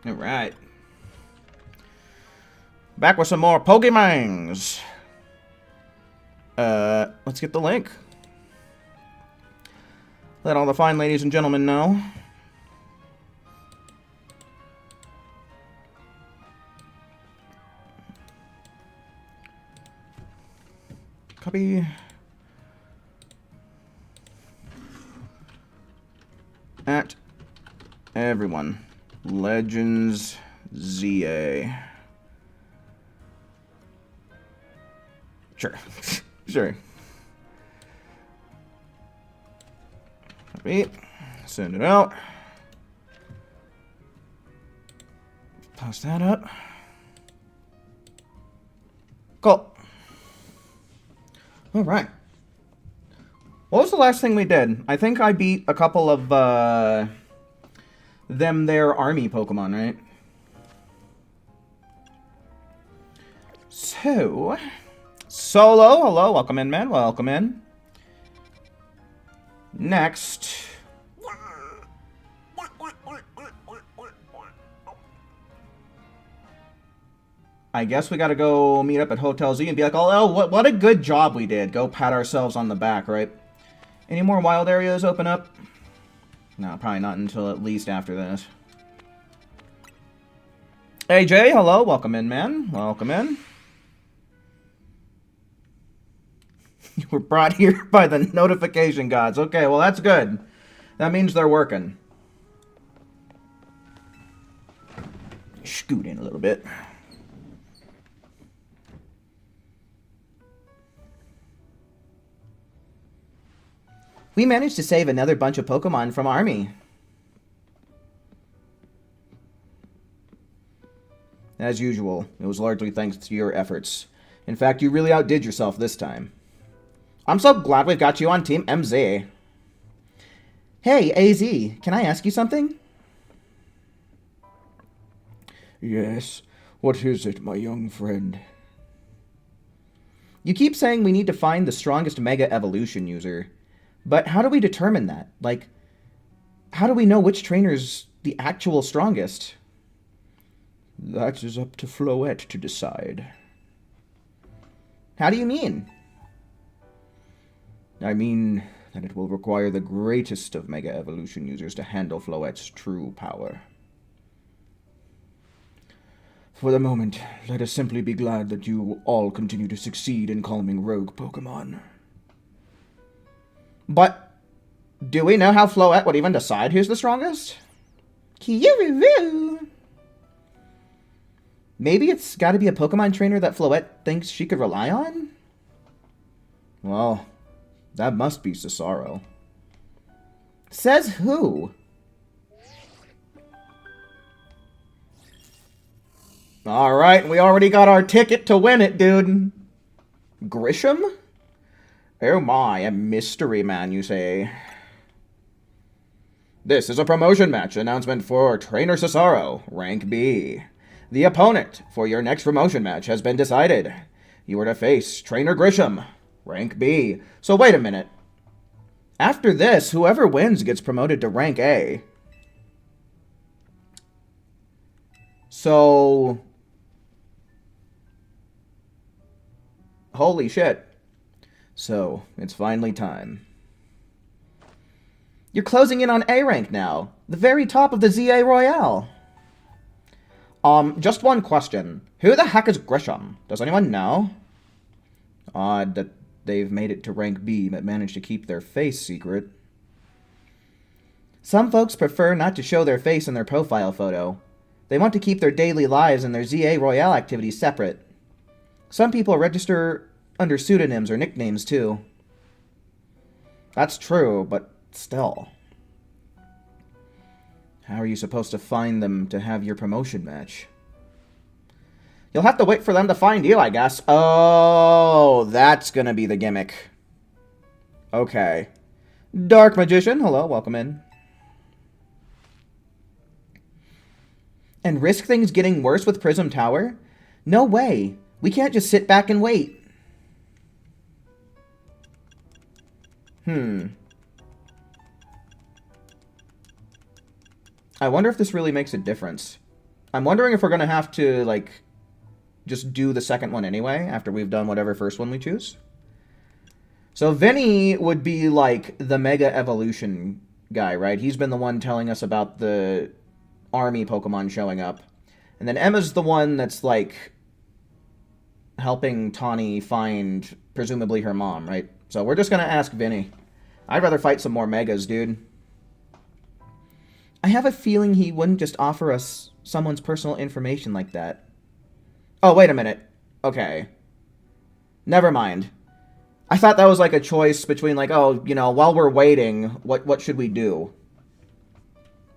Alright. Back with some more Pokemongs. Let's get the link. Let all the fine ladies and gentlemen know. Copy. At everyone. Legends ZA. Sure. Sure. Copy. Send it out. Post that up. Cool. Alright. What was the last thing we did? I think I beat a couple of, their army Pokemon, right? So... Solo, hello, welcome in, man, welcome in. Next... I guess we gotta go meet up at Hotel Z and be like, oh, what a good job we did. Go pat ourselves on the back, right? Any more wild areas open up? No, probably not until at least after this. Hey, Jay, hello. Welcome in, man. Welcome in. You were brought here by the notification gods. Okay, well, that's good. That means they're working. Scoot in a little bit. We managed to save another bunch of Pokemon from Army. As usual, it was largely thanks to your efforts. In fact, you really outdid yourself this time. I'm so glad we've got you on Team MZ. Hey, AZ, can I ask you something? Yes, what is it, my young friend? You keep saying we need to find the strongest Mega Evolution user. But how do we determine that? Like, how do we know which trainer's the actual strongest? That is up to Floette to decide. How do you mean? I mean that it will require the greatest of Mega Evolution users to handle Floette's true power. For the moment, let us simply be glad that you all continue to succeed in calming rogue Pokemon. But do we know how Floette would even decide who's the strongest? Kyuroo! Maybe it's got to be a Pokemon trainer that Floette thinks she could rely on? Well, that must be Cesaro. Says who? Alright, we already got our ticket to win it, dude. Grisham? Oh my, a mystery man, you say? This is a promotion match announcement for Trainer Cesaro, Rank B. The opponent for your next promotion match has been decided. You are to face Trainer Grisham, Rank B. So wait a minute. After this, whoever wins gets promoted to Rank A. So... Holy shit. So, it's finally time. You're closing in on A rank now. The very top of the ZA Royale. Just one question. Who the heck is Grisham? Does anyone know? Odd that they've made it to rank B but managed to keep their face secret. Some folks prefer not to show their face in their profile photo. They want to keep their daily lives and their ZA Royale activities separate. Some people register under pseudonyms or nicknames, too. That's true, but still. How are you supposed to find them to have your promotion match? You'll have to wait for them to find you, I guess. Oh, that's gonna be the gimmick. Okay. Dark Magician, hello, welcome in. And risk things getting worse with Prism Tower? No way. We can't just sit back and wait. I wonder if this really makes a difference. I'm wondering if we're going to have to, like, just do the second one anyway, after we've done whatever first one we choose. So Vinny would be, like, the Mega Evolution guy, right? He's been the one telling us about the army Pokemon showing up. And then Emma's the one that's, like, helping Tawny find, presumably, her mom, right? So we're just going to ask Vinny. I'd rather fight some more Megas, dude. I have a feeling he wouldn't just offer us someone's personal information like that. Oh, wait a minute. Okay. Never mind. I thought that was like a choice between like, oh, you know, while we're waiting, what should we do?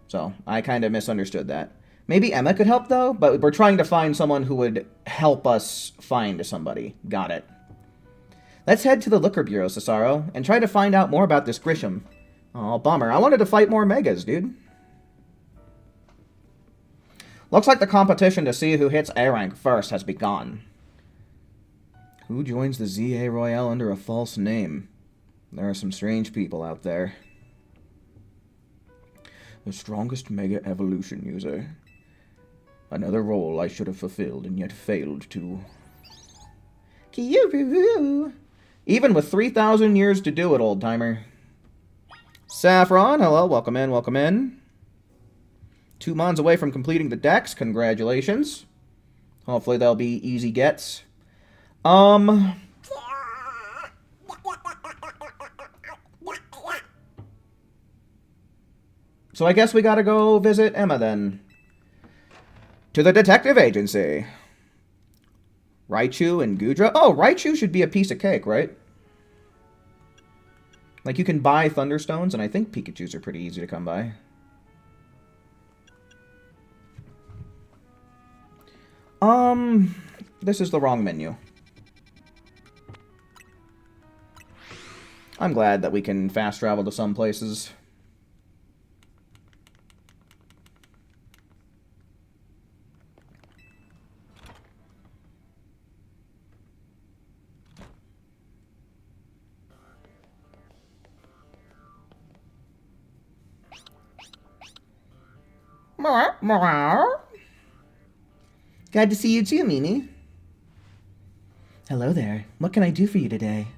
So, I kind of misunderstood that. Maybe Emma could help, though, but we're trying to find someone who would help us find somebody. Got it. Let's head to the Liquor Bureau, Cesaro, and try to find out more about this Grisham. Oh, bummer. I wanted to fight more Megas, dude. Looks like the competition to see who hits A rank first has begun. Who joins the ZA Royale under a false name? There are some strange people out there. The strongest Mega Evolution user. Another role I should have fulfilled and yet failed to. Even with 3,000 years to do it, old-timer. Saffron, hello, welcome in, welcome in. 2 mons away from completing the decks, congratulations. Hopefully they'll be easy gets. So I guess we gotta go visit Emma then. To the detective agency. Raichu and Gudra. Oh, Raichu should be a piece of cake, right? Like, you can buy Thunderstones, and I think Pikachus are pretty easy to come by. This is the wrong menu. I'm glad that we can fast travel to some places. Glad to see you too, Mimi. Hello there. What can I do for you today?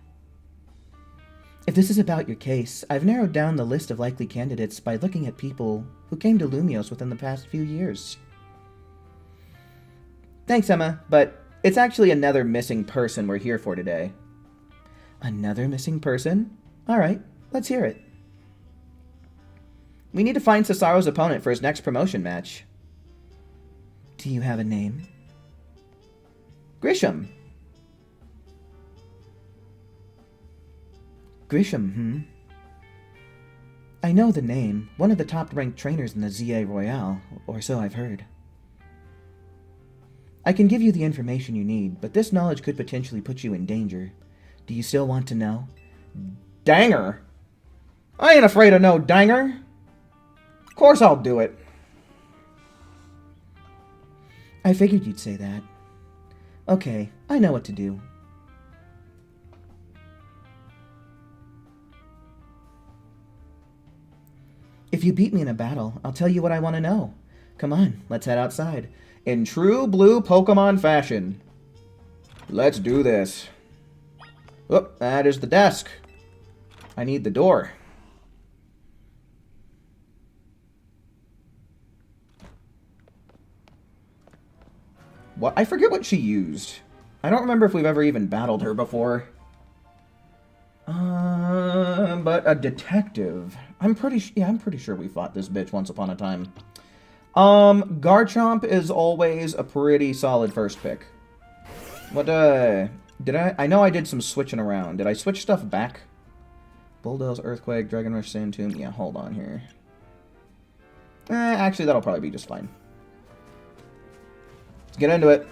If this is about your case, I've narrowed down the list of likely candidates by looking at people who came to Lumios within the past few years. Thanks, Emma, but it's actually another missing person we're here for today. Another missing person? Alright, let's hear it. We need to find Cesaro's opponent for his next promotion match. Do you have a name? Grisham. Grisham, I know the name. One of the top-ranked trainers in the ZA Royale, or so I've heard. I can give you the information you need, but this knowledge could potentially put you in danger. Do you still want to know? Danger? I ain't afraid of no danger. Of course I'll do it. I figured you'd say that. Okay, I know what to do. If you beat me in a battle, I'll tell you what I want to know. Come on, let's head outside. In true blue Pokemon fashion. Let's do this. Oh, that is the desk. I need the door. What? I forget what she used. I don't remember if we've ever even battled her before. But a detective. I'm pretty sure we fought this bitch once upon a time. Garchomp is always a pretty solid first pick. What, did I know I did some switching around. Did I switch stuff back? Bulldoze, Earthquake, Dragon Rush, Sand Tomb. Yeah, hold on here. Actually, that'll probably be just fine. Let's get into it.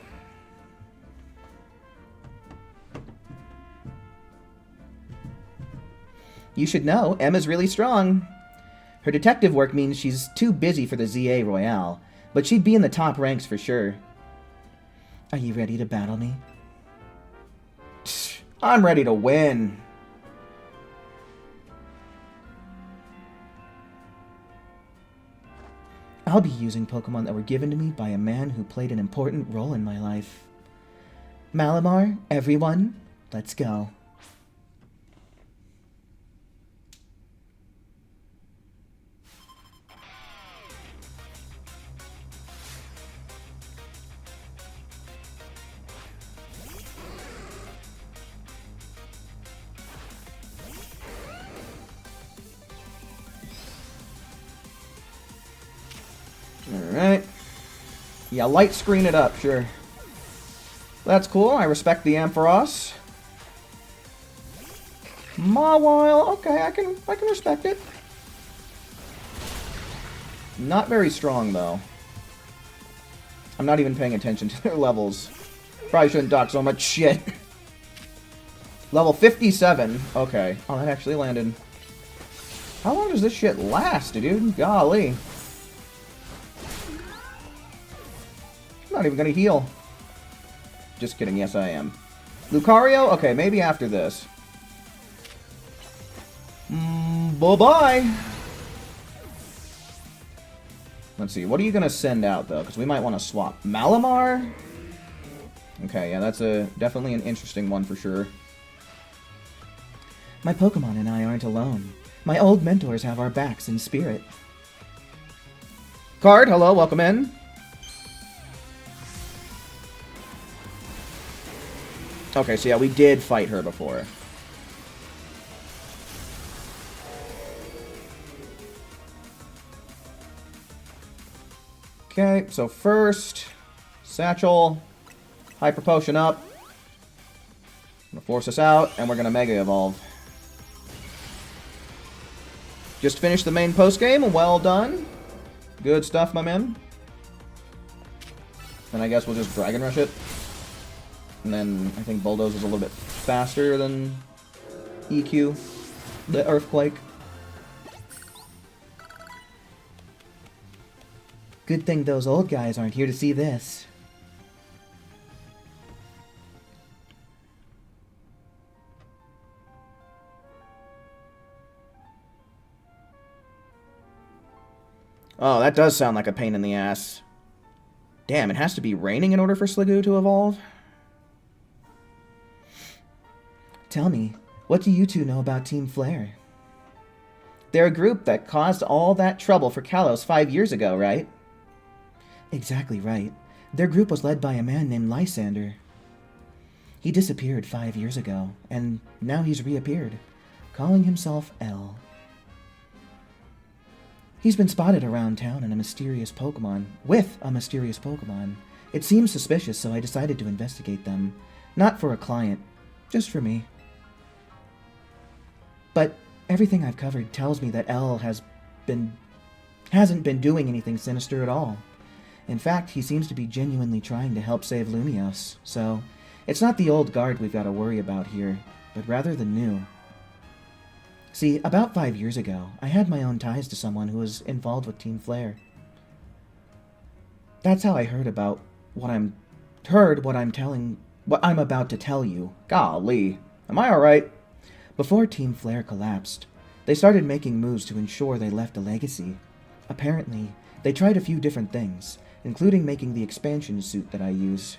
You should know, Emma's really strong. Her detective work means she's too busy for the ZA Royale, but she'd be in the top ranks for sure. Are you ready to battle me? I'm ready to win. I'll be using Pokemon that were given to me by a man who played an important role in my life. Malamar, everyone, let's go. Alright. Yeah, light screen it up, sure. That's cool. I respect the Ampharos. Mawile, okay, I can respect it. Not very strong, though. I'm not even paying attention to their levels. Probably shouldn't talk so much shit. Level 57. Okay. Oh, that actually landed. How long does this shit last, dude? Golly. I'm not even gonna heal. Just kidding, yes I am. Lucario? Okay, maybe after this. Bye-bye! Let's see, what are you gonna send out, though? Because we might want to swap. Malamar? Okay, yeah, that's definitely an interesting one for sure. My Pokemon and I aren't alone. My old mentors have our backs in spirit. Card, hello, welcome in. Okay, so yeah, we did fight her before. Okay, so first, Satchel, Hyper Potion up. Gonna force us out, and we're gonna Mega Evolve. Just finished the main post-game, well done. Good stuff, my man. And I guess we'll just Dragon Rush it. And then I think Bulldoze is a little bit faster than EQ, the Earthquake. Good thing those old guys aren't here to see this. Oh, that does sound like a pain in the ass. Damn, it has to be raining in order for Sliggoo to evolve? Tell me, what do you two know about Team Flare? They're a group that caused all that trouble for Kalos 5 years ago, right? Exactly right. Their group was led by a man named Lysander. He disappeared 5 years ago, and now he's reappeared, calling himself L. He's been spotted around town in a mysterious Pokemon, with a mysterious Pokemon. It seems suspicious, so I decided to investigate them. Not for a client, just for me. But everything I've covered tells me that L hasn't been doing anything sinister at all. In fact, he seems to be genuinely trying to help save Lumios, so it's not the old guard we've got to worry about here, but rather the new. See, about 5 years ago, I had my own ties to someone who was involved with Team Flare. That's how I heard what I'm about to tell you. Golly. Am I alright? Before Team Flare collapsed, they started making moves to ensure they left a legacy. Apparently, they tried a few different things, including making the expansion suit that I use.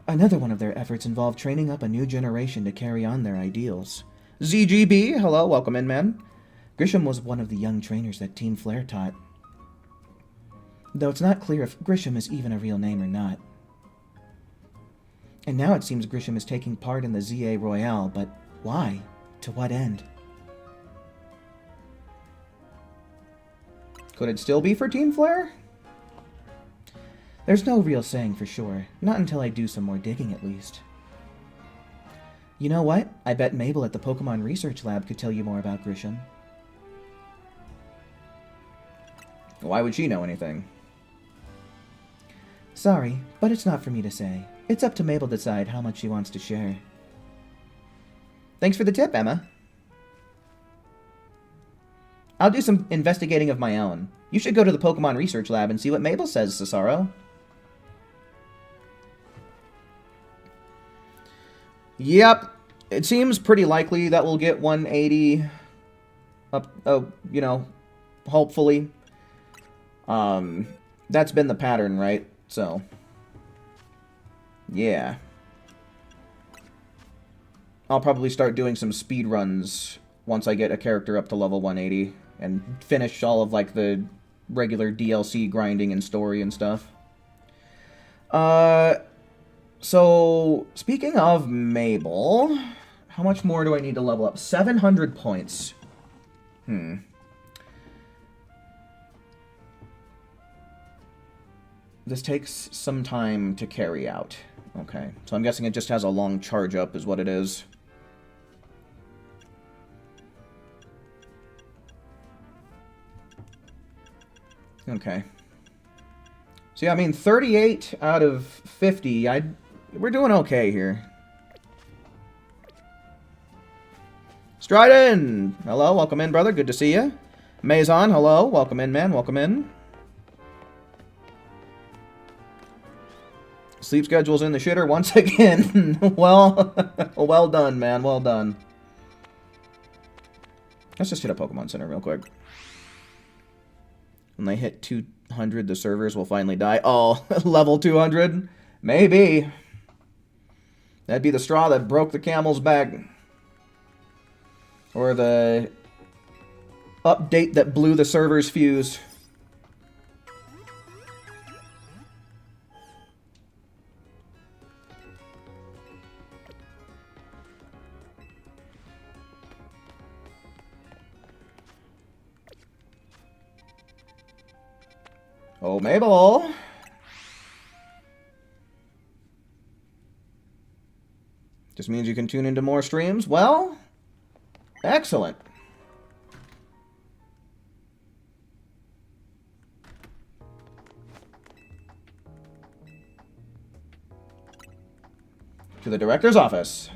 Another one of their efforts involved training up a new generation to carry on their ideals. ZGB, hello, welcome in, man. Grisham was one of the young trainers that Team Flare taught. Though it's not clear if Grisham is even a real name or not. And now it seems Grisham is taking part in the ZA Royale, but why? To what end? Could it still be for Team Flare? There's no real saying for sure, not until I do some more digging at least. You know what? I bet Mabel at the Pokemon Research Lab could tell you more about Grisham. Why would she know anything? Sorry, but it's not for me to say. It's up to Mabel to decide how much she wants to share. Thanks for the tip, Emma. I'll do some investigating of my own. You should go to the Pokemon Research Lab and see what Mabel says, Cesaro. Yep. It seems pretty likely that we'll get 180 up, hopefully. That's been the pattern, right? So, yeah. I'll probably start doing some speed runs once I get a character up to level 180 and finish all of, like, the regular DLC grinding and story and stuff. So, speaking of Mabel, how much more do I need to level up? 700 points. This takes some time to carry out. Okay, so I'm guessing it just has a long charge up is what it is. Okay. So yeah, I mean, 38 out of 50, we're doing okay here. Stridon! Hello, welcome in, brother. Good to see you. Maison, hello. Welcome in, man. Welcome in. Sleep schedule's in the shitter once again. Well, well done, man. Well done. Let's just hit a Pokemon Center real quick. When they hit 200, the servers will finally die. Oh, level 200? Maybe. That'd be the straw that broke the camel's back. Or the update that blew the server's fuse. Oh, Mabel. Just means you can tune into more streams? Well, excellent. To the director's office.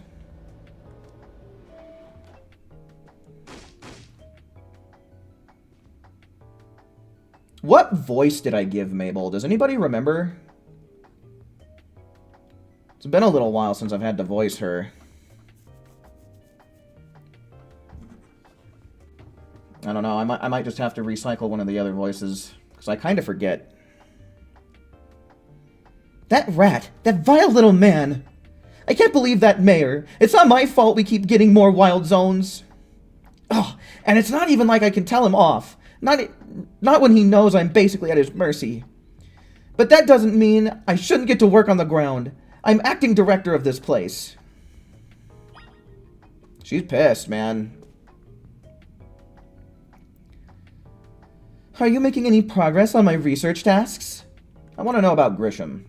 What voice did I give Mabel? Does anybody remember? It's been a little while since I've had to voice her. I don't know. I might just have to recycle one of the other voices, because I kind of forget. That rat! That vile little man! I can't believe that mayor! It's not my fault we keep getting more wild zones! Oh, and it's not even like I can tell him off. Not when he knows I'm basically at his mercy. But that doesn't mean I shouldn't get to work on the ground. I'm acting director of this place. She's pissed, man. Are you making any progress on my research tasks? I want to know about Grisham.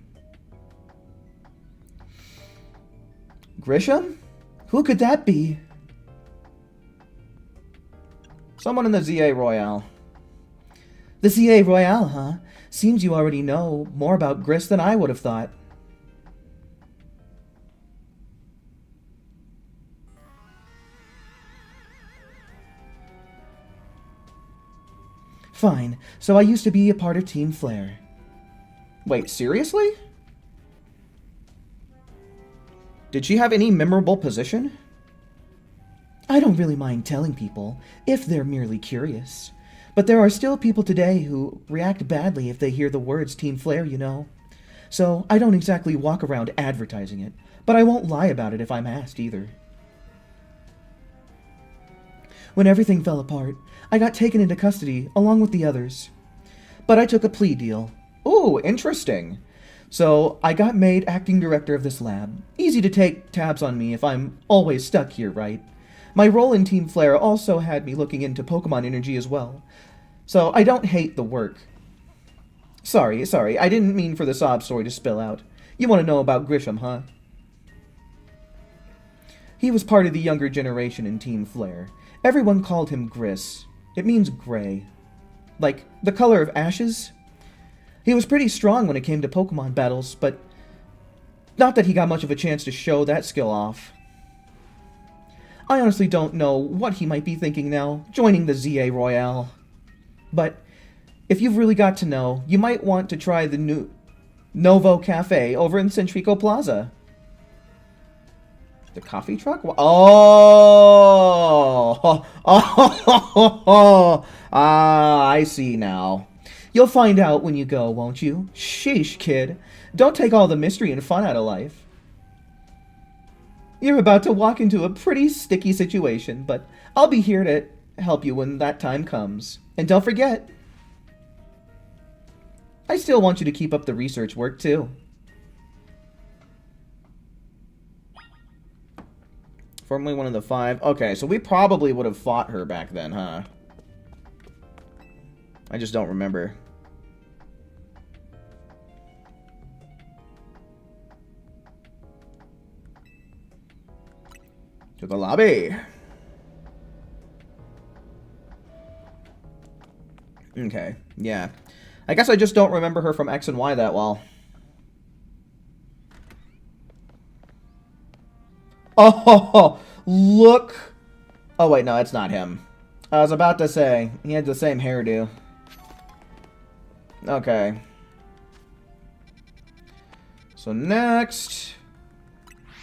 Grisham? Who could that be? Someone in the ZA Royale. The ZA Royale, huh? Seems you already know more about Gris than I would have thought. Fine, so I used to be a part of Team Flare. Wait, seriously? Did she have any memorable position? I don't really mind telling people, if they're merely curious. But there are still people today who react badly if they hear the words Team Flare, you know. So I don't exactly walk around advertising it, but I won't lie about it if I'm asked either. When everything fell apart, I got taken into custody along with the others. But I took a plea deal. Ooh, interesting. So I got made acting director of this lab. Easy to take tabs on me if I'm always stuck here, right? My role in Team Flare also had me looking into Pokemon energy as well. So I don't hate the work. Sorry, I didn't mean for the sob story to spill out. You want to know about Grisham, huh? He was part of the younger generation in Team Flare. Everyone called him Gris. It means gray. Like the color of ashes. He was pretty strong when it came to Pokemon battles, but not that he got much of a chance to show that skill off. I honestly don't know what he might be thinking now, joining the ZA Royale. But if you've really got to know, you might want to try the new Novo Cafe over in Centrico Plaza. The coffee truck? Oh! Ah, I see now. You'll find out when you go, won't you? Sheesh, kid. Don't take all the mystery and fun out of life. You're about to walk into a pretty sticky situation, but I'll be here to help you when that time comes. And don't forget, I still want you to keep up the research work, too. Formerly one of the 5. Okay, so we probably would have fought her back then, huh? I just don't remember. To the lobby. Okay, yeah. I guess I just don't remember her from X and Y that well. Oh, look. Oh, wait, no, it's not him. I was about to say, he had the same hairdo. Okay. So next,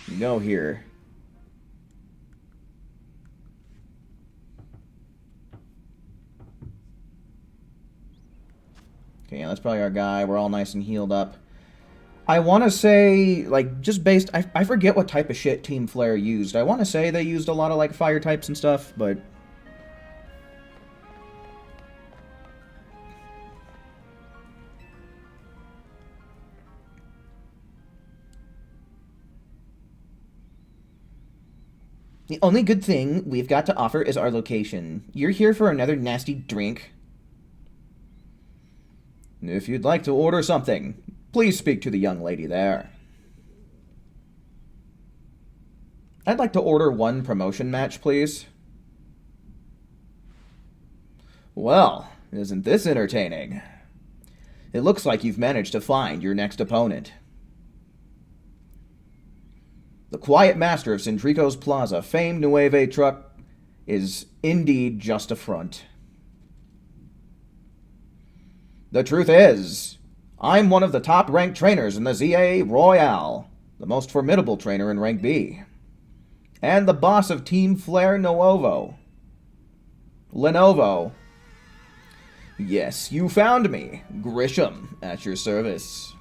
you go here. Okay, yeah, that's probably our guy. We're all nice and healed up. I want to say, like, just based... I forget what type of shit Team Flare used. I want to say they used a lot of, like, fire types and stuff, but... The only good thing we've got to offer is our location. You're here for another nasty drink? If you'd like to order something, please speak to the young lady there. I'd like to order one promotion match, please. Well, isn't this entertaining? It looks like you've managed to find your next opponent. The quiet master of Centrico's Plaza, famed Nueve truck, is indeed just a front. The truth is, I'm one of the top-ranked trainers in the ZA Royale, the most formidable trainer in Rank B, and the boss of Team Flare Lenovo. Yes, you found me, Grisham, at your service.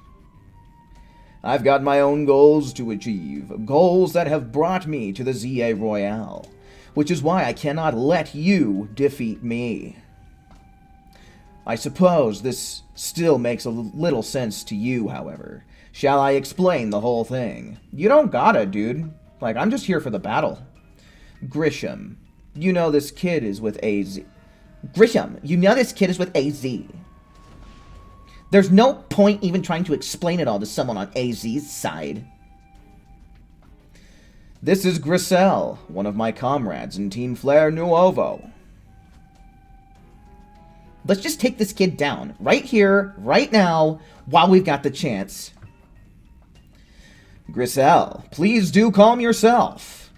I've got my own goals to achieve, goals that have brought me to the ZA Royale, which is why I cannot let you defeat me. I suppose this still makes a little sense to you, however. Shall I explain the whole thing? You don't gotta, dude. Like, I'm just here for the battle. Grisham, you know this kid is with AZ. Grisham, you know this kid is with AZ. There's no point even trying to explain it all to someone on AZ's side. This is Grisel, one of my comrades in Team Flare Nuovo. Let's just take this kid down, right here, right now, while we've got the chance. Grisel, please do calm yourself.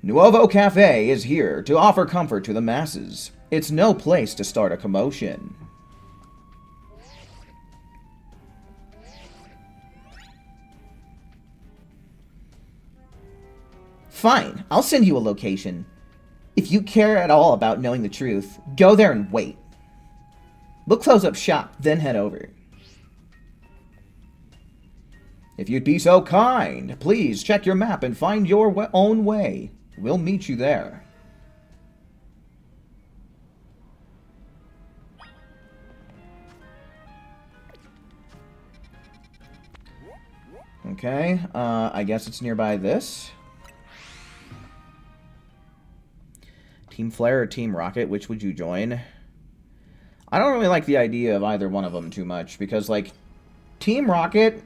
Nuovo Cafe is here to offer comfort to the masses. It's no place to start a commotion. Fine, I'll send you a location. If you care at all about knowing the truth, go there and wait. We'll close up shop, then head over. If you'd be so kind, please check your map and find your own way. We'll meet you there. Okay, I guess it's nearby this. Team Flare or Team Rocket, which would you join? I don't really like the idea of either one of them too much, because, like, Team Rocket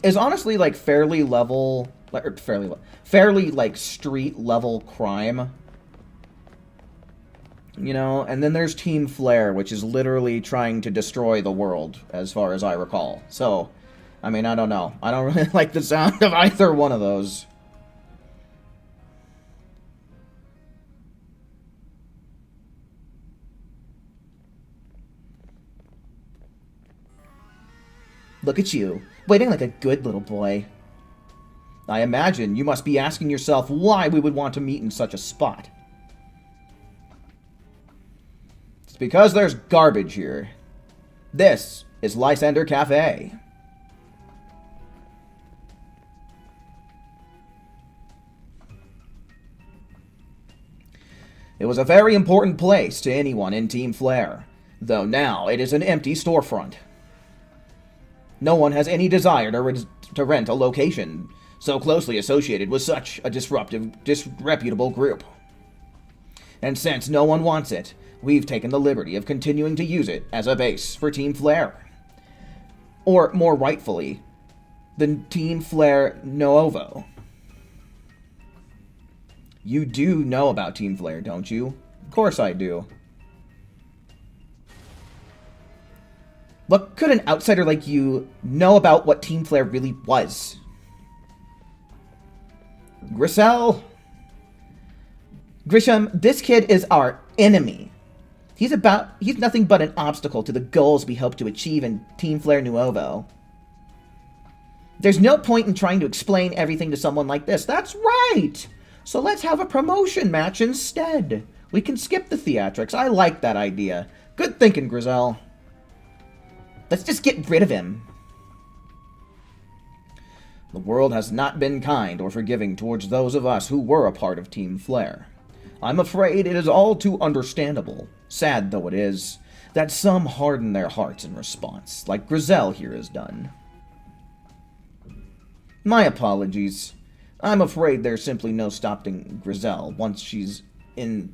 is honestly, like, fairly, like, street-level crime. You know? And then there's Team Flare, which is literally trying to destroy the world, as far as I recall. So, I mean, I don't know. I don't really like the sound of either one of those. Look at you, waiting like a good little boy. I imagine you must be asking yourself why we would want to meet in such a spot. It's because there's garbage here. This is Lysander Cafe. It was a very important place to anyone in Team Flare, though now it is an empty storefront. No one has any desire to rent a location so closely associated with such a disreputable group. And since no one wants it, we've taken the liberty of continuing to use it as a base for Team Flare. Or, more rightfully, the Team Flare Nuovo. You do know about Team Flare, don't you? Of course I do. What could an outsider like you know about what Team Flare really was? Grisham, this kid is our enemy. He's nothing but an obstacle to the goals we hope to achieve in Team Flare Nuovo. There's no point in trying to explain everything to someone like this. That's right! So let's have a promotion match instead. We can skip the theatrics. I like that idea. Good thinking, Grizel. Let's just get rid of him. The world has not been kind or forgiving towards those of us who were a part of Team Flare. I'm afraid it is all too understandable, sad though it is, that some harden their hearts in response, like Grizel here has done. My apologies. I'm afraid there's simply no stopping Grizel once she's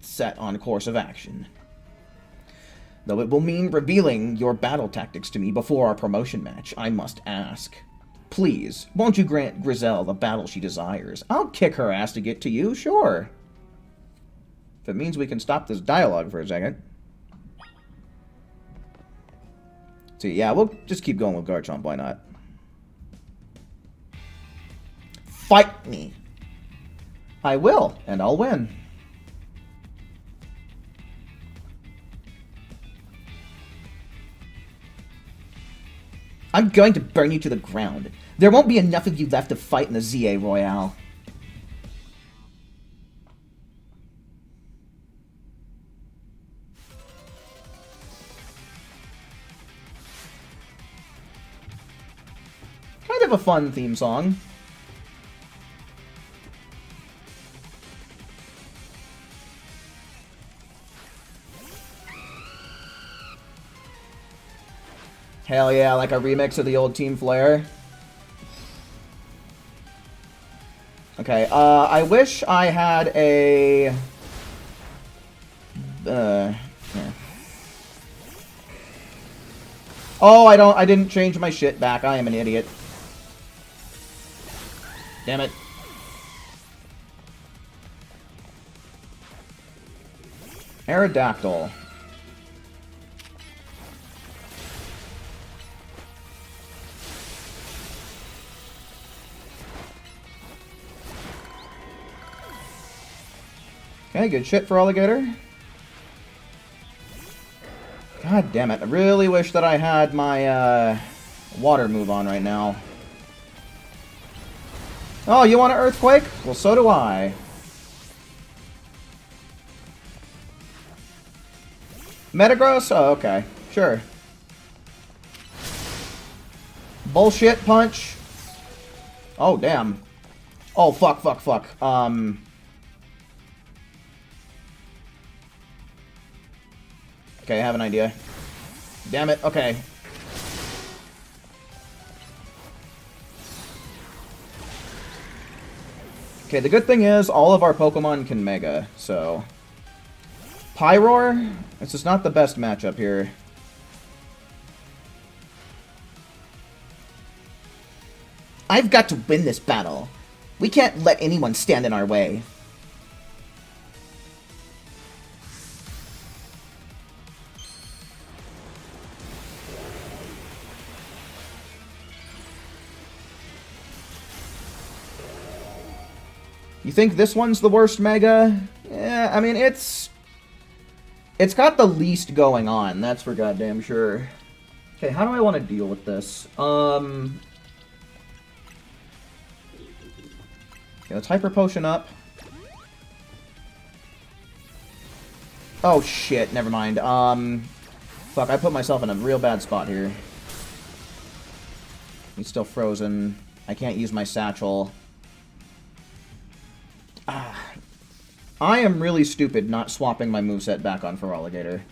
set on course of action. Though it will mean revealing your battle tactics to me before our promotion match, I must ask. Please, won't you grant Grizel the battle she desires? I'll kick her ass to get to you, sure. If it means we can stop this dialogue for a second. So yeah, we'll just keep going with Garchomp, why not? Fight me! I will, and I'll win. I'm going to burn you to the ground. There won't be enough of you left to fight in the ZA Royale. Kind of a fun theme song. Hell yeah, like a remix of the old Team Flare. Okay, I wish I had a... Here. Oh, I didn't change my shit back. I am an idiot. Damn it. Aerodactyl. Okay, good shit for Alligator. God damn it. I really wish that I had my water move on right now. Oh, you want an Earthquake? Well, so do I. Metagross? Oh, okay. Sure. Bullshit Punch. Oh, damn. Oh, fuck. Okay, I have an idea. Damn it, okay. Okay, the good thing is, all of our Pokemon can Mega, so... Pyroar? It's just not the best matchup here. I've got to win this battle. We can't let anyone stand in our way. You think this one's the worst Mega? Yeah, I mean, it's got the least going on, that's for goddamn sure. Okay, how do I want to deal with this? Okay, let's Hyper Potion up. Oh shit, never mind. Fuck, I put myself in a real bad spot here. He's still frozen. I can't use my satchel. I am really stupid not swapping my moveset back on for Alligator.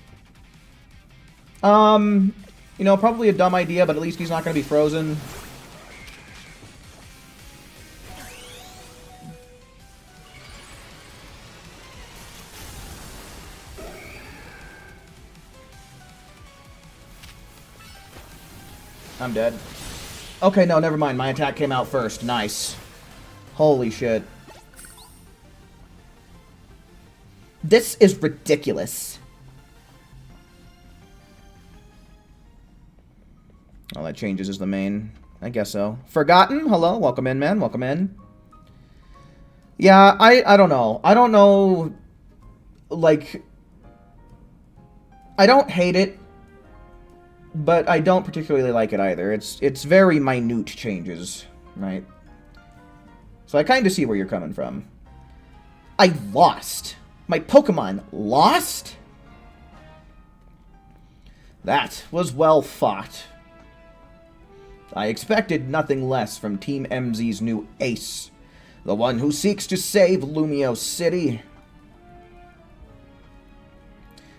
You know, probably a dumb idea, but at least he's not going to be frozen. I'm dead. Okay, no, never mind. My attack came out first. Nice. Holy shit. This is ridiculous. Oh, that changes as the main. I guess so. Forgotten? Hello? Welcome in, man. Welcome in. Yeah, I don't know. I don't know... Like... I don't hate it, but I don't particularly like it either. It's very minute changes, right? So I kind of see where you're coming from. I lost. My Pokemon lost? That was well fought. I expected nothing less from Team MZ's new ace, the one who seeks to save Lumio City.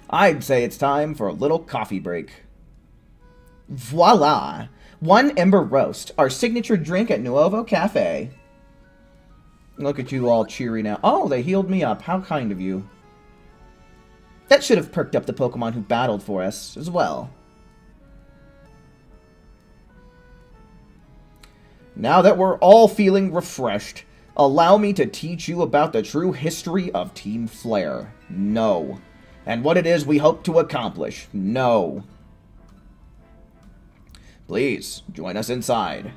I'd say it's time for a little coffee break. Voila! One Ember Roast, our signature drink at Nuovo Cafe. Look at you all cheery now. Oh, they healed me up. How kind of you. That should have perked up the Pokemon who battled for us as well. Now that we're all feeling refreshed, allow me to teach you about the true history of Team Flare. No. And what it is we hope to accomplish. No. Please, join us inside.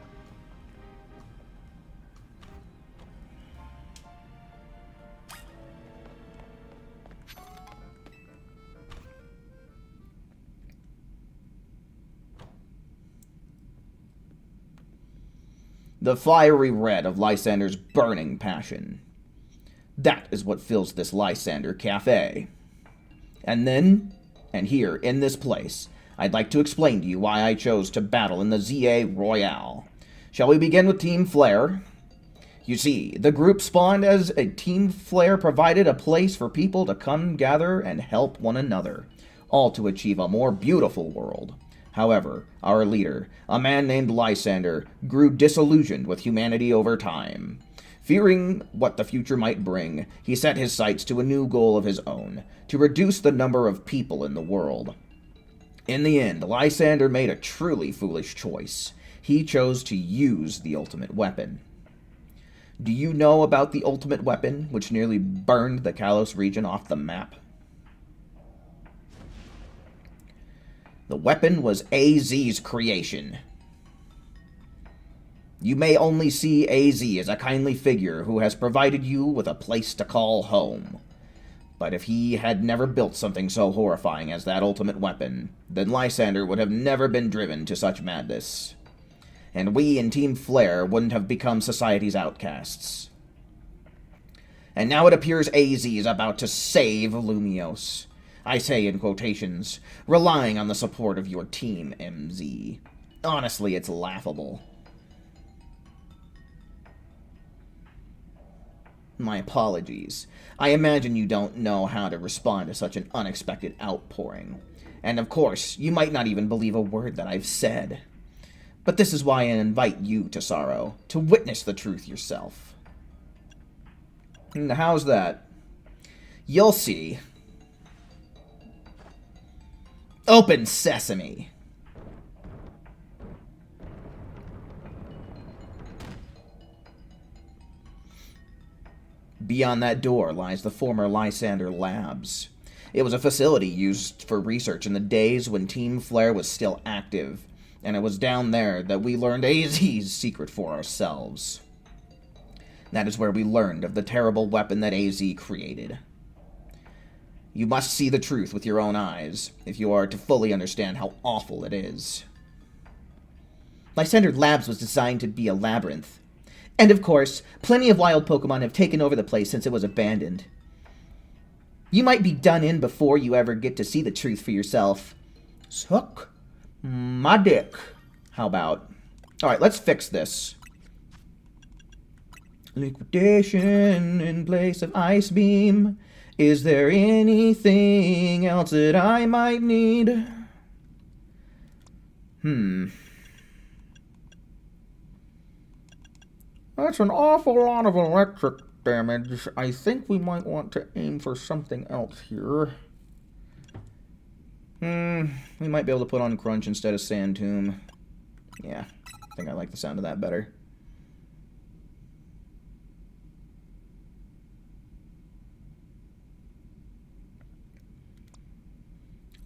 The fiery red of Lysander's burning passion. That is what fills this Lysander Cafe. And then, and here, in this place, I'd like to explain to you why I chose to battle in the ZA Royale. Shall we begin with Team Flare? You see, the group spawned as a Team Flare provided a place for people to come gather and help one another, all to achieve a more beautiful world. However, our leader, a man named Lysander, grew disillusioned with humanity over time. Fearing what the future might bring, he set his sights to a new goal of his own, to reduce the number of people in the world. In the end, Lysander made a truly foolish choice. He chose to use the ultimate weapon. Do you know about the ultimate weapon, which nearly burned the Kalos region off the map? The weapon was AZ's creation. You may only see AZ as a kindly figure who has provided you with a place to call home. But if he had never built something so horrifying as that ultimate weapon, then Lysander would have never been driven to such madness. And we in Team Flare wouldn't have become society's outcasts. And now it appears AZ is about to save Lumiose. I say in quotations, relying on the support of your Team MZ. Honestly, it's laughable. My apologies. I imagine you don't know how to respond to such an unexpected outpouring. And of course, you might not even believe a word that I've said. But this is why I invite you, Tesaro, to witness the truth yourself. And how's that? You'll see. Open sesame. Beyond that door lies the former Lysander Labs. It was a facility used for research in the days when Team Flare was still active, and it was down there that we learned AZ's secret for ourselves. That is where we learned of the terrible weapon that AZ created. You must see the truth with your own eyes, if you are to fully understand how awful it is. Lysander Labs was designed to be a labyrinth. And of course, plenty of wild Pokemon have taken over the place since it was abandoned. You might be done in before you ever get to see the truth for yourself. Suck my dick. How about? Alright, let's fix this. Liquidation in place of ice beam. Is there anything else that I might need? That's an awful lot of electric damage. I think we might want to aim for something else here. We might be able to put on Crunch instead of Sand Tomb. Yeah, I think I like the sound of that better.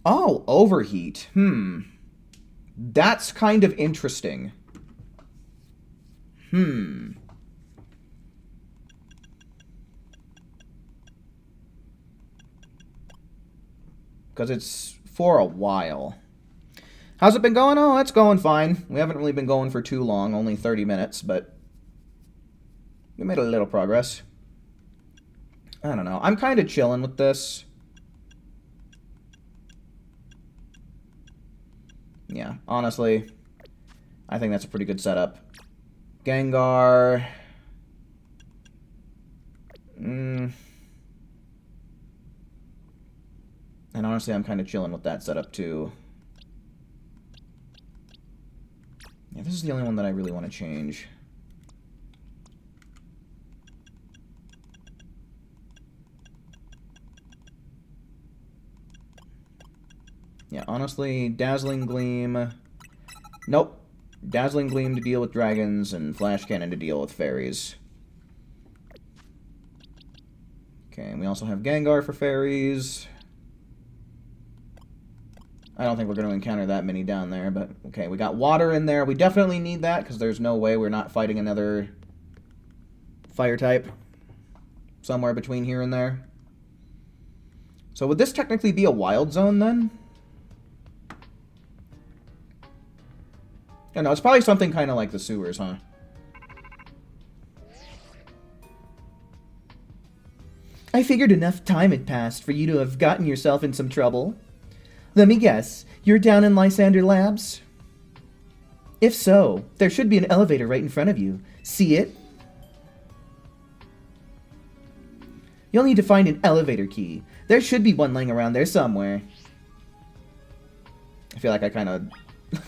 Oh, Overheat. That's kind of interesting. Because it's for a while. How's it been going? Oh, it's going fine. We haven't really been going for too long, only 30 minutes, but we made a little progress. I don't know. I'm kind of chilling with this. Yeah, honestly, I think that's a pretty good setup. Gengar. And honestly, I'm kind of chilling with that setup too. Yeah, this is the only one that I really want to change. Yeah, honestly, Dazzling Gleam. Nope. Dazzling Gleam to deal with dragons and Flash Cannon to deal with fairies. Okay, and we also have Gengar for fairies. I don't think we're going to encounter that many down there, but okay, we got water in there. We definitely need that because there's no way we're not fighting another fire type somewhere between here and there. So would this technically be a wild zone then? I don't know, it's probably something kind of like the sewers, huh? I figured enough time had passed for you to have gotten yourself in some trouble. Let me guess, you're down in Lysander Labs? If so, there should be an elevator right in front of you. See it? You'll need to find an elevator key. There should be one laying around there somewhere. I feel like I kind of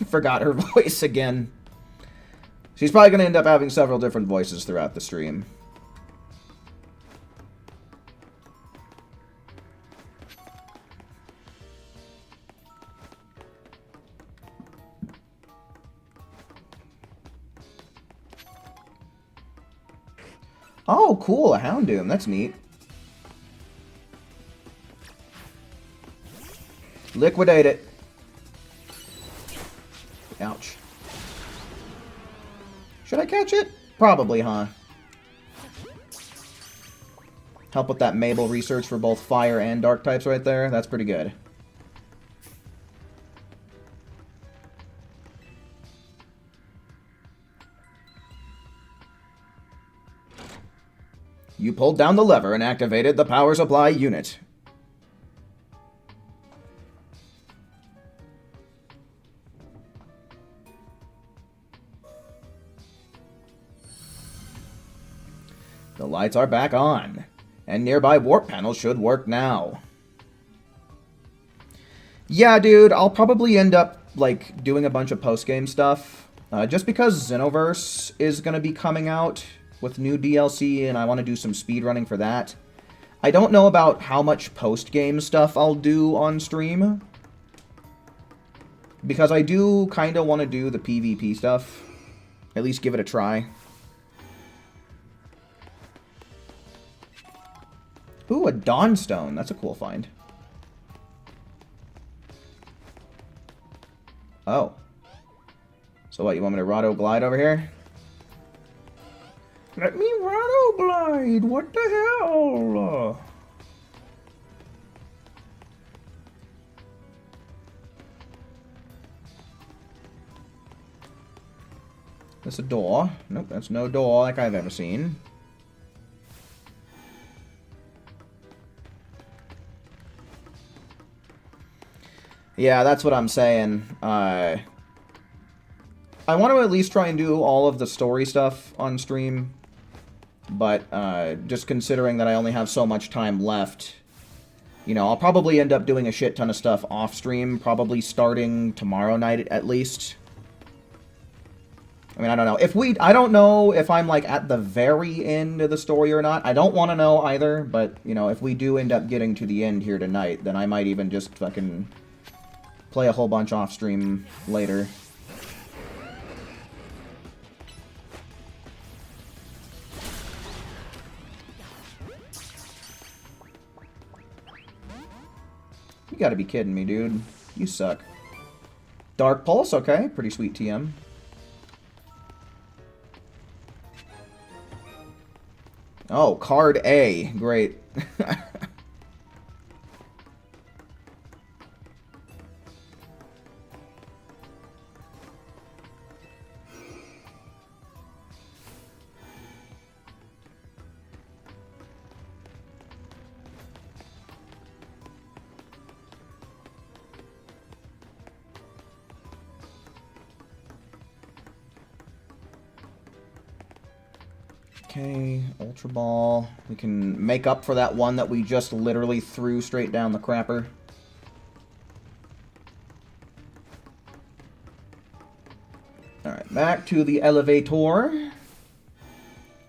forgot her voice again. She's probably going to end up having several different voices throughout the stream. Oh, cool, a Houndoom. That's neat. Liquidate it. Ouch. Should I catch it? Probably, huh? Help with that Mabel research for both fire and dark types right there. That's pretty good. You pulled down the lever and activated the power supply unit. The lights are back on, and nearby warp panels should work now. Yeah, dude, I'll probably end up, like, doing a bunch of post-game stuff. Just because Xenoverse is going to be coming out with new DLC, and I want to do some speedrunning for that. I don't know about how much post-game stuff I'll do on stream, because I do kind of want to do the PvP stuff. At least give it a try. Ooh, a Dawnstone. That's a cool find. Oh. So what, you want me to Rotto Glide over here? Let me Rotto Glide! What the hell? That's a door. Nope, that's no door like I've ever seen. Yeah, that's what I'm saying. I want to at least try and do all of the story stuff on stream, but just considering that I only have so much time left, you know, I'll probably end up doing a shit ton of stuff off stream, probably starting tomorrow night at least. I mean, I don't know. I don't know if I'm, like, at the very end of the story or not. I don't want to know either, but, you know, if we do end up getting to the end here tonight, then I might even just fucking play a whole bunch off stream later. You gotta be kidding me, dude. You suck. Dark Pulse, okay. Pretty sweet TM. Oh, card A. Great. Okay, Ultra Ball. We can make up for that one that we just literally threw straight down the crapper. Alright, back to the elevator.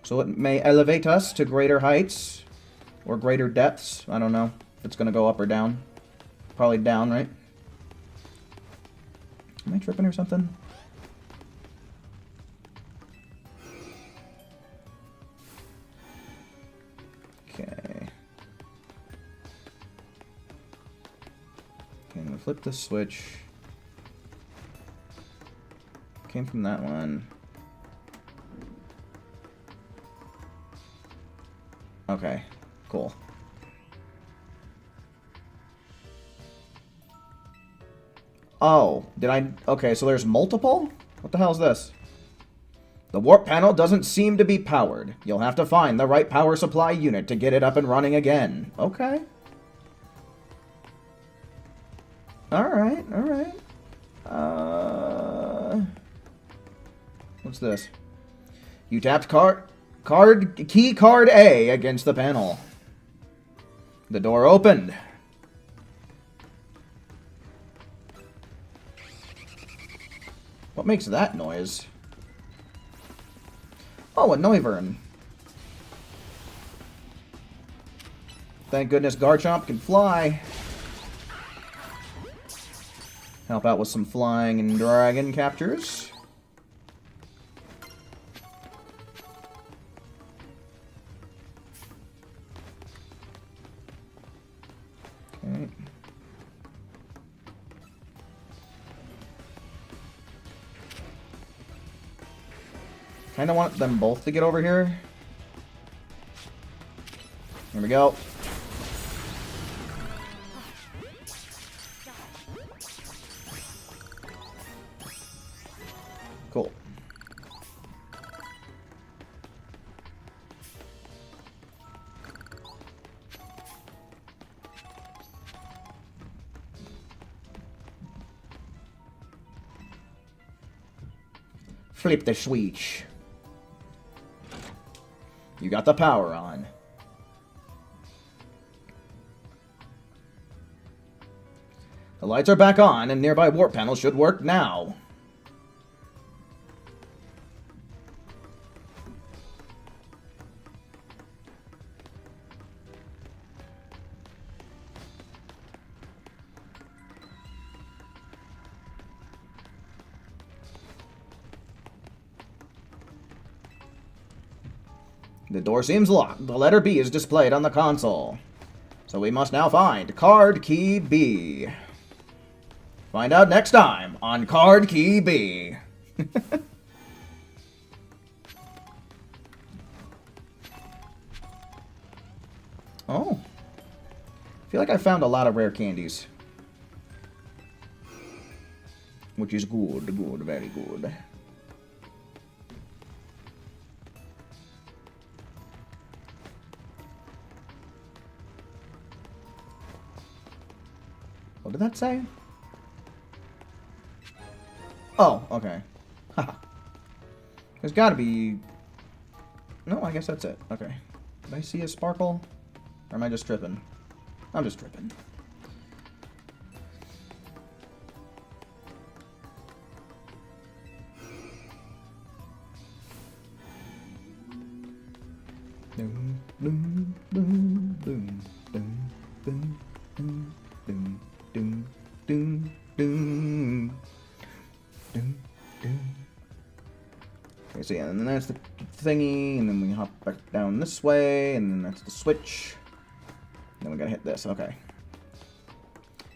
So it may elevate us to greater heights. Or greater depths. I don't know if it's going to go up or down. Probably down, right? Am I tripping or something? Okay. I'm gonna flip the switch. Came from that one. Okay, cool. Oh, did I... Okay, so there's multiple? What the hell is this? The warp panel doesn't seem to be powered. You'll have to find the right power supply unit to get it up and running again. Okay. Alright, alright. What's this? You tapped key card A against the panel. The door opened. What makes that noise? Oh, a Noivern. Thank goodness Garchomp can fly. Help out with some flying and dragon captures. Okay. Kind of want them both to get over here. Here we go. Cool. Flip the switch. You got the power on. The lights are back on, and nearby warp panels should work now. The door seems locked. The letter B is displayed on the console. So we must now find card key B. Find out next time on Card Key B. Oh. I feel like I found a lot of rare candies. Which is good, good, very good. What did that say? Oh, okay. Haha. There's gotta be... No, I guess that's it. Okay. Did I see a sparkle? Or am I just tripping? I'm just tripping. Doom, doom, doom, doom, doom, doom, doom, doom, doom, doom, doom, doom, doom. Okay, so yeah, and then that's the thingy, and then we hop back down this way, and then that's the switch. Then we gotta hit this, okay.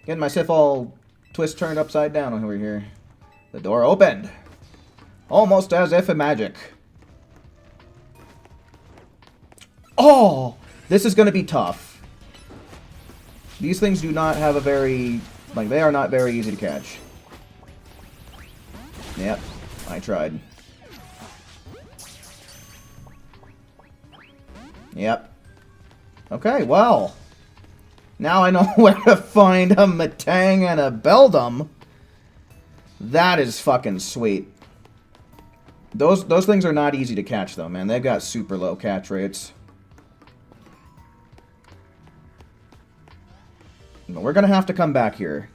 Getting my Sith all twist turned upside down over here. The door opened. Almost as if in magic. Oh! This is gonna be tough. These things do not have a very... Like, they are not very easy to catch. Yep, I tried. Yep. Okay, well. Now I know where to find a Matang and a Beldum. That is fucking sweet. Those things are not easy to catch, though, man. They've got super low catch rates. But we're gonna have to come back here.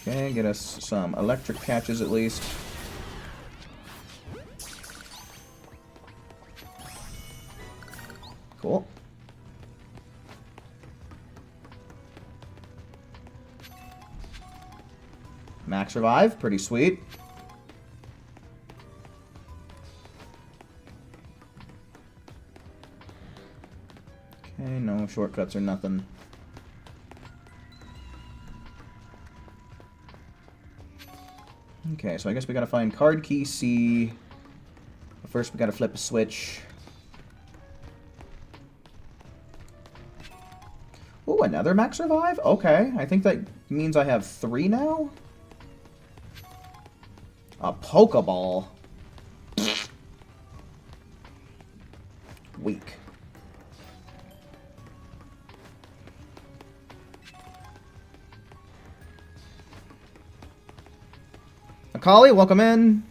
Okay, get us some electric catches at least. Cool. Max revive, pretty sweet. Okay, no shortcuts or nothing. Okay, so I guess we gotta find card key C. But first we gotta flip a switch. Ooh, another max revive? Okay, I think that means I have 3 now? A Pokeball. Weak. Akali, welcome in.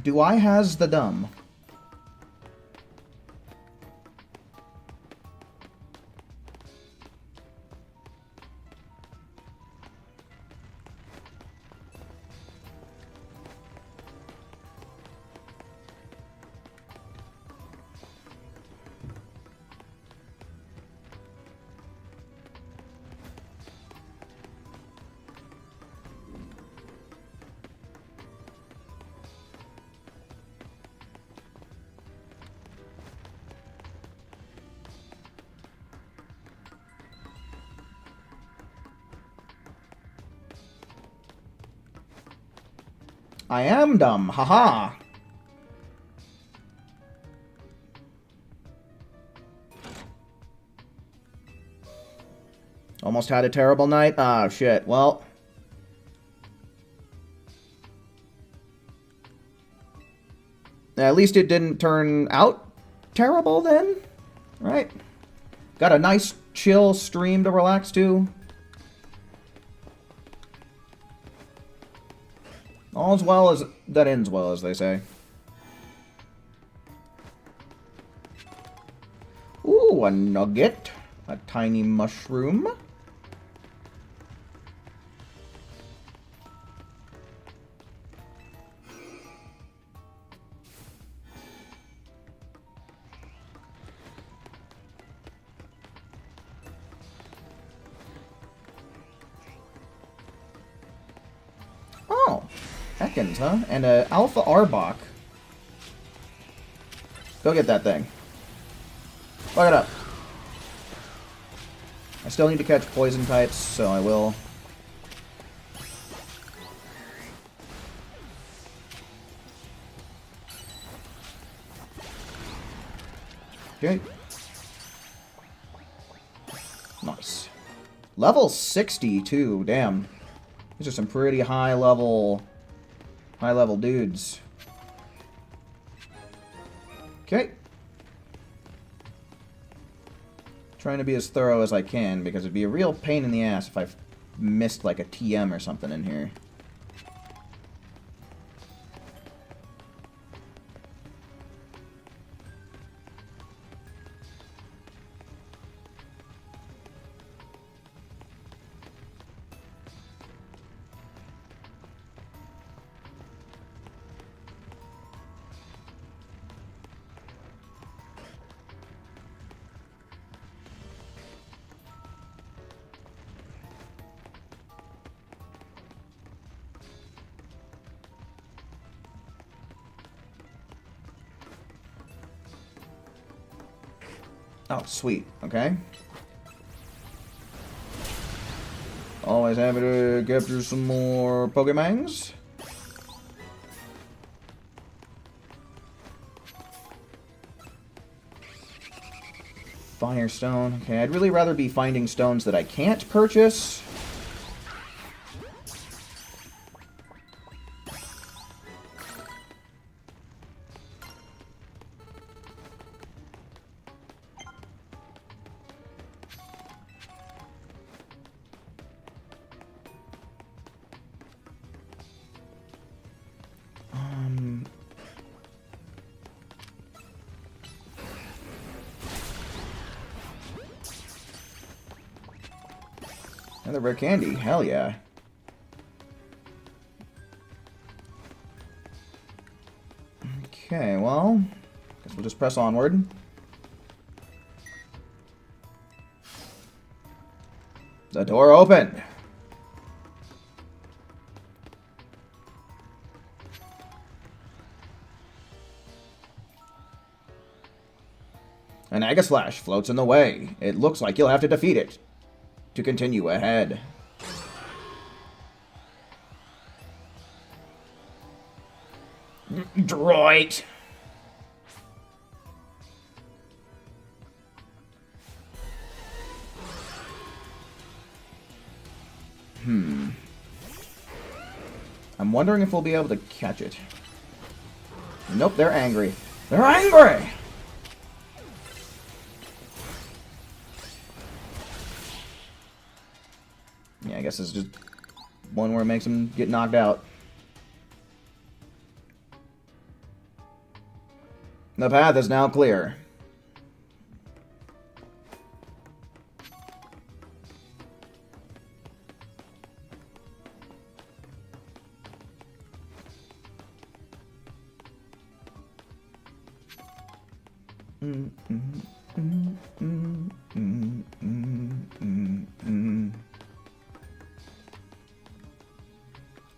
Do I has the dumb? I am dumb, haha. Almost had a terrible night. Ah, shit. Well. At least it didn't turn out terrible then, right? Got a nice chill stream to relax to. All's well as that ends well, as they say. Ooh, a nugget. A tiny mushroom. Oh, Ekans, huh? And a Alpha Arbok. Go get that thing. Fuck it up. I still need to catch poison types, so I will. Okay. Nice. Level 62, damn. These are some pretty high level dudes. Okay. Trying to be as thorough as I can, because it'd be a real pain in the ass if I missed like a TM or something in here. Oh, sweet. Okay. Always happy to capture some more Pokemongs. Firestone. Okay, I'd really rather be finding stones that I can't purchase. Another rare candy. Hell yeah. Okay, well, guess we'll just press onward. The door opened. An Aegislash floats in the way. It looks like you'll have to defeat it to continue ahead. Droid. I'm wondering if we'll be able to catch it. Nope, they're angry. They're angry! Yeah, I guess it's just one where it makes them get knocked out. The path is now clear.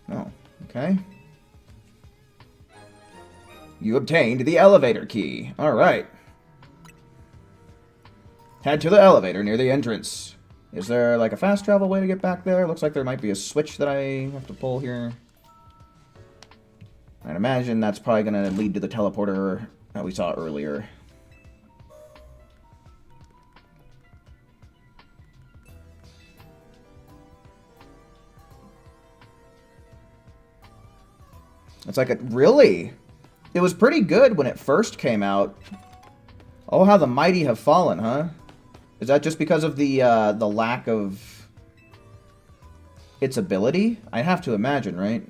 Oh, okay. You obtained the elevator key. Alright. Head to the elevator near the entrance. Is there like a fast travel way to get back there? Looks like there might be a switch that I have to pull here. I'd imagine that's probably going to lead to the teleporter that we saw earlier. It's like, really? It was pretty good when it first came out. Oh, how the mighty have fallen, huh? Is that just because of the lack of its ability? I have to imagine, right?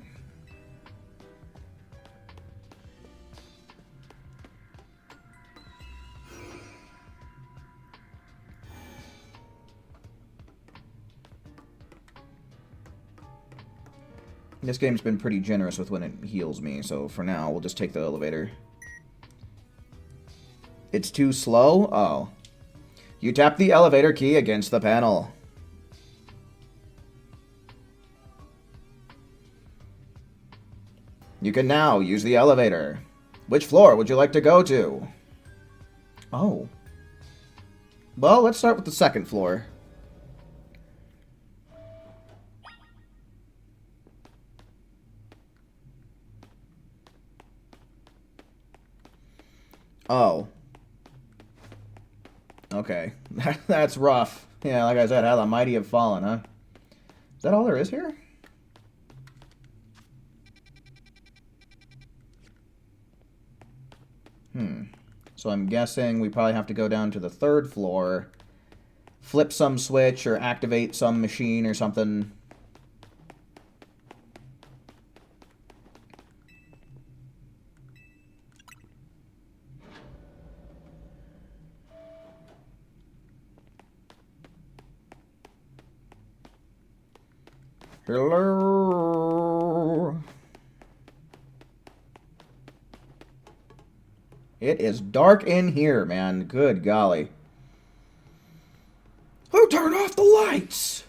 This game's been pretty generous with when it heals me, so for now, we'll just take the elevator. It's too slow? Oh. You tap the elevator key against the panel. You can now use the elevator. Which floor would you like to go to? Oh. Well, let's start with the second floor. Oh. Okay. That's rough. Yeah, like I said, how the mighty have fallen, huh? Is that all there is here? So I'm guessing we probably have to go down to the 3rd floor, flip some switch or activate some machine or something. Hello? It is dark in here, man. Good golly. Who turned off the lights?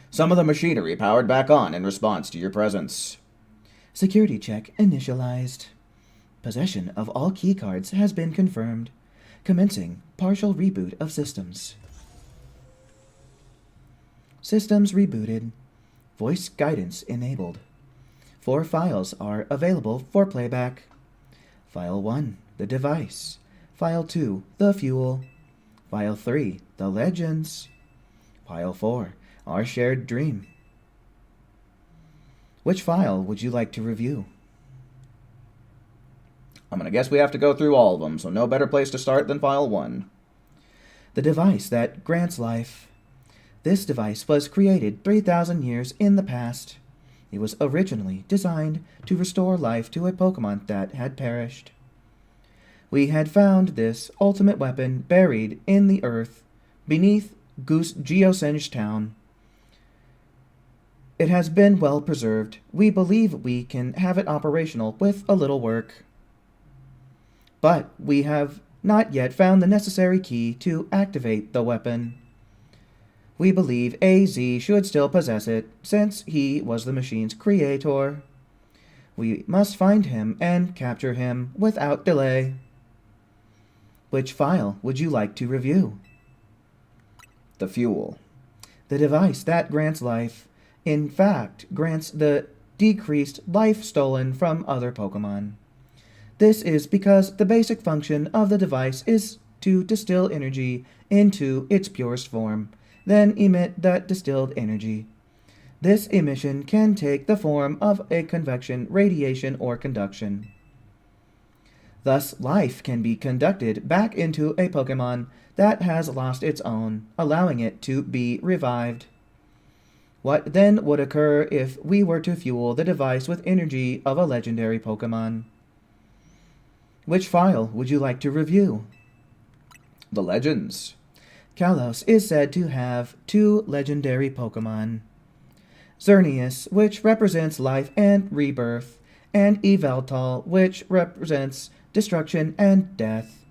Some of the machinery powered back on in response to your presence. Security check initialized. Possession of all keycards has been confirmed. Commencing partial reboot of systems. Systems rebooted. Voice guidance enabled. 4 files are available for playback. File 1, the device. File 2, the fuel. File 3, the legends. File 4, our shared dream. Which file would you like to review? I'm gonna guess we have to go through all of them, so no better place to start than File 1. The device that grants life. This device was created 3,000 years in the past. It was originally designed to restore life to a Pokemon that had perished. We had found this ultimate weapon buried in the earth beneath Goose Geosenge Town. It has been well preserved. We believe we can have it operational with a little work. But we have not yet found the necessary key to activate the weapon. We believe AZ should still possess it, since he was the machine's creator. We must find him and capture him without delay. Which file would you like to review? The fuel. The device that grants life, in fact, grants the decreased life stolen from other Pokemon. This is because the basic function of the device is to distill energy into its purest form, then emit that distilled energy. This emission can take the form of a convection, radiation, or conduction. Thus, life can be conducted back into a Pokemon that has lost its own, allowing it to be revived. What then would occur if we were to fuel the device with energy of a legendary Pokemon? Which file would you like to review? The legends. Kalos is said to have 2 legendary Pokemon. Xerneas, which represents life and rebirth, and Yveltal, which represents destruction and death.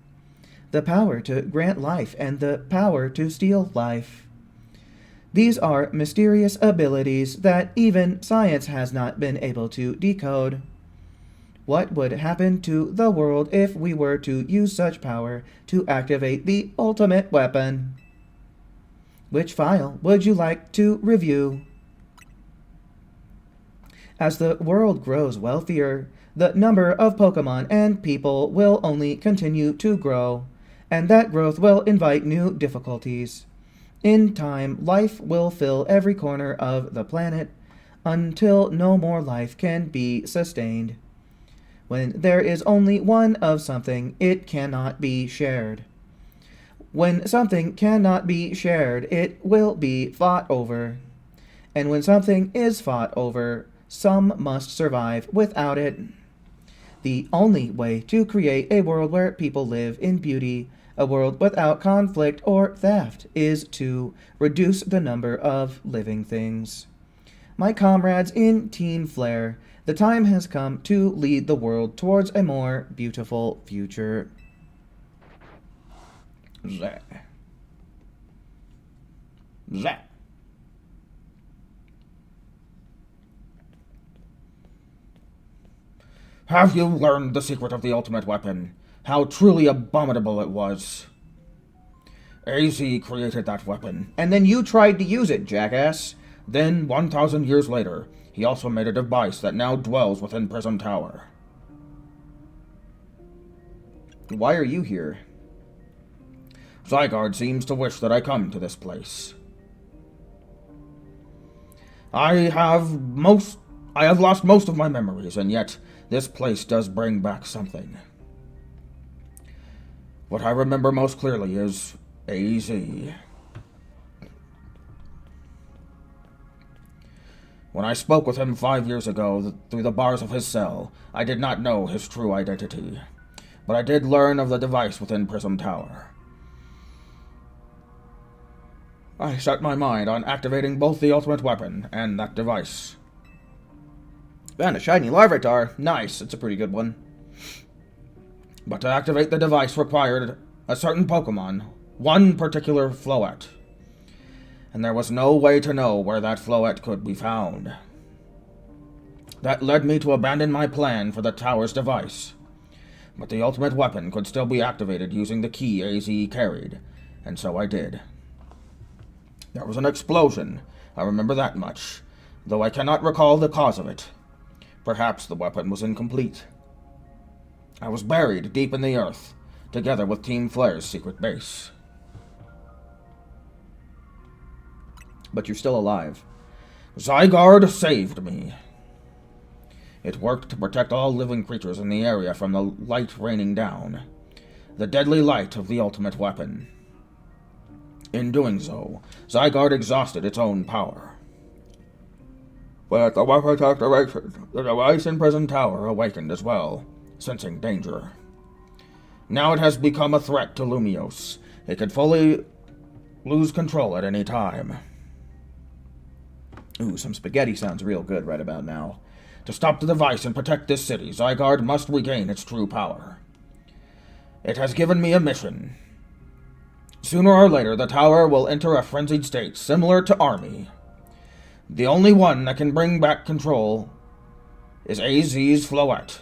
The power to grant life and the power to steal life. These are mysterious abilities that even science has not been able to decode. What would happen to the world if we were to use such power to activate the ultimate weapon? Which file would you like to review? As the world grows wealthier, the number of Pokemon and people will only continue to grow, and that growth will invite new difficulties. In time, life will fill every corner of the planet until no more life can be sustained. When there is only one of something, it cannot be shared. When something cannot be shared, it will be fought over. And when something is fought over, some must survive without it. The only way to create a world where people live in beauty, a world without conflict or theft, is to reduce the number of living things. My comrades in Team Flare, the time has come to lead the world towards a more beautiful future. Zah. Zah. Have you learned the secret of the ultimate weapon? How truly abominable it was. AZ created that weapon, and then you tried to use it, jackass. Then, 1,000 years later, he also made a device that now dwells within Prism Tower. Why are you here? Zygarde seems to wish that I come to this place. I have lost most of my memories, and yet this place does bring back something. What I remember most clearly is AZ. When I spoke with him 5 years ago through the bars of his cell, I did not know his true identity, but I did learn of the device within Prism Tower. I set my mind on activating both the ultimate weapon and that device. Found a shiny Larvitar. Nice, it's a pretty good one. But to activate the device required a certain Pokemon, one particular Floette. And there was no way to know where that Floette could be found. That led me to abandon my plan for the tower's device. But the ultimate weapon could still be activated using the key AZ carried, and so I did. There was an explosion, I remember that much, though I cannot recall the cause of it. Perhaps the weapon was incomplete. I was buried deep in the earth, together with Team Flare's secret base. But you're still alive. Zygarde saved me. It worked to protect all living creatures in the area from the light raining down, the deadly light of the ultimate weapon. In doing so, Zygarde exhausted its own power. With the weapon's activation, the device in Prism Tower awakened as well, sensing danger. Now it has become a threat to Lumiose. It could fully lose control at any time. Ooh, some spaghetti sounds real good right about now. To stop the device and protect this city, Zygarde must regain its true power. It has given me a mission. Sooner or later, the tower will enter a frenzied state, similar to Army. The only one that can bring back control is AZ's Floette.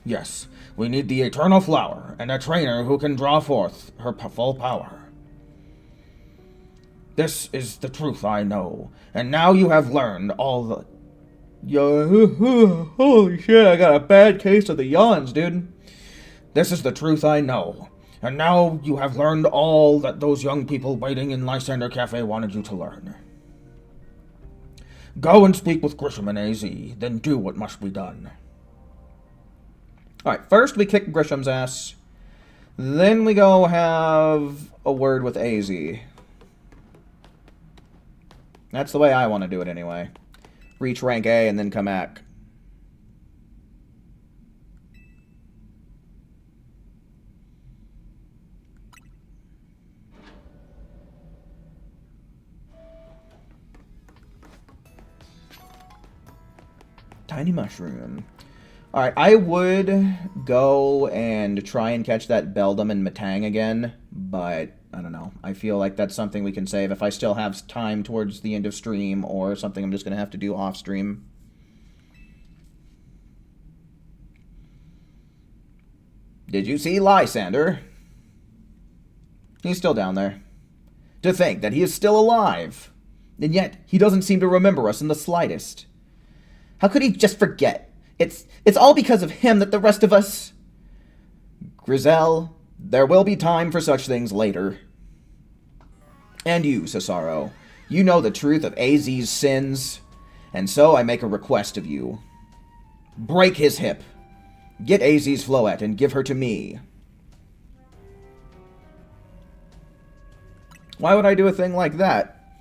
Yes, we need the Eternal Flower, and a trainer who can draw forth her full power. This is the truth I know, and now you have learned all the... Holy shit, I got a bad case of the yawns, dude. This is the truth I know, and now you have learned all that those young people waiting in Lysander Cafe wanted you to learn. Go and speak with Grisham and AZ, then do what must be done. Alright, first we kick Grisham's ass. Then we go have a word with AZ. That's the way I want to do it anyway. Reach rank A and then come back. Tiny mushroom. Alright, I would go and try and catch that Beldum and Matang again, but I don't know. I feel like that's something we can save if I still have time towards the end of stream, or something I'm just going to have to do off stream. Did you see Lysander? He's still down there. To think that he is still alive, and yet he doesn't seem to remember us in the slightest. How could he just forget? It's all because of him that the rest of us... Grizel, there will be time for such things later. And you, Cesaro, you know the truth of AZ's sins, and so I make a request of you. Break his hip. Get AZ's Floette and give her to me. Why would I do a thing like that?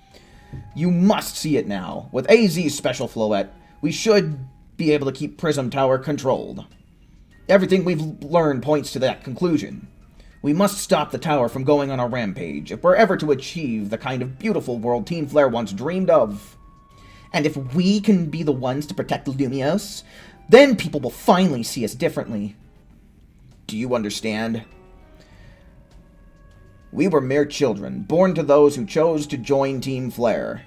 You must see it now. With AZ's special Floette, we should be able to keep Prism Tower controlled. Everything we've learned points to that conclusion. We must stop the tower from going on a rampage if we're ever to achieve the kind of beautiful world Team Flare once dreamed of. And if we can be the ones to protect Lumiose, then people will finally see us differently. Do you understand? We were mere children, born to those who chose to join Team Flare.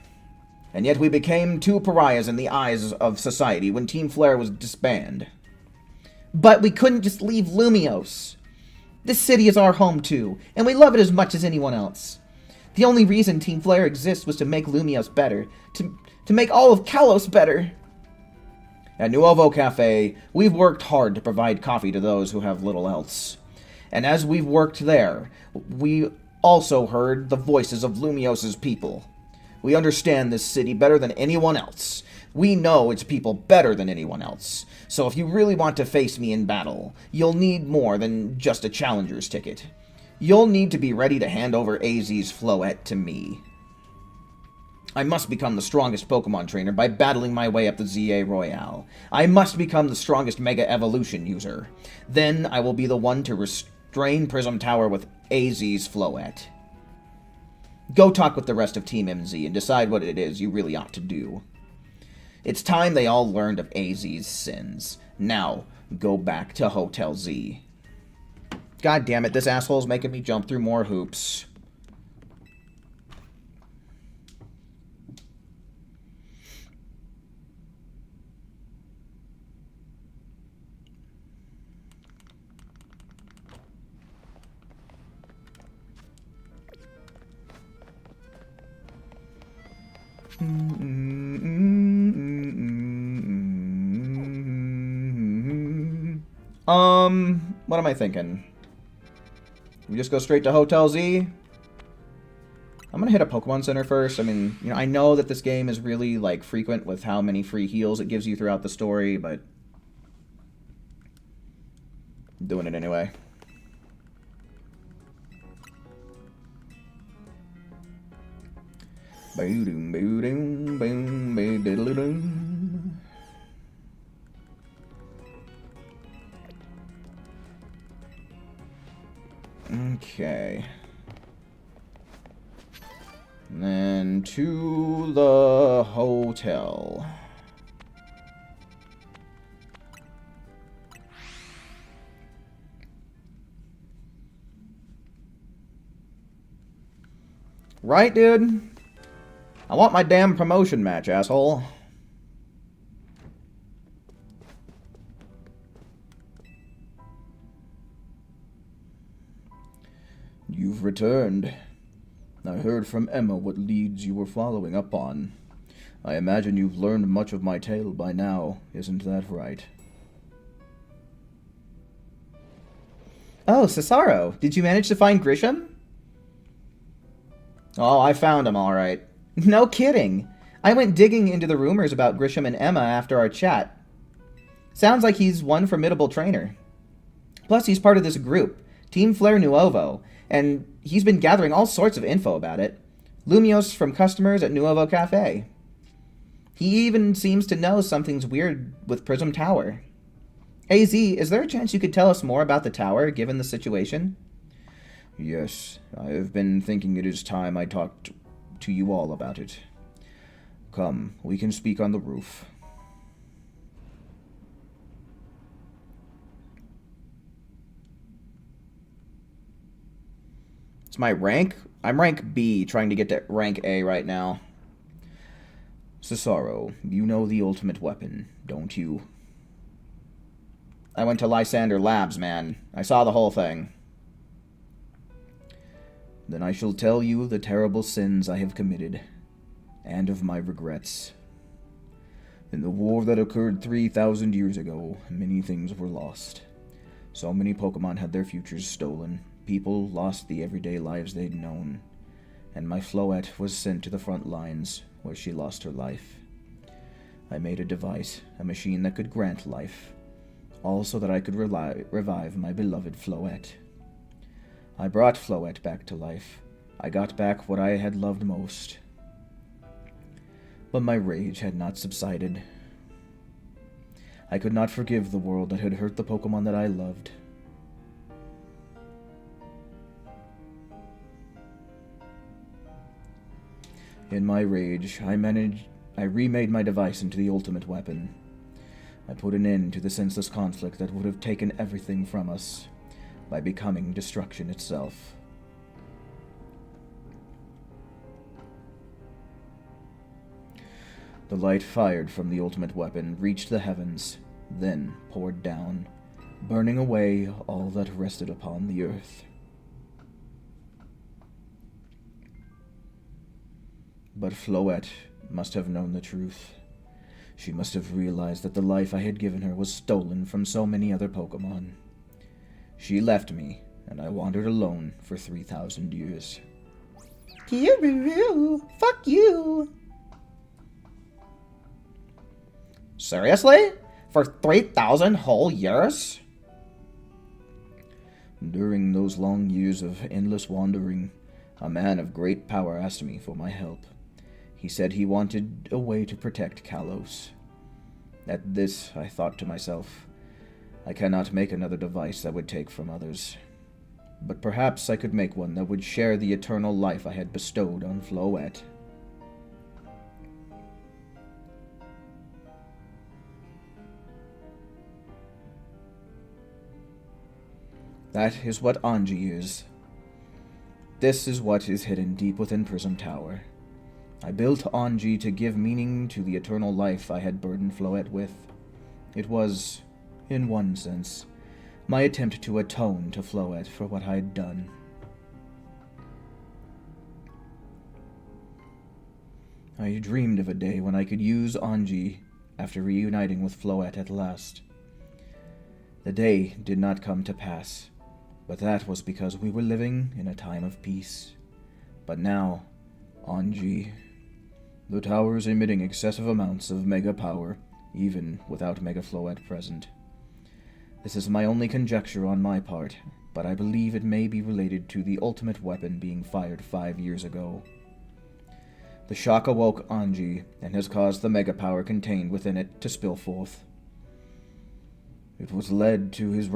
And yet we became two pariahs in the eyes of society when Team Flare was disbanded. But we couldn't just leave Lumiose. This city is our home too, and we love it as much as anyone else. The only reason Team Flare exists was to make Lumiose better, to make all of Kalos better. At Nuovo Cafe, we've worked hard to provide coffee to those who have little else. And as we've worked there, we also heard the voices of Lumiose's people. We understand this city better than anyone else. We know its people better than anyone else. So if you really want to face me in battle, you'll need more than just a challenger's ticket. You'll need to be ready to hand over AZ's Floette to me. I must become the strongest Pokemon trainer by battling my way up the ZA Royale. I must become the strongest Mega Evolution user. Then I will be the one to restrain Prism Tower with AZ's Floette. Go talk with the rest of Team MZ and decide what it is you really ought to do. It's time they all learned of AZ's sins. Now, go back to Hotel Z. God damn it, this asshole's making me jump through more hoops. What am I thinking? We just go straight to Hotel Z? I'm gonna hit a Pokemon Center first. I mean, you know, I know that this game is really, like, frequent with how many free heals it gives you throughout the story, but I'm doing it anyway. Okay. And then to the hotel. Right, dude? I want my damn promotion match, asshole. You've returned. I heard from Emma what leads you were following up on. I imagine you've learned much of my tale by now, isn't that right? Oh, Cesaro, did you manage to find Grisham? Oh, I found him all right. No kidding. I went digging into the rumors about Grisham and Emma after our chat. Sounds like he's one formidable trainer. Plus, he's part of this group, Team Flare Nuovo, and he's been gathering all sorts of info about it. Lumios from customers at Nuovo Cafe. He even seems to know something's weird with Prism Tower. AZ, is there a chance you could tell us more about the tower, given the situation? Yes, I have been thinking it is time I talked to you all about it. Come, we can speak on the roof. It's my rank? I'm rank B, trying to get to rank A right now. Cesaro, you know the ultimate weapon, don't you? I went to Lysander Labs, man. I saw the whole thing. Then I shall tell you the terrible sins I have committed, and of my regrets. In the war that occurred 3,000 years ago, many things were lost. So many Pokemon had their futures stolen. People lost the everyday lives they'd known. And my Floette was sent to the front lines, where she lost her life. I made a device, a machine that could grant life, all so that I could revive my beloved Floette. I brought Floette back to life. I got back what I had loved most. But my rage had not subsided. I could not forgive the world that had hurt the Pokemon that I loved. In my rage, I remade my device into the ultimate weapon. I put an end to the senseless conflict that would have taken everything from us by becoming destruction itself. The light fired from the ultimate weapon reached the heavens, then poured down, burning away all that rested upon the earth. But Floette must have known the truth. She must have realized that the life I had given her was stolen from so many other Pokemon. She left me, and I wandered alone for 3,000 years. Pew, fuck you. Seriously? For 3,000 whole years? During those long years of endless wandering, a man of great power asked me for my help. He said he wanted a way to protect Kalos. At this, I thought to myself, I cannot make another device that would take from others. But perhaps I could make one that would share the eternal life I had bestowed on Floette. That is what Anji is. This is what is hidden deep within Prism Tower. I built Anji to give meaning to the eternal life I had burdened Floette with. It was, in one sense, my attempt to atone to Floette for what I had done. I dreamed of a day when I could use Anji after reuniting with Floette at last. The day did not come to pass, but that was because we were living in a time of peace. But now, Anji, the tower is emitting excessive amounts of mega power, even without Mega Floette present. This is my only conjecture on my part, but I believe it may be related to the ultimate weapon being fired 5 years ago. The shock awoke Anji, and has caused the mega power contained within it to spill forth. It was led to this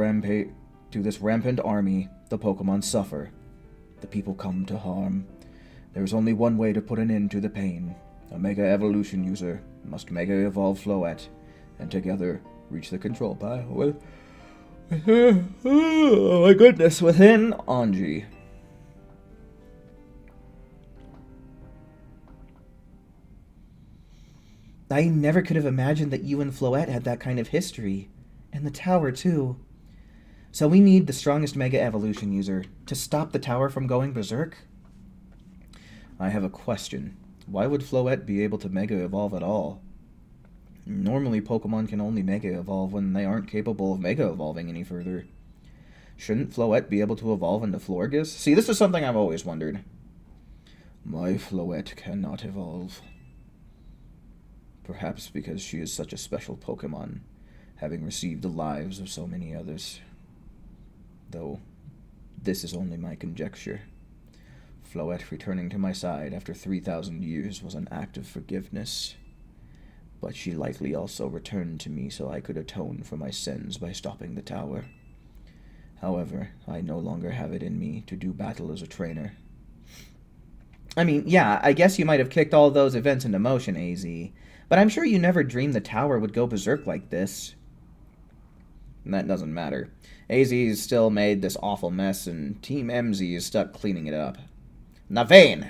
rampant army the Pokemon suffer. The people come to harm. There is only one way to put an end to the pain. A Mega Evolution user must Mega Evolve Floette, and together reach the control pile with oh my goodness, within Anji. I never could have imagined that you and Floette had that kind of history. And the tower, too. So we need the strongest Mega Evolution user to stop the tower from going berserk? I have a question. Why would Floette be able to Mega Evolve at all? Normally, Pokemon can only Mega Evolve when they aren't capable of Mega Evolving any further. Shouldn't Floette be able to evolve into Florges? See, this is something I've always wondered. My Floette cannot evolve. Perhaps because she is such a special Pokemon, having received the lives of so many others. Though, this is only my conjecture. Floette returning to my side after 3,000 years was an act of forgiveness. But she likely also returned to me so I could atone for my sins by stopping the tower. However, I no longer have it in me to do battle as a trainer. I mean, yeah, I guess you might have kicked all those events into motion, AZ. But I'm sure you never dreamed the tower would go berserk like this. And that doesn't matter. AZ's still made this awful mess, and Team MZ is stuck cleaning it up. Naveen!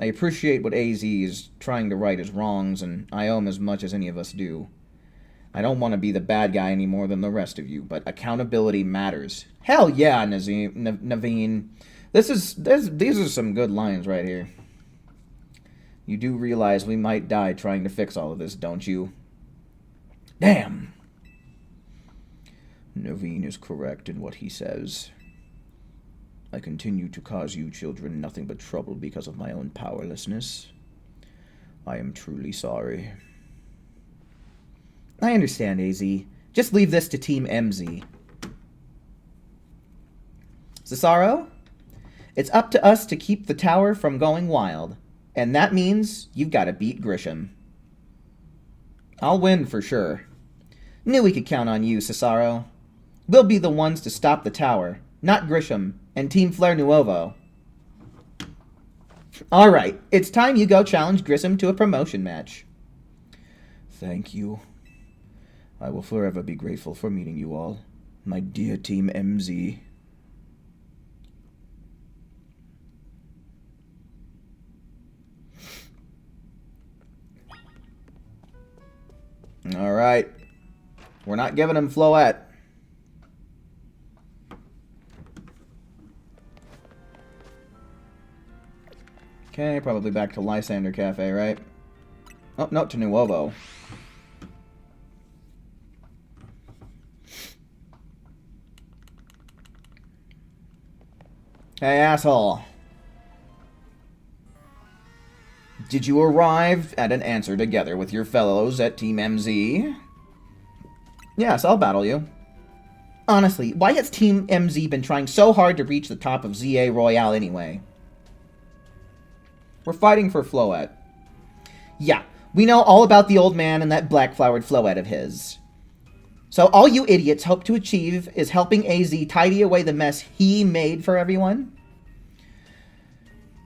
I appreciate what AZ is trying to right his wrongs, and I owe him as much as any of us do. I don't want to be the bad guy any more than the rest of you, but accountability matters. Hell yeah, Naveen. These are some good lines right here. You do realize we might die trying to fix all of this, don't you? Damn! Naveen is correct in what he says. I continue to cause you children nothing but trouble because of my own powerlessness. I am truly sorry. I understand, AZ. Just leave this to Team MZ. Cesaro? It's up to us to keep the tower from going wild. And that means you've got to beat Grisham. I'll win for sure. Knew we could count on you, Cesaro. We'll be the ones to stop the tower, not Grisham and Team Flare Nuovo. Alright, it's time you go challenge Grisham to a promotion match. Thank you. I will forever be grateful for meeting you all, my dear Team MZ. Alright. We're not giving him Floette. Okay, probably back to Lysander Cafe, right? Oh, no, to Nuovo. Hey, asshole. Did you arrive at an answer together with your fellows at Team MZ? Yes, I'll battle you. Honestly, why has Team MZ been trying so hard to reach the top of ZA Royale anyway? We're fighting for Floette. Yeah, we know all about the old man and that black-flowered Floette of his. So all you idiots hope to achieve is helping AZ tidy away the mess he made for everyone?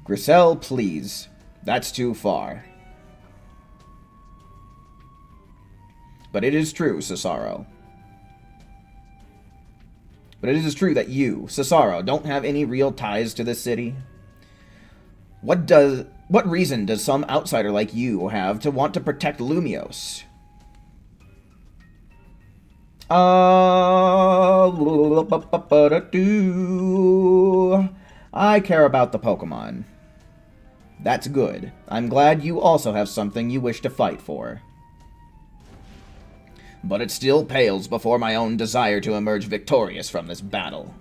Griselle, please. That's too far. But it is true, Cesaro. But it is true that you, Cesaro, don't have any real ties to this city. What reason does some outsider like you have to want to protect Lumios? I care about the Pokemon. That's good. I'm glad you also have something you wish to fight for. But it still pales before my own desire to emerge victorious from this battle.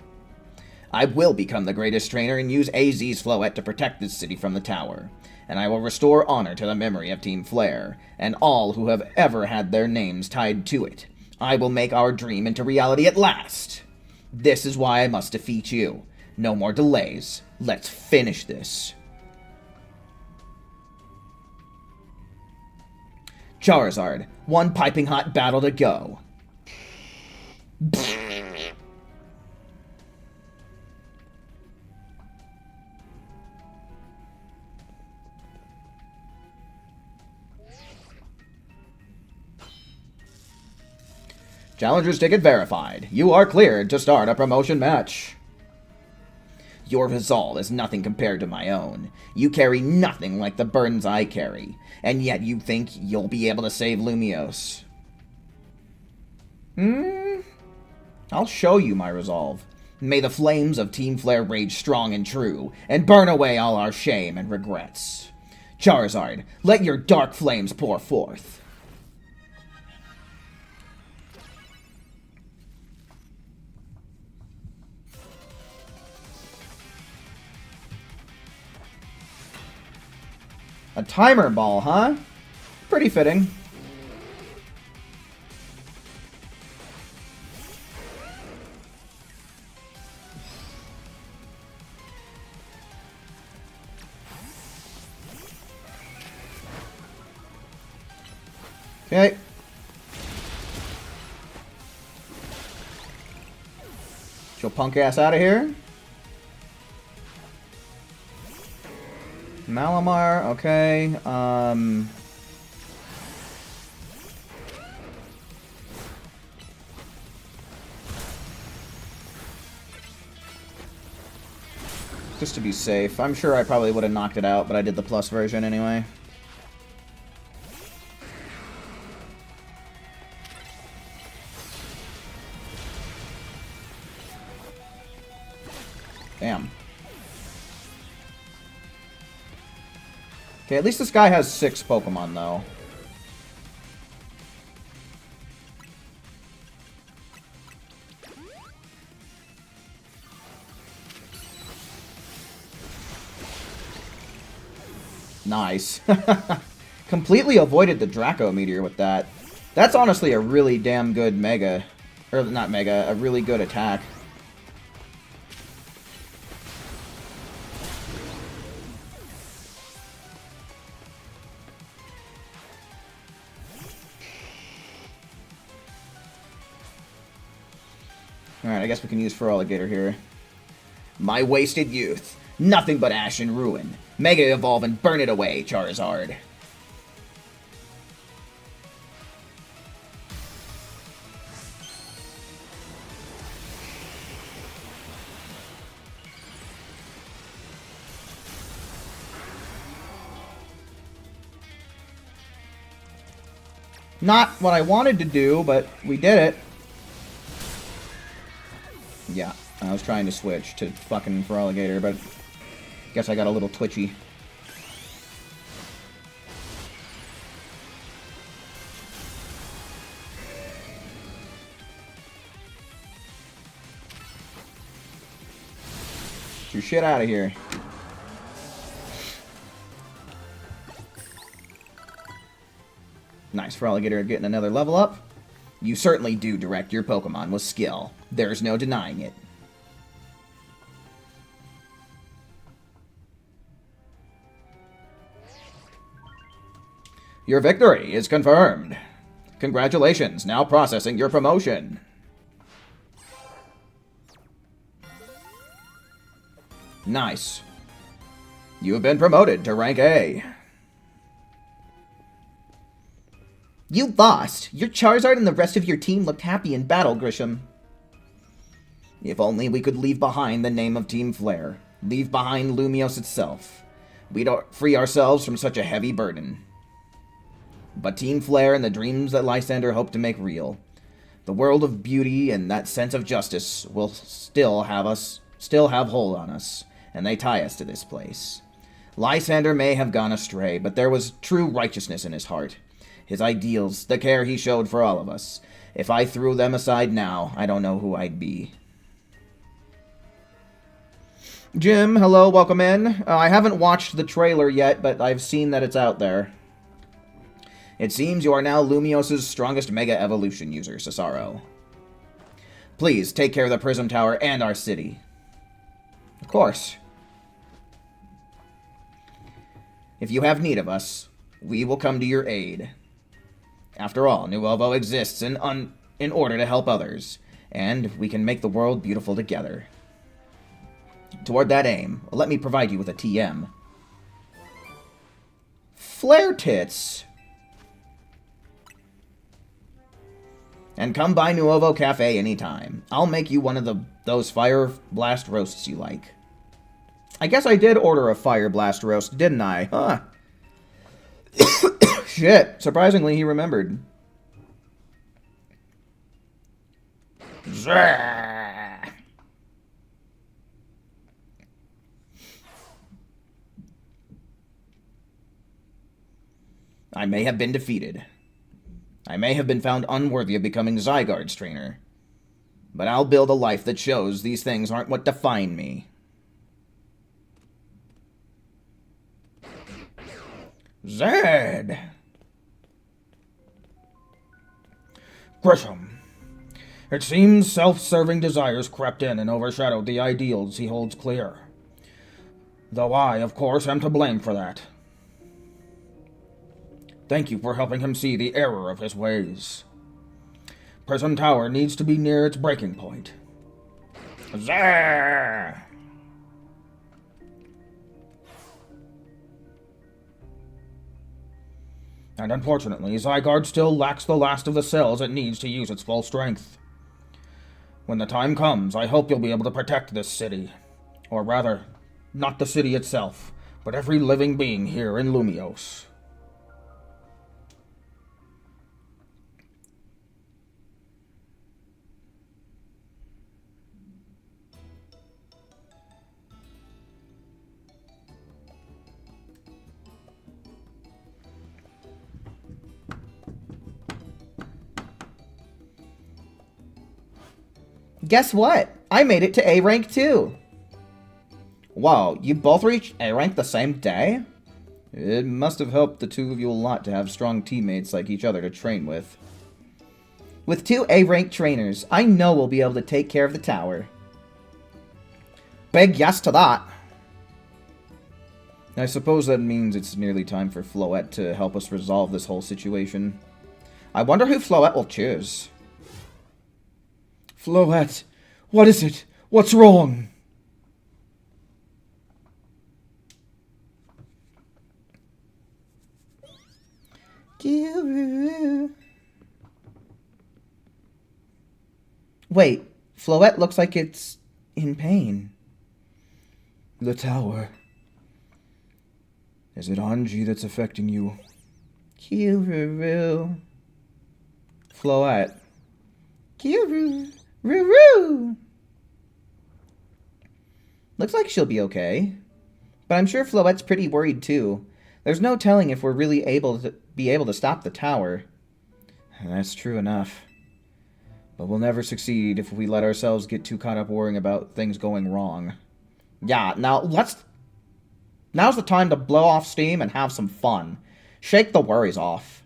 I will become the greatest trainer and use AZ's Floette to protect this city from the tower, and I will restore honor to the memory of Team Flare, and all who have ever had their names tied to it. I will make our dream into reality at last. This is why I must defeat you. No more delays. Let's finish this. Charizard, one piping hot battle to go. Challenger's ticket verified. You are cleared to start a promotion match. Your resolve is nothing compared to my own. You carry nothing like the burdens I carry, and yet you think you'll be able to save Lumios. I'll show you my resolve. May the flames of Team Flare rage strong and true, and burn away all our shame and regrets. Charizard, let your dark flames pour forth. A timer ball, huh? Pretty fitting. Okay. Get your punk ass out of here. Malamar, okay. Just to be safe. I'm sure I probably would have knocked it out, but I did the plus version anyway. Damn. Okay, at least this guy has 6 Pokemon, though. Nice. Completely avoided the Draco Meteor with that. That's honestly a really damn good Mega. Or, not Mega, a really good attack. Alright, I guess we can use Feraligatr here. My wasted youth. Nothing but ash and ruin. Mega Evolve and burn it away, Charizard. Not what I wanted to do, but we did it. Yeah, I was trying to switch to fucking Feraligatr, but guess I got a little twitchy. Get your shit out of here. Nice for Alligator getting another level up. You certainly do direct your Pokemon with skill. There's no denying it. Your victory is confirmed. Congratulations, now processing your promotion. Nice. You have been promoted to rank A. You lost! Your Charizard and the rest of your team looked happy in battle, Grisham. If only we could leave behind the name of Team Flare. Leave behind Lumiose itself. We'd free ourselves from such a heavy burden. But Team Flare and the dreams that Lysander hoped to make real. The world of beauty and that sense of justice will still have hold on us, and they tie us to this place. Lysander may have gone astray, but there was true righteousness in his heart. His ideals, the care he showed for all of us. If I threw them aside now, I don't know who I'd be. Jim, hello, welcome in. I haven't watched the trailer yet, but I've seen that it's out there. It seems you are now Lumiose's strongest Mega Evolution user, Cesaro. Please, take care of the Prism Tower and our city. Of course. If you have need of us, we will come to your aid. After all, Nuovo exists in order to help others, and we can make the world beautiful together. Toward that aim, let me provide you with a TM. Flare Tits! And come by Nuovo Cafe anytime. I'll make you one of those Fire Blast roasts you like. I guess I did order a Fire Blast roast, didn't I? Huh. Shit. Surprisingly, he remembered. Zah! I may have been defeated. I may have been found unworthy of becoming Zygarde's trainer. But I'll build a life that shows these things aren't what define me. Zed! Grisham. It seems self-serving desires crept in and overshadowed the ideals he holds clear. Though I, of course, am to blame for that. Thank you for helping him see the error of his ways. Prism Tower needs to be near its breaking point. Zah! And unfortunately, Zygarde still lacks the last of the cells it needs to use its full strength. When the time comes, I hope you'll be able to protect this city. Or rather, not the city itself, but every living being here in Lumiose. Guess what? I made it to A rank too. Wow, you both reached A rank the same day? It must have helped the two of you a lot to have strong teammates like each other to train with. With 2 A rank trainers, I know we'll be able to take care of the tower. Big yes to that. I suppose that means it's nearly time for Floette to help us resolve this whole situation. I wonder who Floette will choose. Floette, what is it? What's wrong? Wait, Floette looks like it's in pain. The tower. Is it Anji that's affecting you? Kiruru. Floette. Kiruru. Roo-roo! Looks like she'll be okay. But I'm sure Floette's pretty worried too. There's no telling if we're really able to stop the tower. That's true enough. But we'll never succeed if we let ourselves get too caught up worrying about things going wrong. Yeah, now's the time to blow off steam and have some fun. Shake the worries off.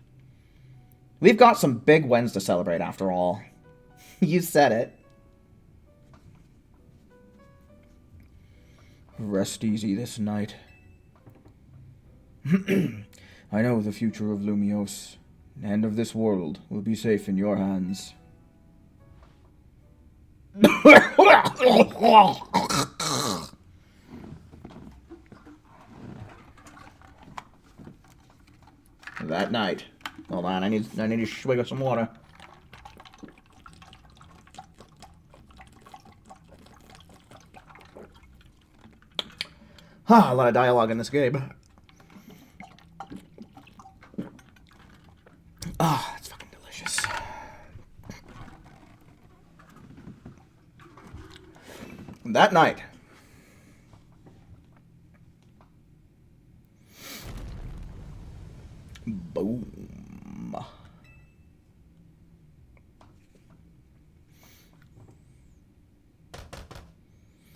We've got some big wins to celebrate after all. You said it. Rest easy this night. I know the future of Lumios and of this world will be safe in your hands. That night. Hold on, I need a swig of some water. A lot of dialogue in this game. That's fucking delicious. That night. Boom.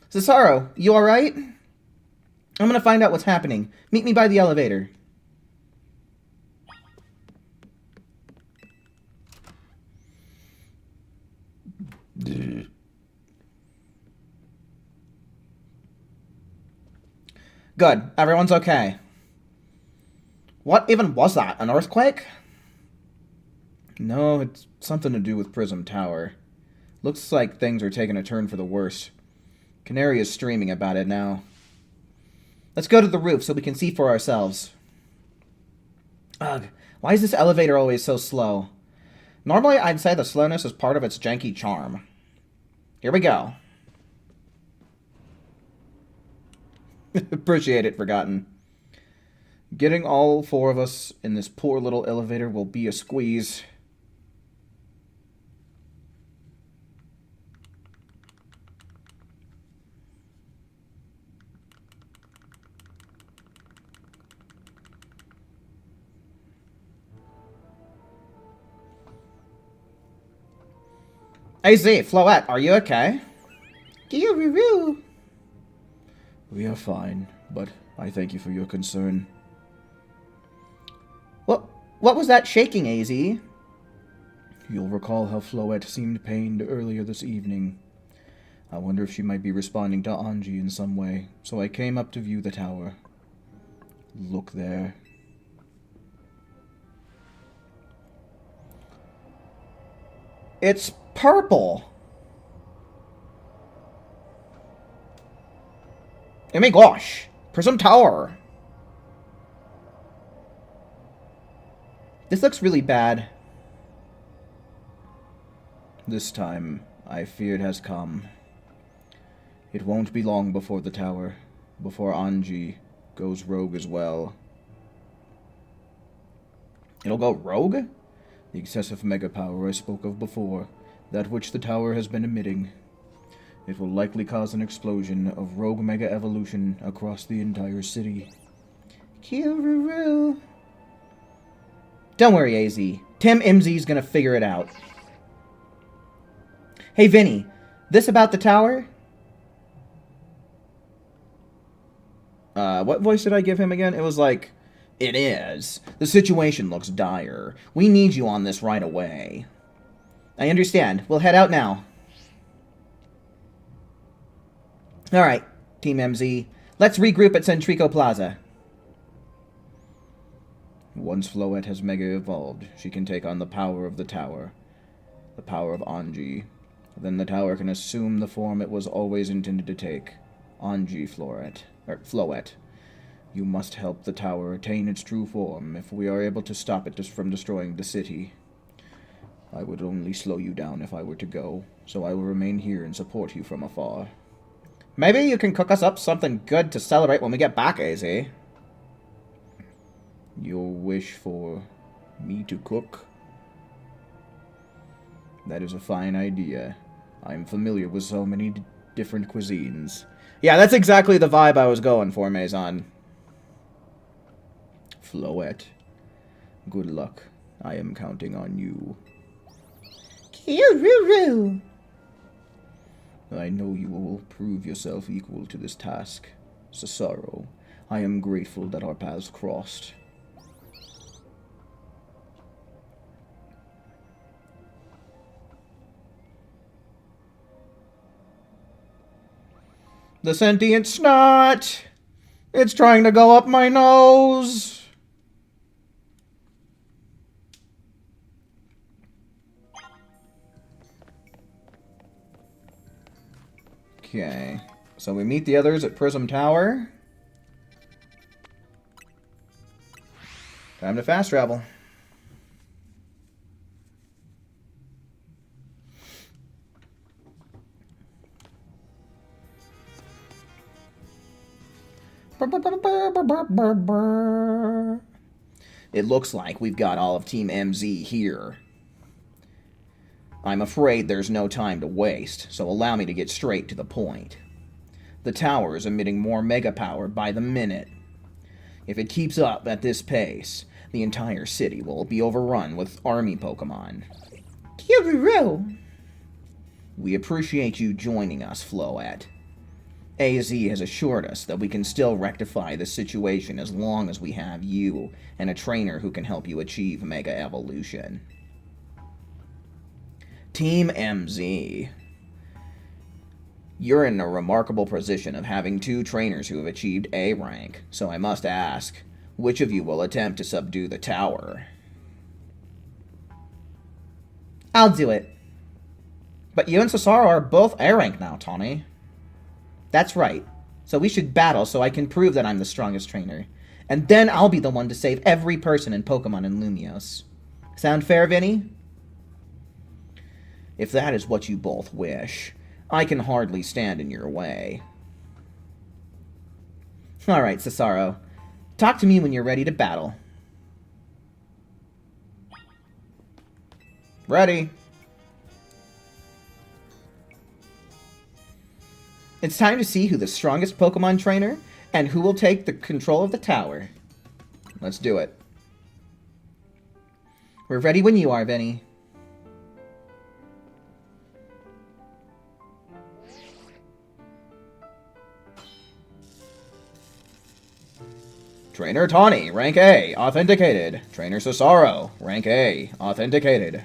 Cesaro, you alright? I'm gonna find out what's happening. Meet me by the elevator. Good. Everyone's okay. What even was that? An earthquake? No, it's something to do with Prism Tower. Looks like things are taking a turn for the worse. Canary is streaming about it now. Let's go to the roof so we can see for ourselves. Ugh, why is this elevator always so slow? Normally, I'd say the slowness is part of its janky charm. Here we go. Appreciate it, Forgotten. Getting all four of us in this poor little elevator will be a squeeze. AZ, Floette, are you okay? We are fine, but I thank you for your concern. What was that shaking, AZ? You'll recall how Floette seemed pained earlier this evening. I wonder if she might be responding to Anji in some way, so I came up to view the tower. Look there. It's purple. Oh my gosh. Prism Tower. This looks really bad. This time, I fear it has come. It won't be long before the tower, before Anji goes rogue as well. It'll go rogue? The excessive mega power I spoke of before, that which the tower has been emitting. It will likely cause an explosion of rogue mega evolution across the entire city. Kiruru. Don't worry, AZ. Tim MZ's gonna figure it out. Hey, Vinny. This about the tower? What voice did I give him again? It was like, it is. The situation looks dire. We need you on this right away. I understand. We'll head out now. Alright, Team MZ. Let's regroup at Centrico Plaza. Once Floette has mega evolved, she can take on the power of the tower. The power of Anji. Then the tower can assume the form it was always intended to take. Anji Floette. You must help the tower attain its true form if we are able to stop it from destroying the city. I would only slow you down if I were to go, so I will remain here and support you from afar. Maybe you can cook us up something good to celebrate when we get back, AZ. Your wish for me to cook? That is a fine idea. I'm familiar with so many different cuisines. Yeah, that's exactly the vibe I was going for, Maison. Floette, good luck. I am counting on you. Kiruru. I know you will prove yourself equal to this task. Cesaro, I am grateful that our paths crossed. The sentient snot! It's trying to go up my nose! Okay. So we meet the others at Prism Tower. Time to fast travel. It looks like we've got all of Team MZ here. I'm afraid there's no time to waste, so allow me to get straight to the point. The tower is emitting more mega power by the minute. If it keeps up at this pace, the entire city will be overrun with army Pokemon. Kyururo! We appreciate you joining us, Floette. AZ has assured us that we can still rectify the situation as long as we have you and a trainer who can help you achieve Mega Evolution. Team MZ. You're in a remarkable position of having two trainers who have achieved A rank, so I must ask, which of you will attempt to subdue the tower? I'll do it. But you and Cesaro are both A rank now, Tawny. That's right. So we should battle so I can prove that I'm the strongest trainer. And then I'll be the one to save every person in Pokemon in Lumiose. Sound fair, Vinny? If that is what you both wish, I can hardly stand in your way. Alright, Cesaro. Talk to me when you're ready to battle. Ready. It's time to see who the strongest Pokemon trainer and who will take the control of the tower. Let's do it. We're ready when you are, Vinny. Trainer Tawny, rank A, authenticated. Trainer Cesaro, rank A, authenticated.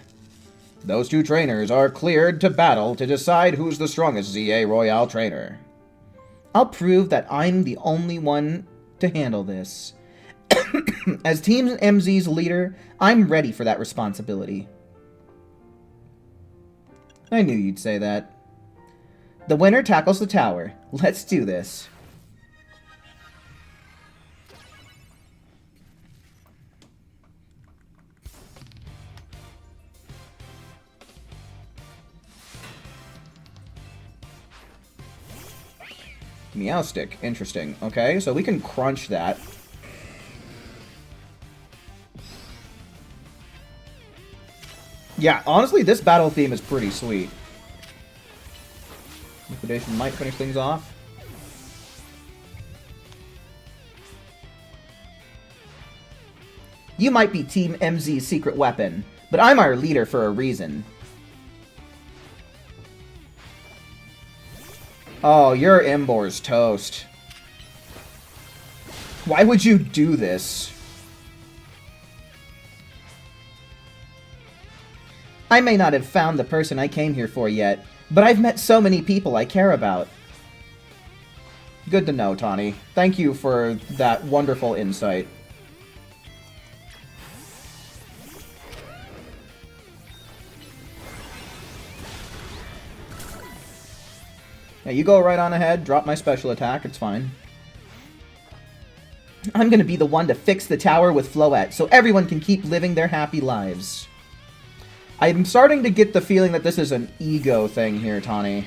Those two trainers are cleared to battle to decide who's the strongest ZA Royale trainer. I'll prove that I'm the only one to handle this. As Team MZ's leader, I'm ready for that responsibility. I knew you'd say that. The winner tackles the tower. Let's do this. Meowstic, interesting. Okay, so we can crunch that. Yeah, honestly, this battle theme is pretty sweet. Liquidation might finish things off. You might be Team MZ's secret weapon, but I'm our leader for a reason. Oh, your Embor's toast. Why would you do this? I may not have found the person I came here for yet, but I've met so many people I care about. Good to know, Tawny. Thank you for that wonderful insight. Yeah, you go right on ahead, drop my special attack, it's fine. I'm gonna be the one to fix the tower with Floette, so everyone can keep living their happy lives. I'm starting to get the feeling that this is an ego thing here, Tawny.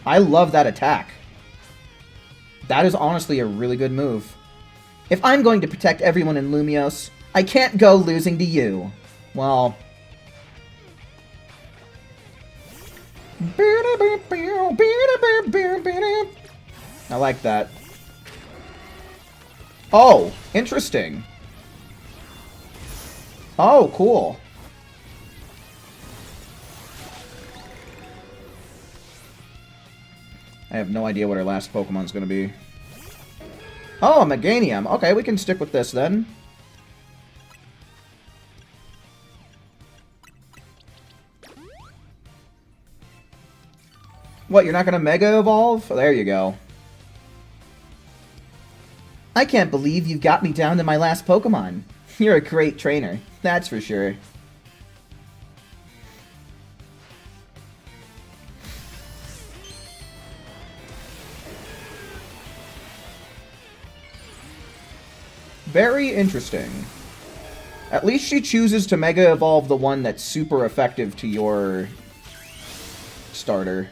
I love that attack. That is honestly a really good move. If I'm going to protect everyone in Lumiose, I can't go losing to you. Well... I like that. Oh, interesting. Oh, cool. I have no idea what our last Pokemon's gonna be. Oh, a Meganium. Okay, we can stick with this then. What, you're not gonna Mega Evolve? There you go. I can't believe you've got me down to my last Pokemon. You're a great trainer, that's for sure. Very interesting. At least she chooses to Mega Evolve the one that's super effective to your starter.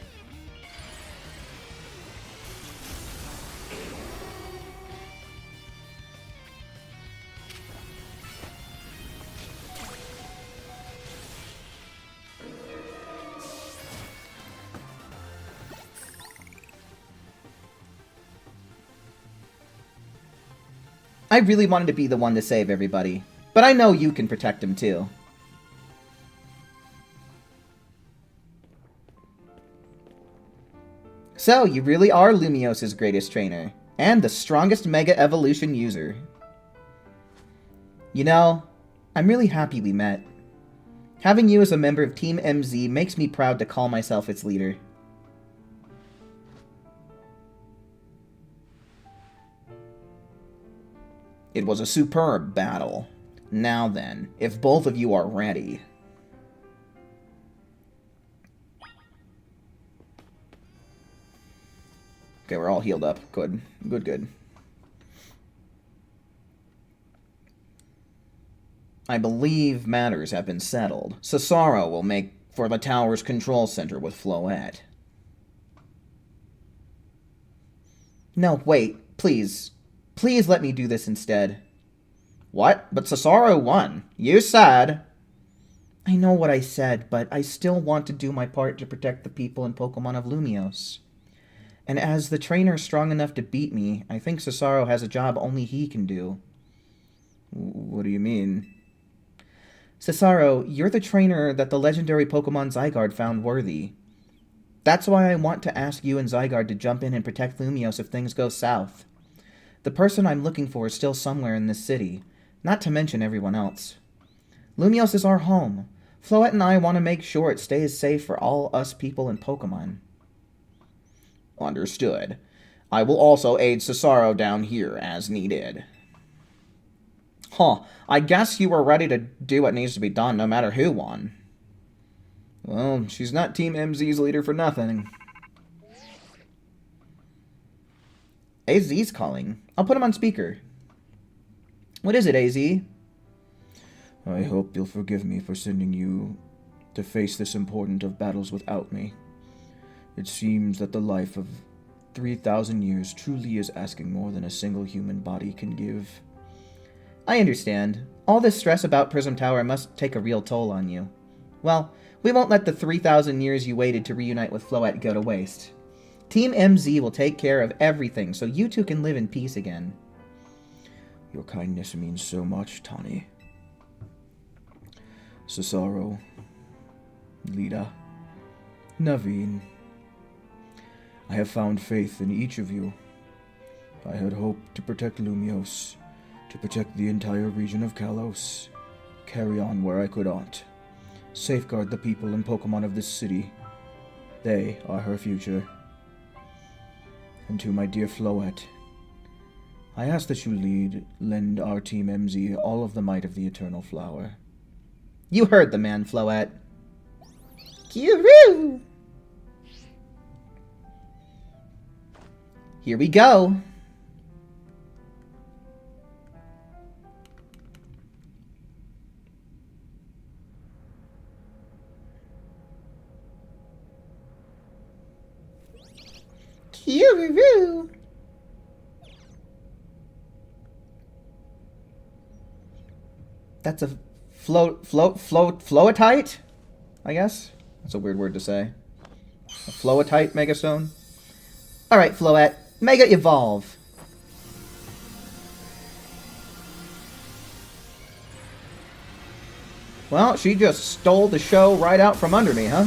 I really wanted to be the one to save everybody, but I know you can protect him too. So, you really are Lumios's greatest trainer, and the strongest Mega Evolution user. You know, I'm really happy we met. Having you as a member of Team MZ makes me proud to call myself its leader. It was a superb battle. Now then, if both of you are ready... Okay, we're all healed up. Good. Good, good. I believe matters have been settled. Cesaro will make for the tower's control center with Floette. No, wait, please. Please let me do this instead. What? But Cesaro won. You said... I know what I said, but I still want to do my part to protect the people and Pokemon of Lumios. And as the trainer strong enough to beat me, I think Cesaro has a job only he can do. What do you mean? Cesaro, you're the trainer that the legendary Pokemon Zygarde found worthy. That's why I want to ask you and Zygarde to jump in and protect Lumios if things go south. The person I'm looking for is still somewhere in this city, not to mention everyone else. Lumios is our home. Floette and I want to make sure it stays safe for all us people and Pokemon. Understood. I will also aid Cesaro down here as needed. Huh, I guess you were ready to do what needs to be done no matter who won. Well, she's not Team MZ's leader for nothing. AZ's calling. I'll put him on speaker. What is it, AZ? I hope you'll forgive me for sending you to face this important of battles without me. It seems that the life of 3,000 years truly is asking more than a single human body can give. I understand. All this stress about Prism Tower must take a real toll on you. Well, we won't let the 3,000 years you waited to reunite with Floette go to waste. Team MZ will take care of everything so you two can live in peace again. Your kindness means so much, Tani. Cesaro, Lita, Naveen. I have found faith in each of you. I had hoped to protect Lumios, to protect the entire region of Kalos, carry on where I could not, safeguard the people and Pokemon of this city. They are her future. And to my dear Floette, I ask that you lend our Team MZ all of the might of the Eternal Flower. You heard the man, Floette. Kyuroo! Here we go. Kyuroo! That's a floatite? I guess? That's a weird word to say. A floatite Megastone? Alright, Floette. Mega Evolve. Well, she just stole the show right out from under me, huh?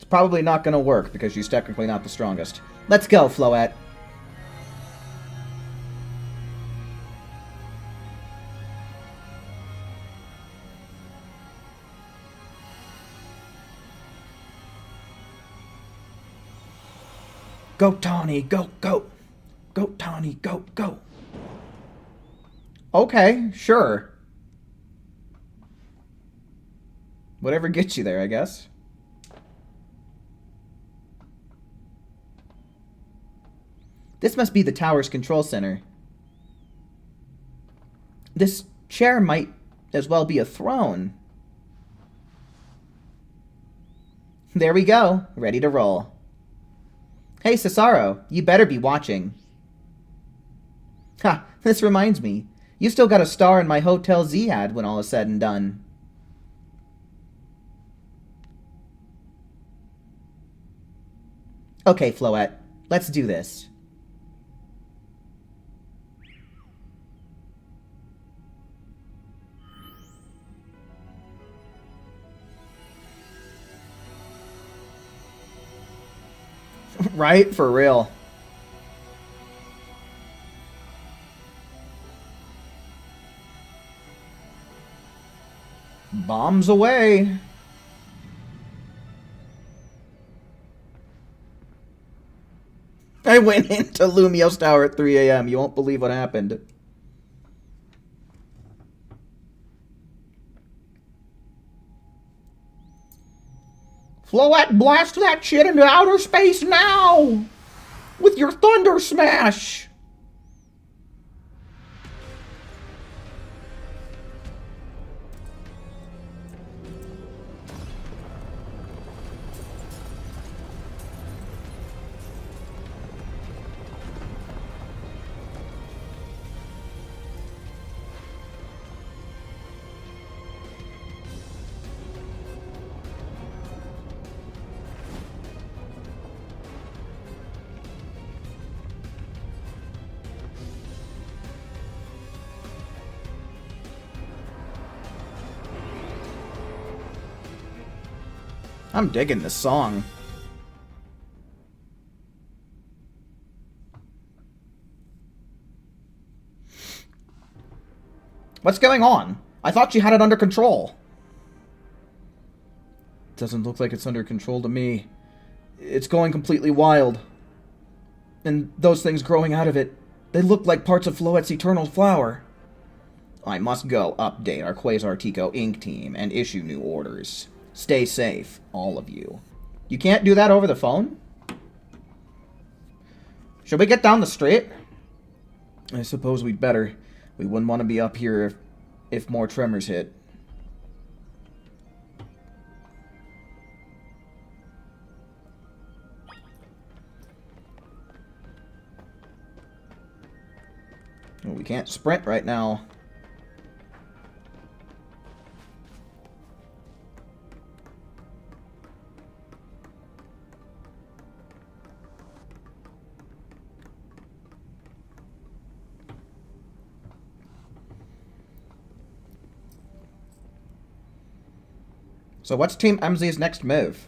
probably not going to work because she's technically not the strongest. Let's go, Floette. Go, Tawny, go, go. Go, Tawny, go, go. Okay, sure. Whatever gets you there, I guess. This must be the tower's control center. This chair might as well be a throne. There we go, ready to roll. Hey, Cesaro, you better be watching. Ha, this reminds me. You still got a star in my Hotel Z ad when all is said and done. Okay, Floette, let's do this. Right? For real. Bombs away. I went into Lumio's tower at 3 a.m. You won't believe what happened. Floette, blast that shit into outer space now! With your Thunder Smash! I'm digging this song. What's going on? I thought you had it under control. Doesn't look like it's under control to me. It's going completely wild. And those things growing out of it, they look like parts of Floette's eternal flower. I must go update our Quasar Tico Inc. team and issue new orders. Stay safe, all of you. You can't do that over the phone? Should we get down the street? I suppose we'd better. We wouldn't want to be up here if more tremors hit. Well, we can't sprint right now. So what's Team MZ's next move?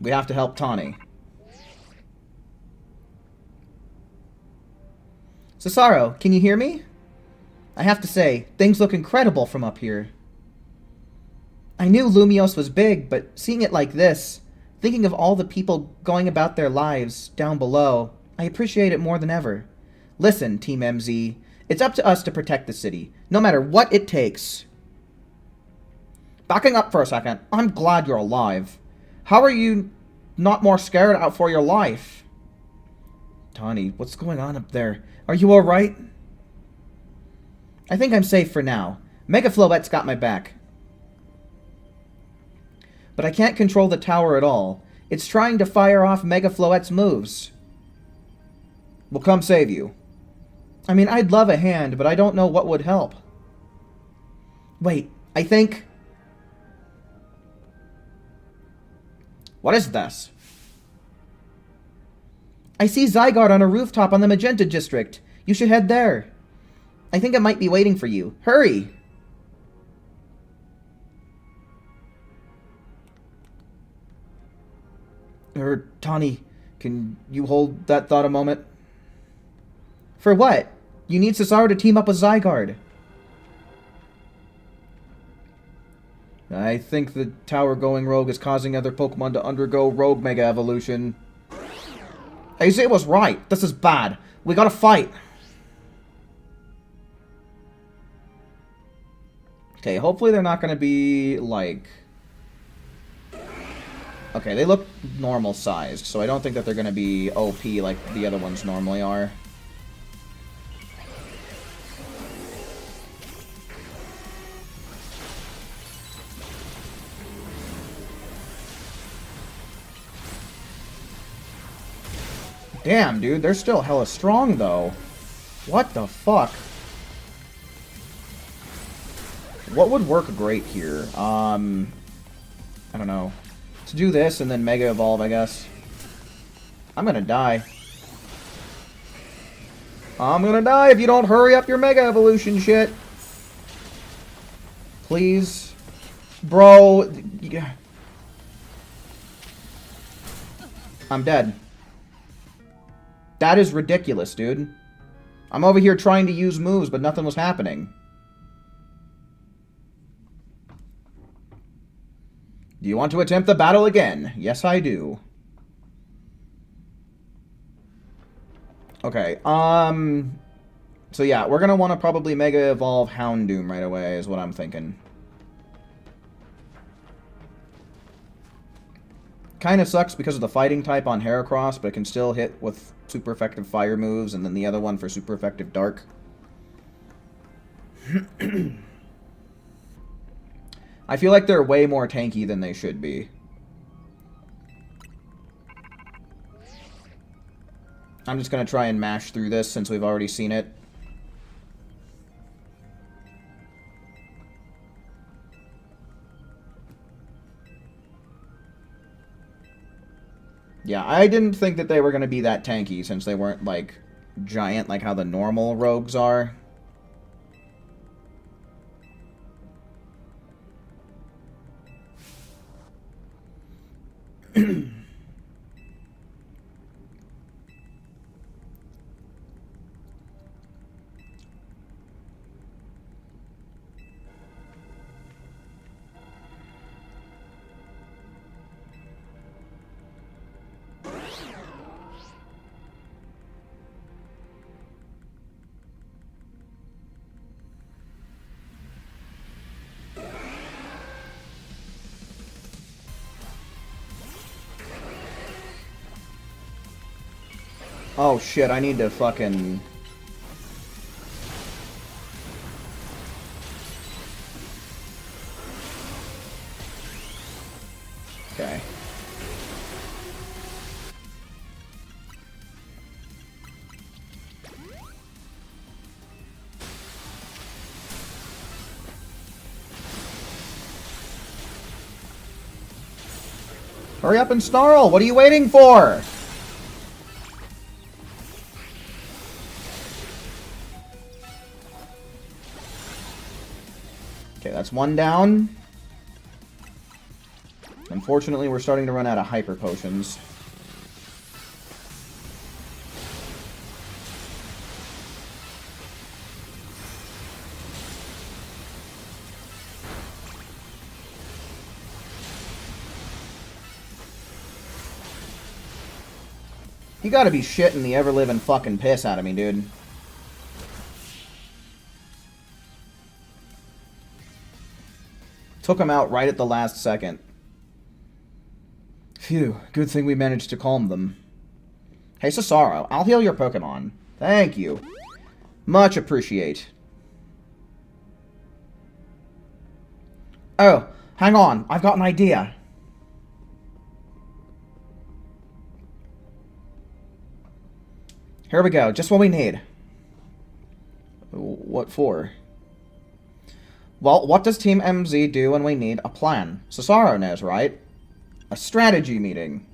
We have to help Tawny. Cesaro, can you hear me? I have to say, things look incredible from up here. I knew Lumios was big, but seeing it like this, thinking of all the people going about their lives down below, I appreciate it more than ever. Listen, Team MZ, it's up to us to protect the city, no matter what it takes. Backing up for a second, I'm glad you're alive. How are you not more scared out for your life? Tawny, what's going on up there? Are you alright? I think I'm safe for now. Mega Floette's got my back. But I can't control the tower at all. It's trying to fire off Mega Floette's moves. We'll come save you. I mean, I'd love a hand, but I don't know what would help. Wait, I think... What is this? I see Zygarde on a rooftop on the Magenta District. You should head there. I think it might be waiting for you. Hurry! Tani, can you hold that thought a moment? For what? You need Cesaro to team up with Zygarde. I think the tower going rogue is causing other Pokemon to undergo rogue Mega Evolution. AZ was right. This is bad. We gotta fight. Okay, hopefully they're not gonna be, like... Okay, they look normal sized, so I don't think that they're gonna be OP like the other ones normally are. Damn, dude, they're still hella strong, though. What the fuck? What would work great here? I don't know. To do this and then Mega Evolve, I guess. I'm gonna die. I'm gonna die if you don't hurry up your Mega Evolution shit. Please. Bro. I'm dead. That is ridiculous, dude. I'm over here trying to use moves, but nothing was happening. Do you want to attempt the battle again? Yes, I do. Okay, so yeah, we're gonna want to probably Mega Evolve Houndoom right away, is what I'm thinking. Kind of sucks because of the fighting type on Heracross, but it can still hit with super effective fire moves, and then the other one for super effective dark. I feel like they're way more tanky than they should be. I'm just going to try and mash through this since we've already seen it. Yeah, I didn't think that they were going to be that tanky since they weren't, like, giant like how the normal rogues are. Oh shit, I need to fucking... Okay. Hurry up and snarl! What are you waiting for? Okay, that's one down. Unfortunately, we're starting to run out of hyper potions. You gotta be shitting the ever-living fucking piss out of me, dude. Took him out right at the last second. Phew, good thing we managed to calm them. Hey, Cesaro, I'll heal your Pokemon. Thank you. Much appreciate. Oh, hang on, I've got an idea. Here we go, just what we need. What for? Well, what does Team MZ do when we need a plan? Cesaro knows, right? A strategy meeting.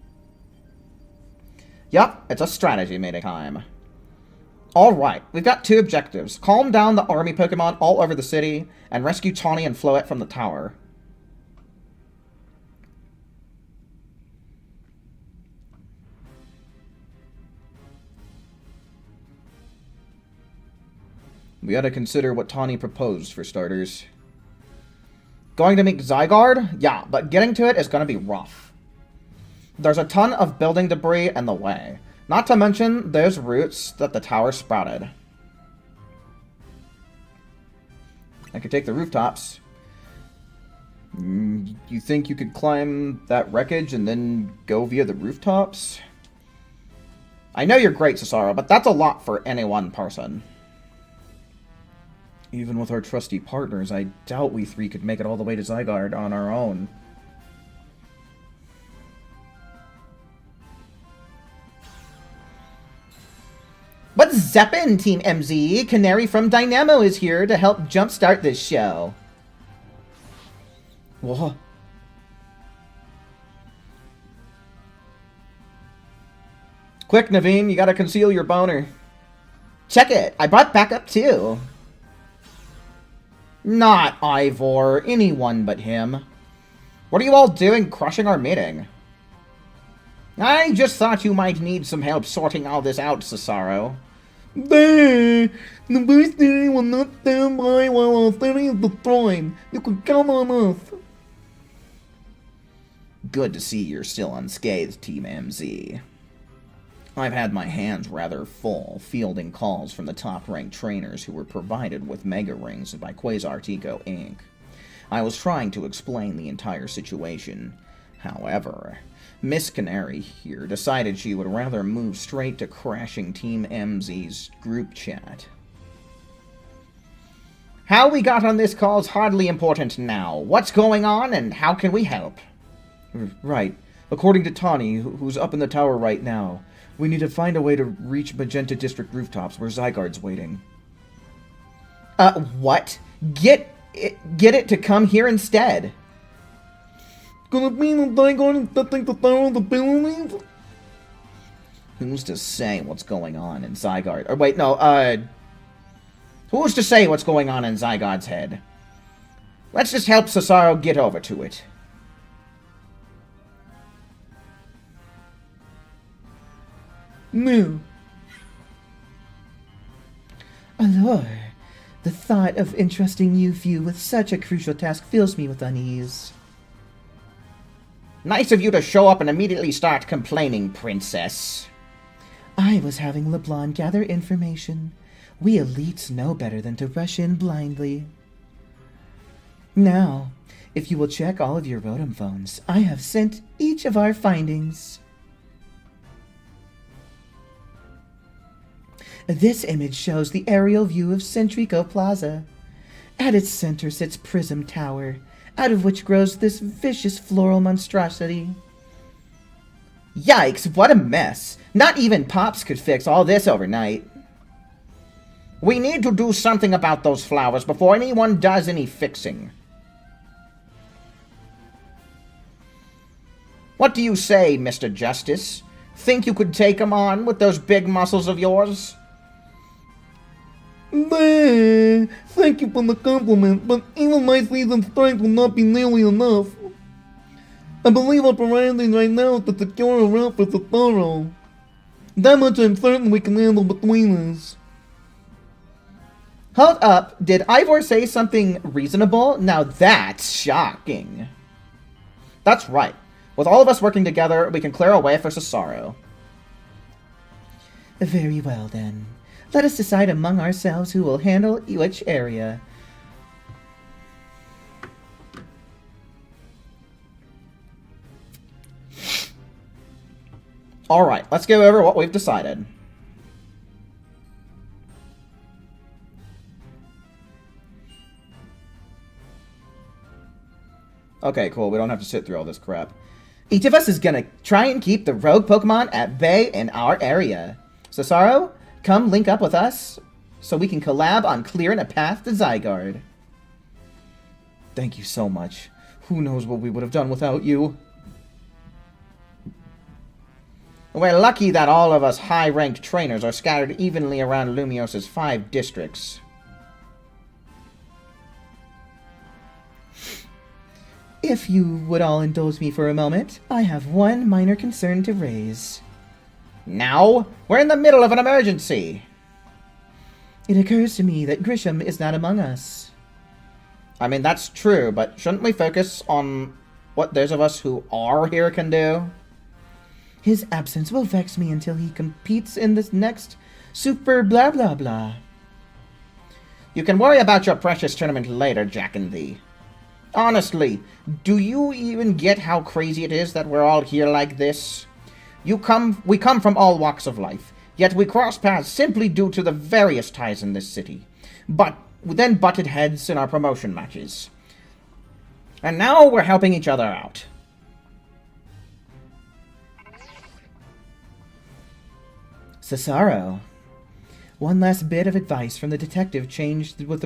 Yup, it's a strategy meeting time. Alright, we've got two objectives. Calm down the army Pokemon all over the city, and rescue Tawny and Floette from the tower. We gotta consider what Tawny proposed, for starters. Going to meet Zygarde? Yeah, but getting to it is gonna be rough. There's a ton of building debris in the way. Not to mention those roots that the tower sprouted. I could take the rooftops. You think you could climb that wreckage and then go via the rooftops? I know you're great, Cesaro, but that's a lot for any one person. Even with our trusty partners, I doubt we three could make it all the way to Zygarde on our own. What's zeppin', Team MZ? Canary from Dynamo is here to help jumpstart this show. What? Quick, Naveen, you gotta conceal your boner. Check it, I brought backup too. Not Ivor, anyone but him. What are you all doing crushing our meeting? I just thought you might need some help sorting all this out, Cesaro. The best theory will not stand by while our theory is destroyed. You can count on us. Good to see you're still unscathed, Team MZ. I've had my hands rather full fielding calls from the top-ranked trainers who were provided with Mega Rings by Quasar Tico Inc. I was trying to explain the entire situation. However, Miss Canary here decided she would rather move straight to crashing Team MZ's group chat. How we got on this call is hardly important now. What's going on and how can we help? Right. According to Tawny, who's up in the tower right now, we need to find a way to reach Magenta District rooftops where Zygarde's waiting. What? Get it to come here instead. Gonna be the Zygarde that think the tower of the buildings? Who's to say what's going on in Zygarde? Or wait, no, who's to say what's going on in Zygarde's head? Let's just help Cesaro get over to it. No. Allure, the thought of entrusting you few with such a crucial task fills me with unease. Nice of you to show up and immediately start complaining, Princess. I was having LeBlanc gather information. We elites know better than to rush in blindly. Now, if you will check all of your Rotom phones, I have sent each of our findings. This image shows the aerial view of Centrico Plaza. At its center sits Prism Tower, out of which grows this vicious floral monstrosity. Yikes, what a mess! Not even Pops could fix all this overnight. We need to do something about those flowers before anyone does any fixing. What do you say, Mr. Justice? Think you could take 'em on with those big muscles of yours? Thank you for the compliment, but even my seasoned strength will not be nearly enough. I believe our priority right now is to secure a route for Cesaro. That much I'm certain we can handle between us. Hold up, did Ivor say something reasonable? Now that's shocking. That's right. With all of us working together, we can clear a way for Cesaro. Very well then. Let us decide among ourselves who will handle which area. Alright, let's go over what we've decided. Okay, cool. We don't have to sit through all this crap. Each of us is gonna try and keep the rogue Pokemon at bay in our area. Cesaro, come link up with us so we can collab on clearing a path to Zygarde. Thank you so much. Who knows what we would have done without you? We're lucky that all of us high-ranked trainers are scattered evenly around Lumios's 5 districts. If you would all indulge me for a moment, I have one minor concern to raise. Now? We're in the middle of an emergency! It occurs to me that Grisham is not among us. I mean, that's true, but shouldn't we focus on what those of us who are here can do? His absence will vex me until he competes in this next super blah blah blah. You can worry about your precious tournament later, Jack and thee. Honestly, do you even get how crazy it is that we're all here like this? We come from all walks of life, yet we cross paths simply due to the various ties in this city. But we then butted heads in our promotion matches. And now we're helping each other out. Cesaro. One last bit of advice from the detective charged with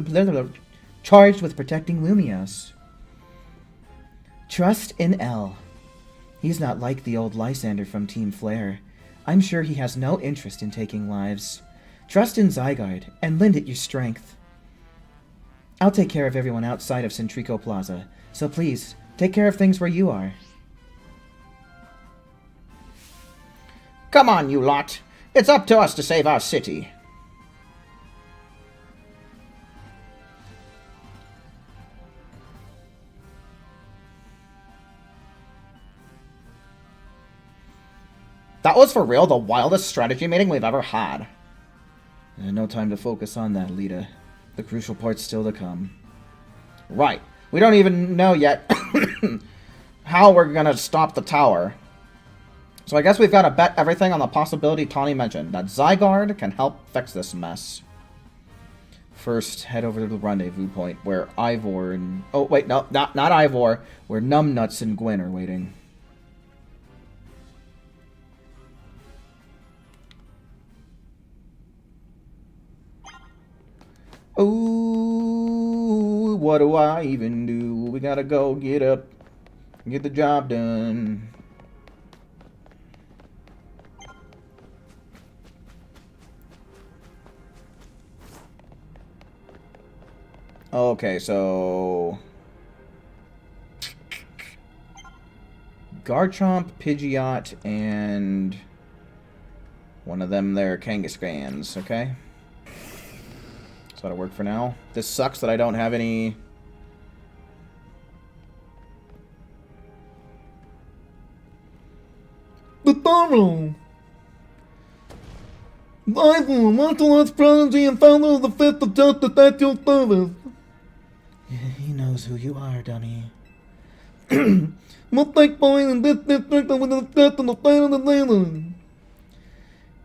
protecting Lumios. Trust in L. He's not like the old Lysander from Team Flare. I'm sure he has no interest in taking lives. Trust in Zygarde, and lend it your strength. I'll take care of everyone outside of Centrico Plaza, so please, take care of things where you are. Come on, you lot. It's up to us to save our city. That was for real the wildest strategy meeting we've ever had. No time to focus on that, Lita. The crucial part's still to come. Right. We don't even know yet how we're gonna stop the tower. So I guess we've got to bet everything on the possibility Tawny mentioned, that Zygarde can help fix this mess. First, head over to the rendezvous point where Ivor and... Oh, wait, no, not Ivor. Where Numbnuts and Gwen are waiting. Ooh, what do I even do? We gotta go get up, get the job done. Okay, so... Garchomp, Pidgeot, and... one of them there, Kangaskans, okay? So that'll work for now. This sucks that I don't have any... The Taro! Ivor, martial arts prodigy and founder of the Fifth of Justice at your service. He knows who you are, dummy. Must take point in this district and with the discuss in the state of the land.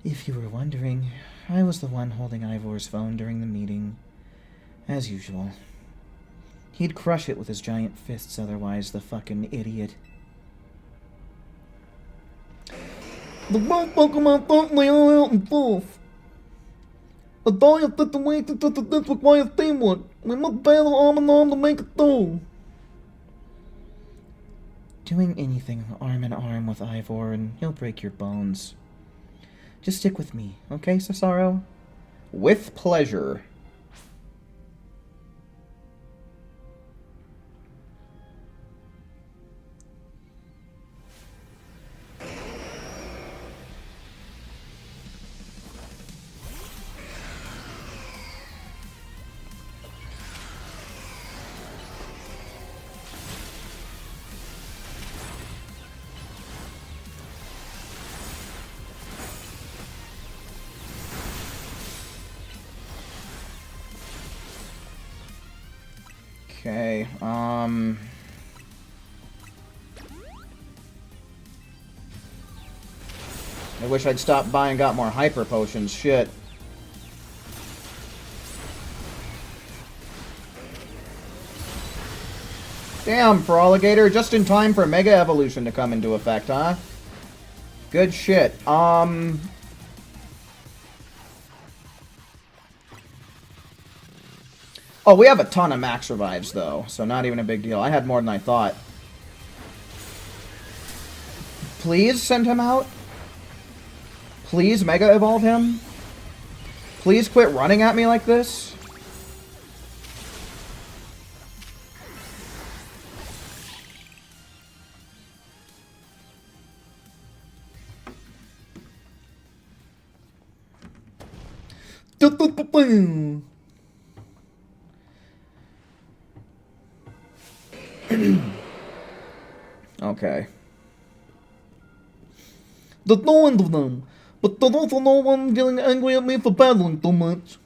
If you were wondering, I was the one holding Ivor's phone during the meeting. As usual. He'd crush it with his giant fists otherwise, the fucking idiot. The both Pokemon certainly are out in force. A dire situation such as this requires teamwork. We must battle arm in arm to make it through. Doing anything arm in arm with Ivor and he'll break your bones. Just stick with me, okay, Cesaro? With pleasure. Okay, I wish I'd stopped by and got more hyper potions, shit. Damn, Feraligatr, just in time for Mega Evolution to come into effect, huh? Good shit. Oh, we have a ton of max revives, though, so not even a big deal. I had more than I thought. Please send him out? Please Mega Evolve him? Please quit running at me like this? Just as the thing. Okay. There's no end of them, but there's also no one getting angry at me for battling too much.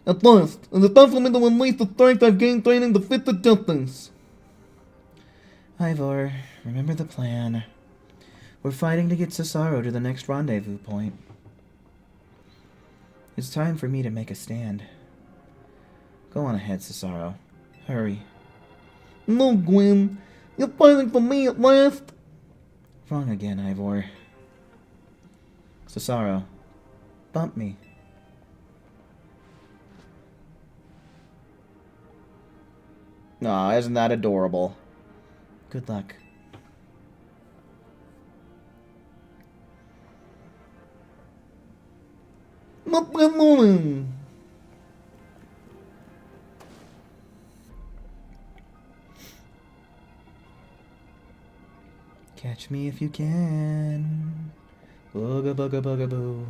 At last, it is time for me to unleash the strength I've gained training to fit the justice. Ivor, remember the plan. We're fighting to get Cesaro to the next rendezvous point. It's time for me to make a stand. Go on ahead, Cesaro. Hurry. No, Gwen. You're fighting for me at last. Wrong again, Ivor. Cesaro, bump me. Aw, isn't that adorable? Good luck. Not that morning. Catch me if you can. Booga booga booga boo.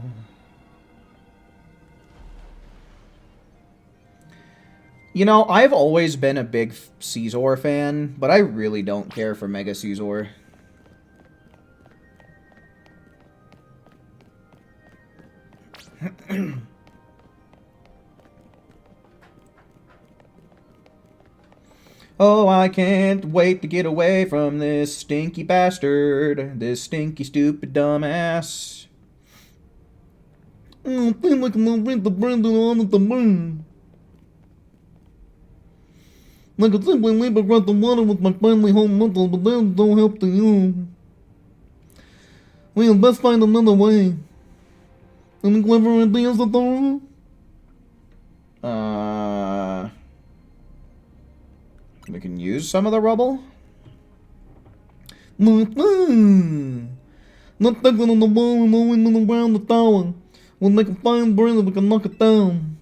You know, I've always been a big Caesar fan, but I really don't care for Mega Caesar. Oh, I can't wait to get away from this stinky bastard. This stinky, stupid dumbass. I feel like I'm gonna read the Brandon on at the moon. I could simply leap across the water with my finely honed muscles, but that don't help to you. We had best find another way. Any clever ideas, Satoru? We can use some of the rubble? Not tackling on the wall and rolling in around the tower. We'll make a fine breeze if we can knock it down.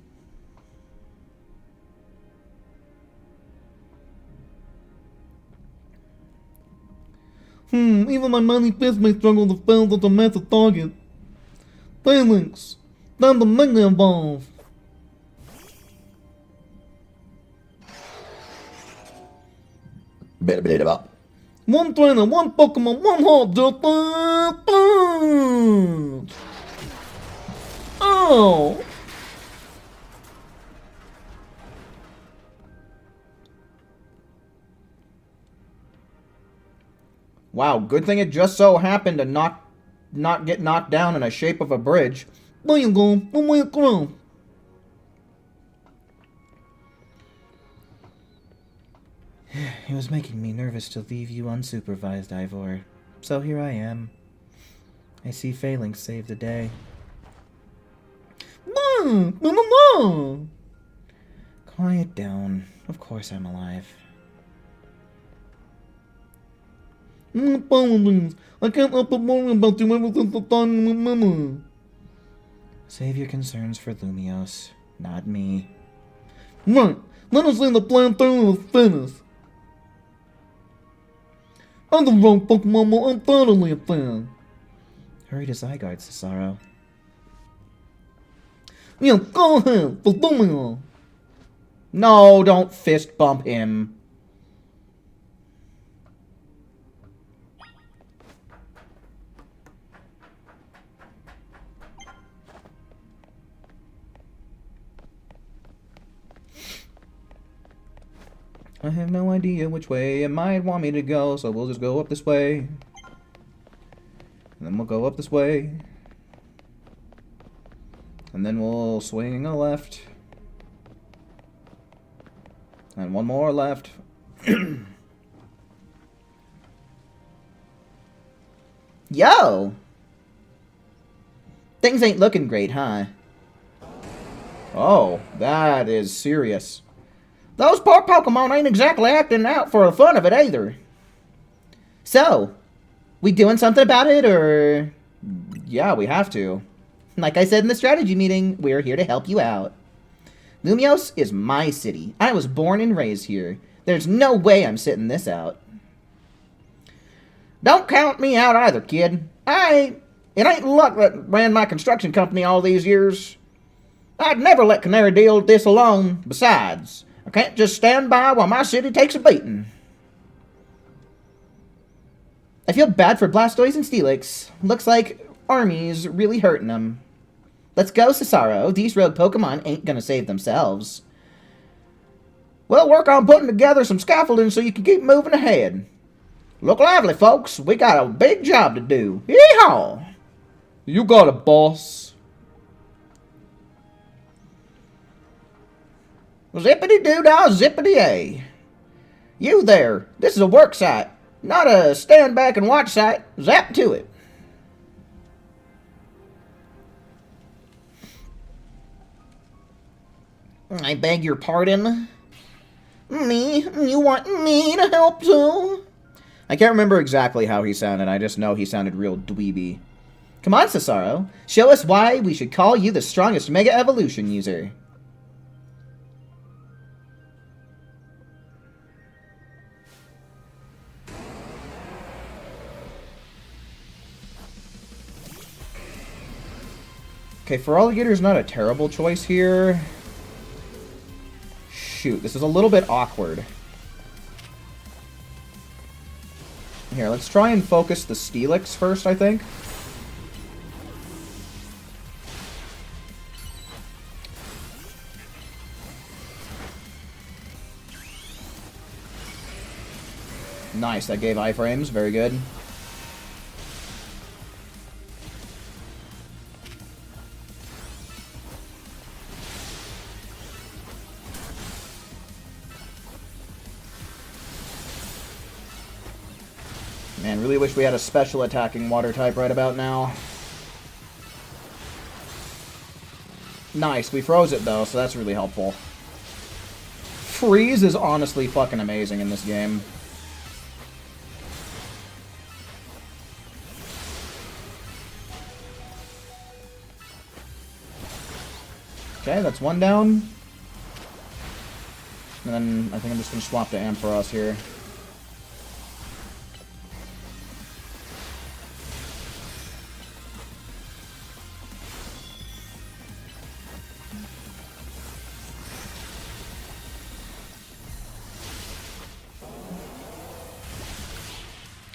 Even my mighty fist may struggle to fail such a massive target. Phalanx, time to Mega Evolve. One trainer, one Pokemon, one heart, just punch! Oh! Wow, good thing it just so happened to not get knocked down in a shape of a bridge. There you go, one way across. It was making me nervous to leave you unsupervised, Ivor. So here I am. I see Phalanx saved the day. No! Quiet down. Of course I'm alive. Apologies. I can't help but worry about you ever since the time you remember. Save your concerns for Lumios, not me. Right. Let us see the plan through with fitness. I'm the wrong Pokemon, but I'm totally a fan. Hurry to Zygarde, Cesaro. Yeah, go ahead, for Lumio. No, don't fist bump him. I have no idea which way it might want me to go, so we'll just go up this way. And then we'll go up this way. And then we'll swing a left. And one more left. Yo! Things ain't looking great, huh? Oh, that is serious. Those poor Pokemon ain't exactly acting out for the fun of it either. So, we doing something about it, or...? Yeah, we have to. Like I said in the strategy meeting, we're here to help you out. Lumios is my city. I was born and raised here. There's no way I'm sitting this out. Don't count me out either, kid. It ain't luck that ran my construction company all these years. I'd never let Canary deal with this alone. Besides, I can't just stand by while my city takes a beating. I feel bad for Blastoise and Steelix. Looks like Army's really hurting them. Let's go, Cesaro. These rogue Pokemon ain't gonna save themselves. We'll work on putting together some scaffolding so you can keep moving ahead. Look lively, folks. We got a big job to do. Yeehaw! You got it, boss. Zippity-doo-dah, zippity-ay. You there. This is a work site, not a stand back and watch site. Zap to it. I beg your pardon? Me? You want me to help too? I can't remember exactly how he sounded. I just know he sounded real dweeby. Come on, Cesaro. Show us why we should call you the strongest Mega Evolution user. Okay, Feraligator's not a terrible choice here. Shoot, this is a little bit awkward. Here, let's try and focus the Steelix first, I think. Nice, that gave iframes, very good. Man, really wish we had a special attacking water type right about now. Nice, we froze it though, so that's really helpful. Freeze is honestly fucking amazing in this game. Okay, that's one down. And then I think I'm just going to swap to Ampharos here.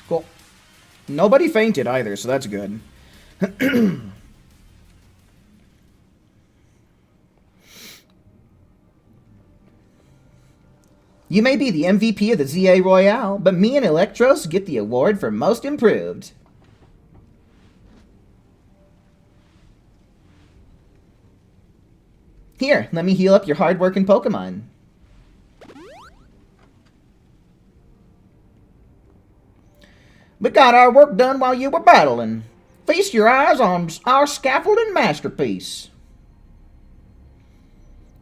Cool. Nobody fainted either, so that's good. You may be the MVP of the ZA Royale, but me and Electros get the award for Most Improved. Here, let me heal up your hard-working Pokemon. We got our work done while you were battling. Feast your eyes on our scaffolding masterpiece.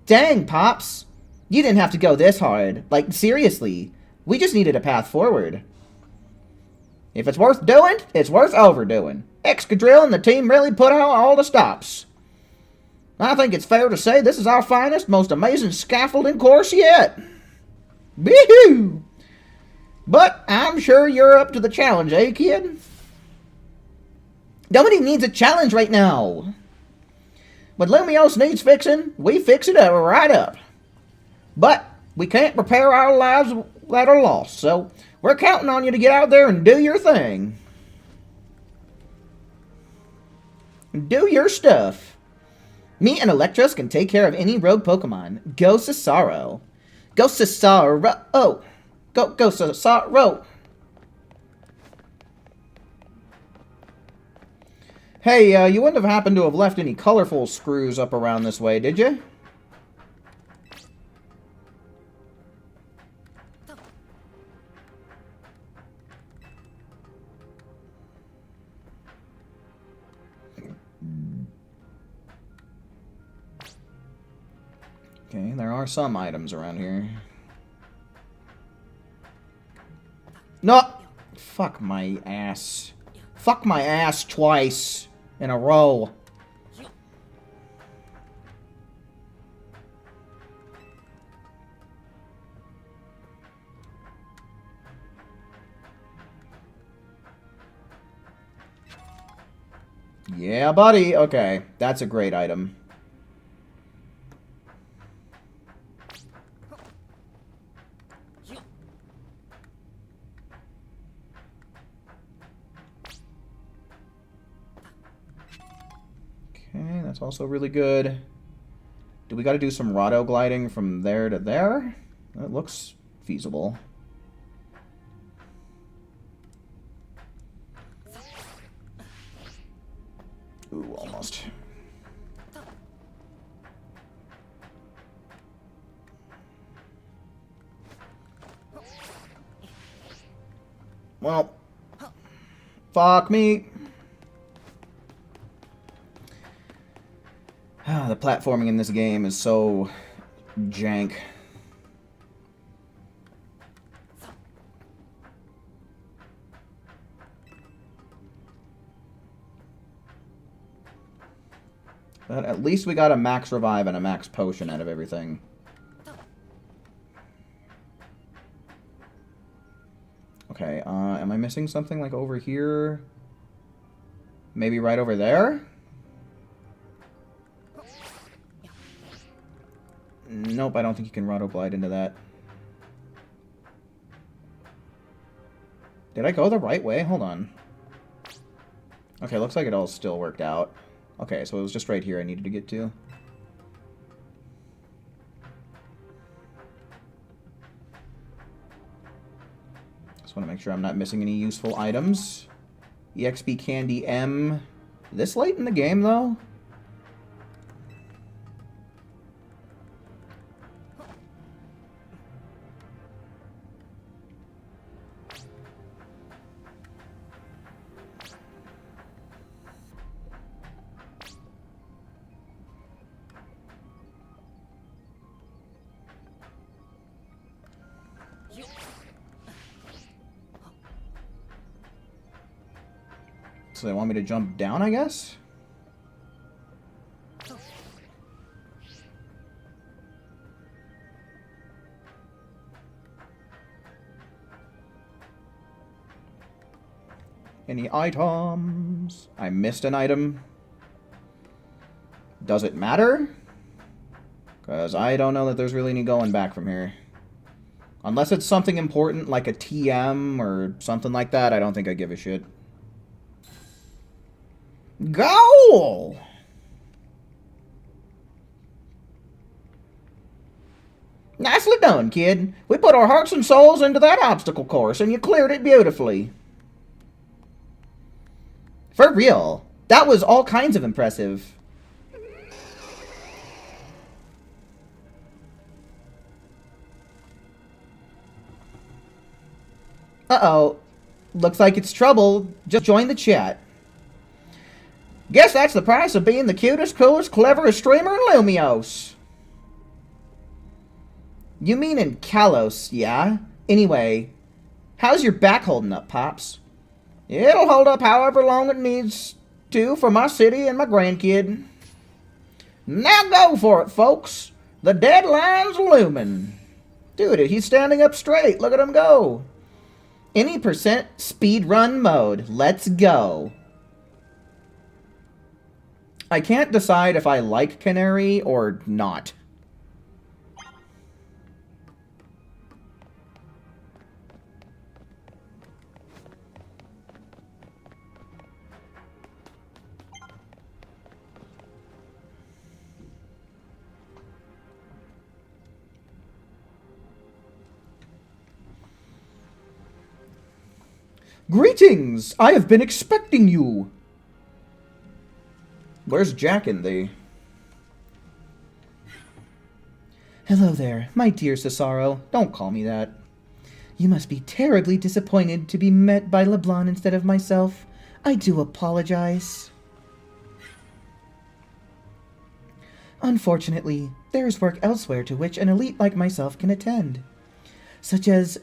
Dang, Pops. You didn't have to go this hard. Like, seriously. We just needed a path forward. If it's worth doing, it's worth overdoing. Excadrill and the team really put out all the stops. I think it's fair to say this is our finest, most amazing scaffolding course yet. Bee-hoo! But I'm sure you're up to the challenge, eh, kid? Nobody needs a challenge right now. When Lumios needs fixing, we fix it right up. But we can't repair our lives that are lost, so we're counting on you to get out there and do your thing. Do your stuff. Me and Electros can take care of any rogue Pokemon. Go Cesaro. Go Cesaro. Oh. Go Cesaro. Hey, you wouldn't have happened to have left any colorful screws up around this way, did you? Okay, there are some items around here. No! Fuck my ass. Fuck my ass twice in a row. Yeah, buddy. Okay, that's a great item. That's also really good. Do we got to do some Rado gliding from there to there? That looks feasible. Ooh, almost. Well, fuck me. The platforming in this game is so jank. But at least we got a max revive and a max potion out of everything. Okay, am I missing something like over here? Maybe right over there? Nope, I don't think you can Rado glide into that. Did I go the right way? Hold on. Okay, looks like it all still worked out. Okay, so it was just right here I needed to get to. Just want to make sure I'm not missing any useful items. EXP Candy M. This late in the game, though? So they want me to jump down, I guess? Any items? I missed an item. Does it matter? Because I don't know that there's really any going back from here. Unless it's something important like a TM or something like that, I don't think I give a shit. Goal! Nicely done, kid. We put our hearts and souls into that obstacle course, and you cleared it beautifully. For real. That was all kinds of impressive. Uh-oh. Looks like it's trouble. Just join the chat. Guess that's the price of being the cutest, coolest, cleverest streamer in Lumios. You mean in Kalos, yeah? Anyway, how's your back holding up, Pops? It'll hold up however long it needs to for my city and my grandkid. Now go for it, folks. The deadline's looming. Dude, he's standing up straight. Look at him go. Any percent speed run mode. Let's go. I can't decide if I like Canary or not. Greetings! I have been expecting you! Where's Jack and thee? Hello there, my dear Cesaro. Don't call me that. You must be terribly disappointed to be met by LeBlanc instead of myself. I do apologize. Unfortunately, there is work elsewhere to which an elite like myself can attend, such as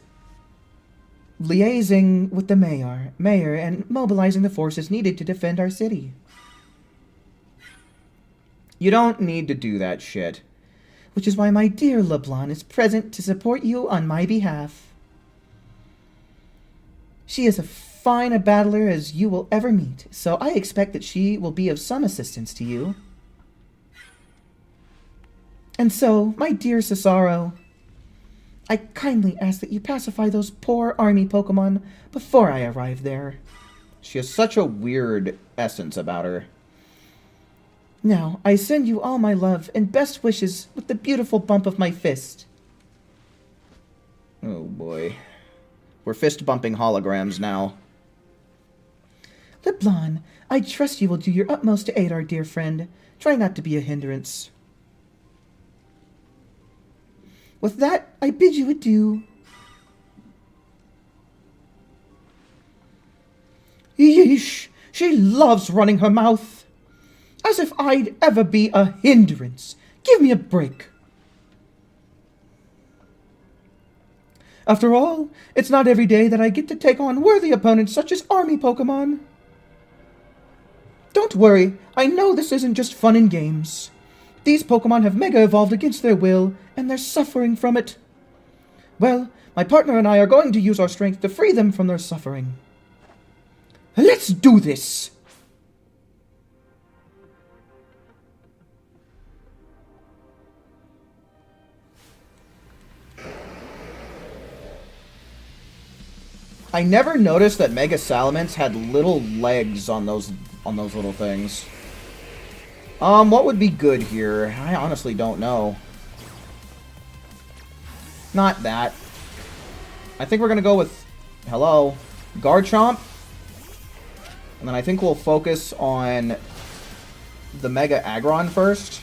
liaising with the mayor and mobilizing the forces needed to defend our city. You don't need to do that shit. Which is why my dear LeBlanc is present to support you on my behalf. She is as fine a battler as you will ever meet, so I expect that she will be of some assistance to you. And so, my dear Cesaro, I kindly ask that you pacify those poor army Pokemon before I arrive there. She has such a weird essence about her. Now, I send you all my love and best wishes with the beautiful bump of my fist. Oh boy. We're fist bumping holograms now. LeBlanc, I trust you will do your utmost to aid our dear friend. Try not to be a hindrance. With that, I bid you adieu. Yeesh, she loves running her mouth. As if I'd ever be a hindrance. Give me a break. After all, it's not every day that I get to take on worthy opponents such as army Pokemon. Don't worry, I know this isn't just fun and games. These Pokemon have Mega Evolved against their will, and they're suffering from it. Well, my partner and I are going to use our strength to free them from their suffering. Let's do this! I never noticed that Mega Salamence had little legs on those little things. What would be good here? I honestly don't know. Not that. I think we're gonna go with Garchomp. And then I think we'll focus on the Mega Aggron first.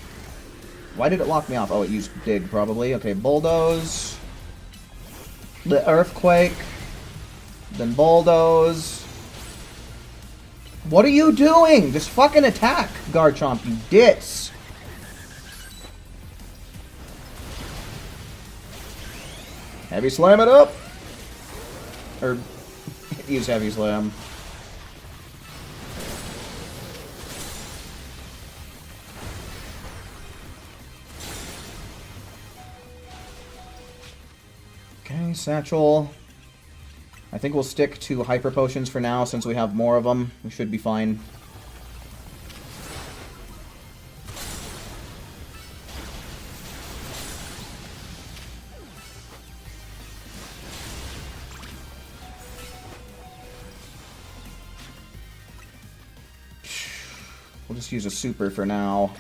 Why did it lock me off? Oh, it used Dig, probably. Okay, Bulldoze. The Earthquake. Then Bulldoze. What are you doing? Just fucking attack, Garchomp, you ditz. Heavy Slam it up. Or, use Heavy Slam. Okay, Satchel. I think we'll stick to Hyper Potions for now, since we have more of them. We should be fine. We'll just use a Super for now.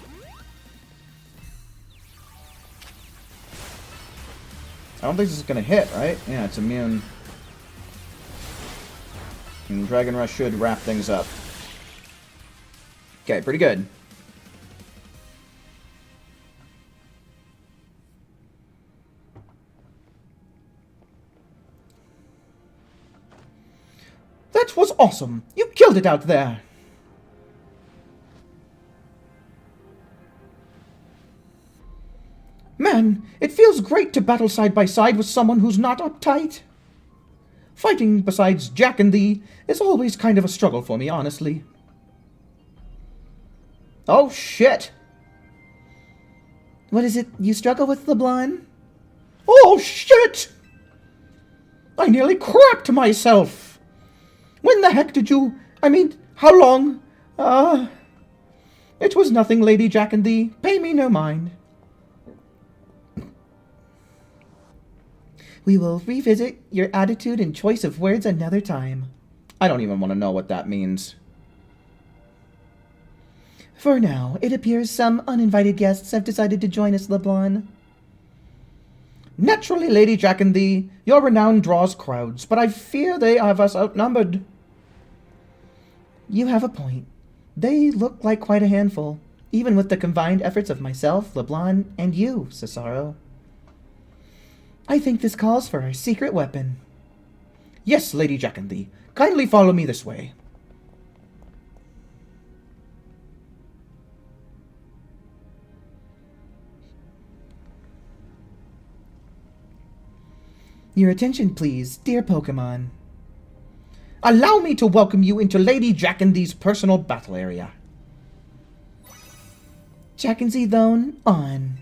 I don't think this is going to hit, right? Yeah, it's immune. And Dragon Rush should wrap things up. Okay, pretty good. That was awesome! You killed it out there! Man, it feels great to battle side by side with someone who's not uptight. Fighting besides Jack and thee is always kind of a struggle for me, honestly. Oh, shit! What is it you struggle with, LeBlanc? Oh, shit! I nearly crapped myself! When the heck did you... how long? It was nothing, Lady Jack and thee. Pay me no mind. We will revisit your attitude and choice of words another time. I don't even want to know what that means. For now, it appears some uninvited guests have decided to join us, LeBlanc. Naturally, Lady Jack and thee, your renown draws crowds, but I fear they have us outnumbered. You have a point. They look like quite a handful, even with the combined efforts of myself, LeBlanc, and you, Cesaro. I think this calls for our secret weapon. Yes, Lady Jack and thee. Kindly follow me this way. Your attention, please, dear Pokemon. Allow me to welcome you into Lady Jack and thee's personal battle area. Jack and Z Zone on.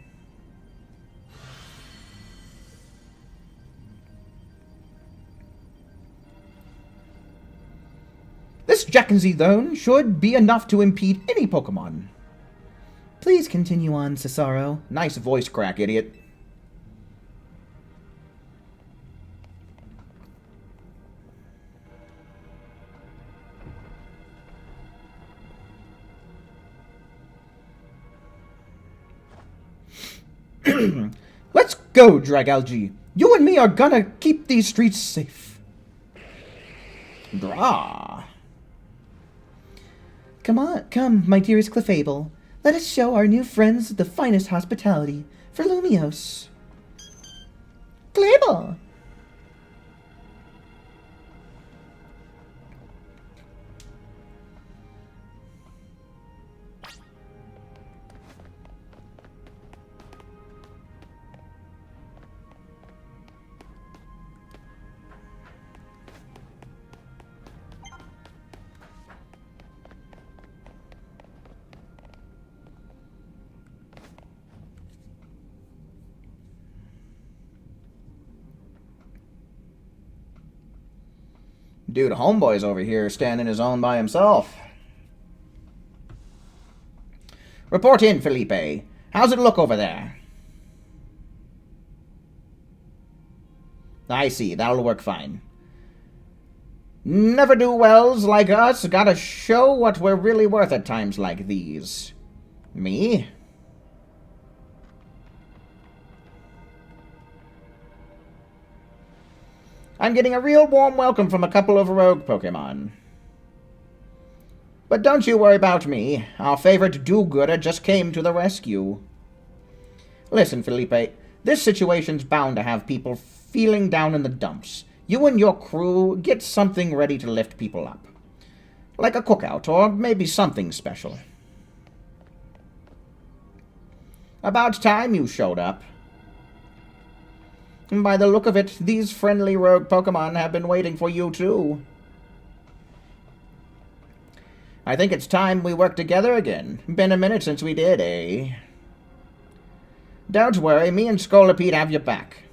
This Jack and Z Zone should be enough to impede any Pokemon. Please continue on, Cesaro. Nice voice crack, idiot. Let's go, Dragalge. You and me are gonna keep these streets safe. Drah. Come, my dearest Clefable. Let us show our new friends the finest hospitality for Lumios. Clefable! Dude, homeboy's over here standing his own by himself. Report in, Felipe. How's it look over there? I see, that'll work fine. Never-do-wells like us gotta show what we're really worth at times like these. Me? I'm getting a real warm welcome from a couple of rogue Pokemon. But don't you worry about me. Our favorite do-gooder just came to the rescue. Listen, Felipe, this situation's bound to have people feeling down in the dumps. You and your crew get something ready to lift people up. Like a cookout, or maybe something special. About time you showed up. By the look of it, these friendly rogue Pokemon have been waiting for you too. I think it's time we work together again. Been a minute since we did, eh? Don't worry, me and Scolipede have your back.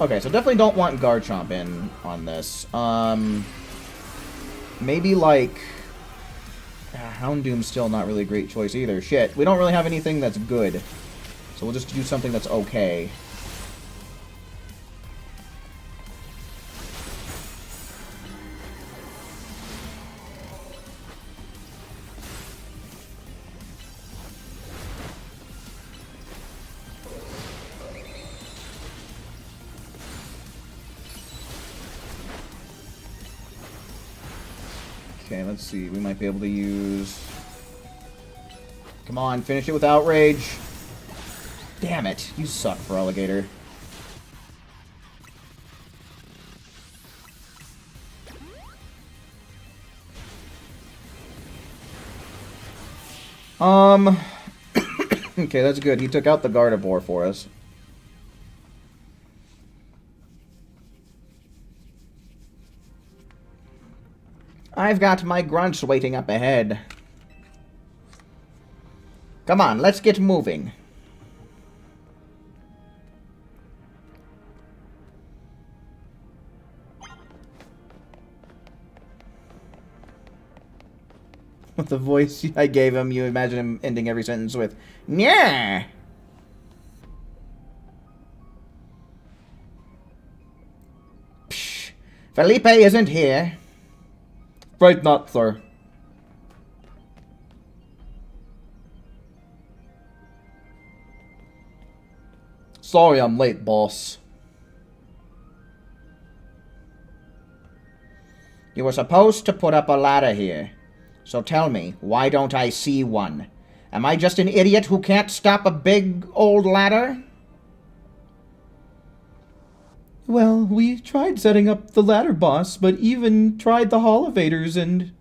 Okay, so definitely don't want Garchomp in on this. Maybe like... Houndoom's still not really a great choice either. Shit, we don't really have anything that's good. So we'll just do something that's okay. Okay, let's see. We might be able to use... Come on, finish it with Outrage. Damn it. You suck, Feraligatr. Okay, that's good. He took out the Gardevoir for us. I've got my grunts waiting up ahead. Come on, let's get moving. With the voice I gave him, you imagine him ending every sentence with, "Nyeh." Psh, Felipe isn't here. Right not, sir. Sorry I'm late, boss. You were supposed to put up a ladder here. So tell me, why don't I see one? Am I just an idiot who can't stop a big old ladder? Well, we tried setting up the ladder, boss, but even tried the Holovators and...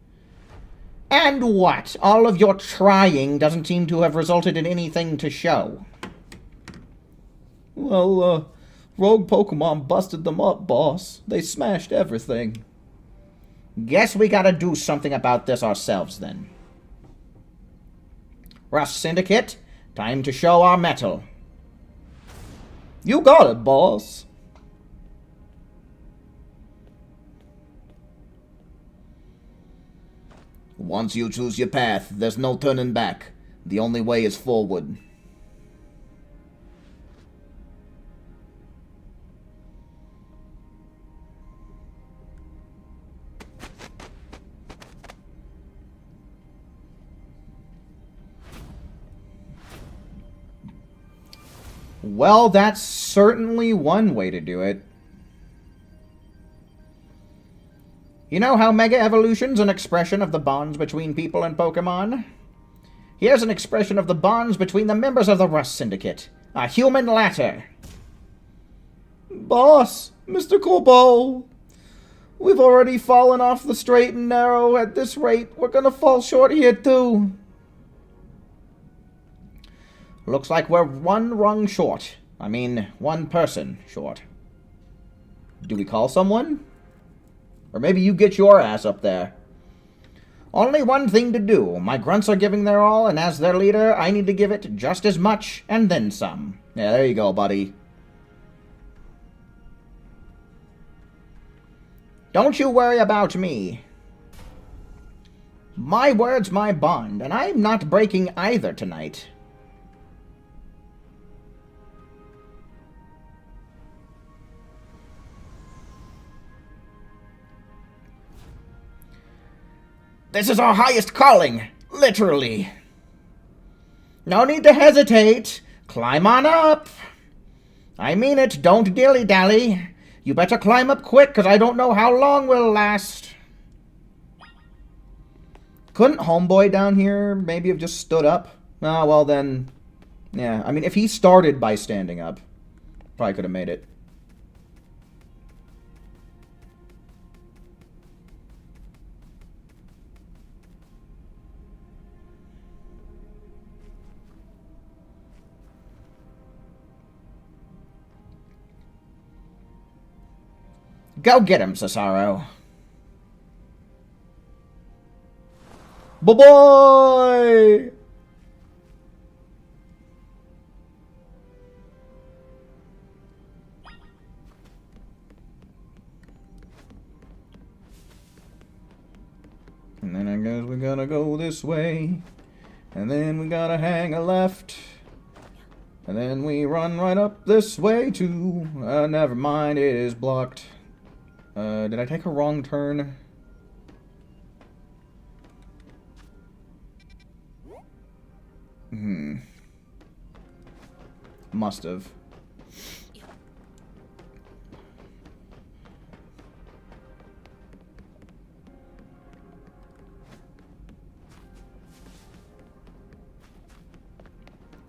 And what? All of your trying doesn't seem to have resulted in anything to show. Well, rogue Pokemon busted them up, boss. They smashed everything. Guess we gotta do something about this ourselves, then. Rust Syndicate, time to show our mettle. You got it, boss. Once you choose your path, there's no turning back. The only way is forward. Well, that's certainly one way to do it. You know how Mega Evolution's an expression of the bonds between people and Pokemon? Here's an expression of the bonds between the members of the Rust Syndicate. A human ladder. Boss, Mr. Corbo, we've already fallen off the straight and narrow. At this rate, we're gonna fall short here too. Looks like we're one rung short. I mean, one person short. Do we call someone? Or maybe you get your ass up there. Only one thing to do. My grunts are giving their all, and as their leader, I need to give it just as much, and then some. Yeah, there you go, buddy. Don't you worry about me. My word's my bond, and I'm not breaking either tonight. This is our highest calling, literally. No need to hesitate. Climb on up. I mean it, don't dilly-dally. You better climb up quick, because I don't know how long we'll last. Couldn't Homeboy down here maybe have just stood up? Oh, well then, yeah. I mean, if he started by standing up, probably could have made it. Go get him, Cesaro. Bye-bye! And then I guess we gotta go this way. And then we gotta hang a left. And then we run right up this way too. Never mind, it is blocked. Did I take a wrong turn? Must have.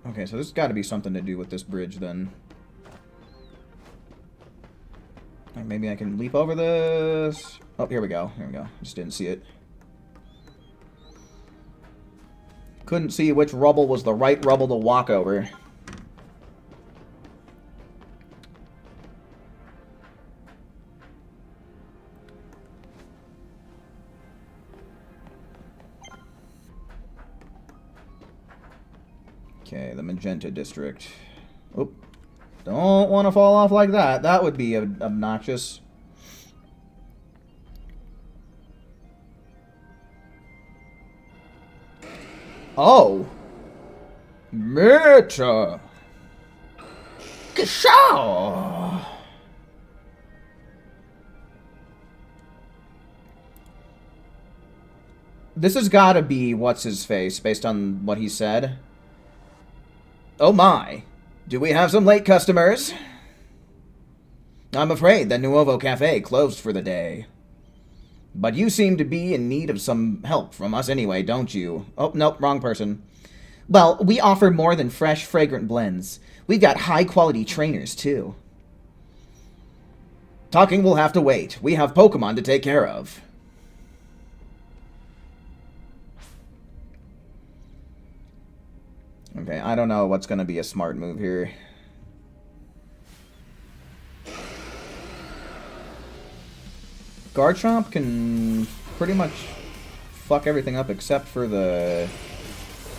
Okay, so there's got to be something to do with this bridge then. Maybe I can leap over this. Oh, here we go. Here we go. Just didn't see it. Couldn't see which rubble was the right rubble to walk over. Okay, the Magenta District. Oop. Don't want to fall off like that. That would be obnoxious. Oh! Meta! Gashaw! This has got to be what's-his-face, based on what he said. Oh my! Do we have some late customers? I'm afraid the Nuovo Cafe closed for the day. But you seem to be in need of some help from us anyway, don't you? Oh, nope, wrong person. Well, we offer more than fresh, fragrant blends. We've got high-quality trainers, too. Talking will have to wait. We have Pokemon to take care of. Okay, I don't know what's going to be a smart move here. Garchomp can pretty much fuck everything up except for the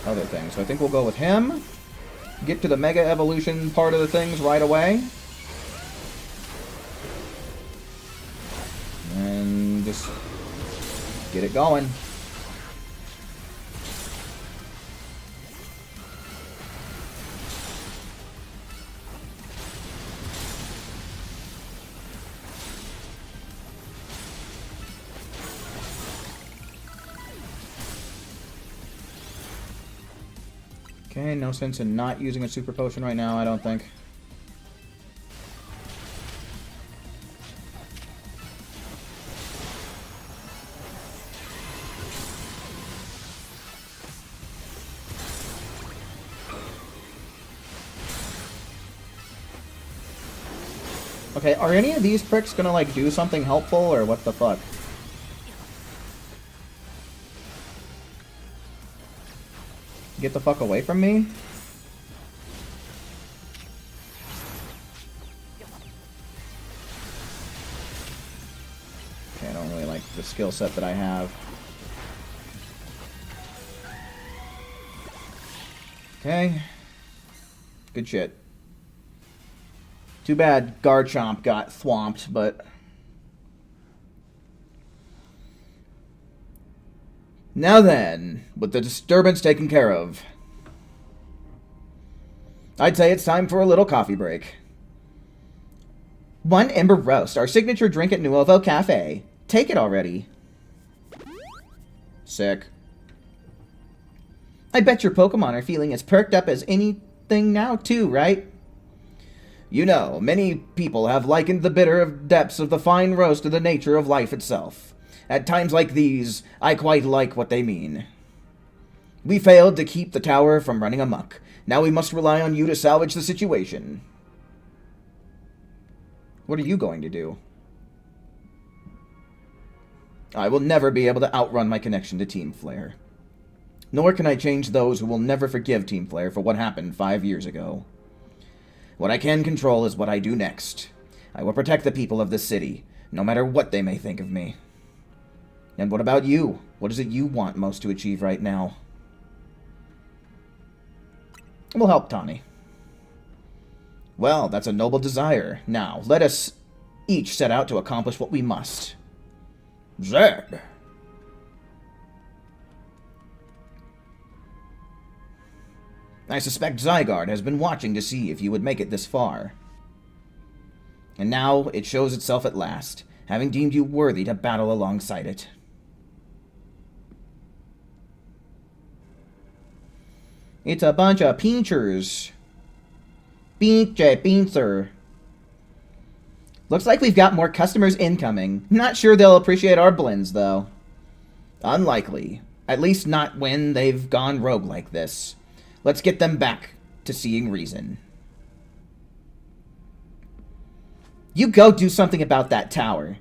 other thing. So I think we'll go with him. Get to the Mega Evolution part of the things right away. And just get it going. Okay, no sense in not using a super potion right now, I don't think. Okay, are any of these pricks gonna, like, do something helpful, or what the fuck? Get the fuck away from me? Okay, I don't really like the skill set that I have. Okay. Good shit. Too bad Garchomp got thwomped, but... Now then, with the disturbance taken care of, I'd say it's time for a little coffee break. One Ember Roast, our signature drink at Nuovo Cafe. Take it already. Sick. I bet your Pokemon are feeling as perked up as anything now, too, right? You know, many people have likened the bitter depths of the fine roast to the nature of life itself. At times like these, I quite like what they mean. We failed to keep the tower from running amok. Now we must rely on you to salvage the situation. What are you going to do? I will never be able to outrun my connection to Team Flare. Nor can I change those who will never forgive Team Flare for what happened 5 years ago. What I can control is what I do next. I will protect the people of this city, no matter what they may think of me. And what about you? What is it you want most to achieve right now? We'll help Tawny. Well, that's a noble desire. Now, let us each set out to accomplish what we must. Zed! I suspect Zygarde has been watching to see if you would make it this far. And now it shows itself at last, having deemed you worthy to battle alongside it. It's a bunch of pinchers. Pincher. Looks like we've got more customers incoming. Not sure they'll appreciate our blends, though. Unlikely. At least not when they've gone rogue like this. Let's get them back to seeing reason. You go do something about that tower.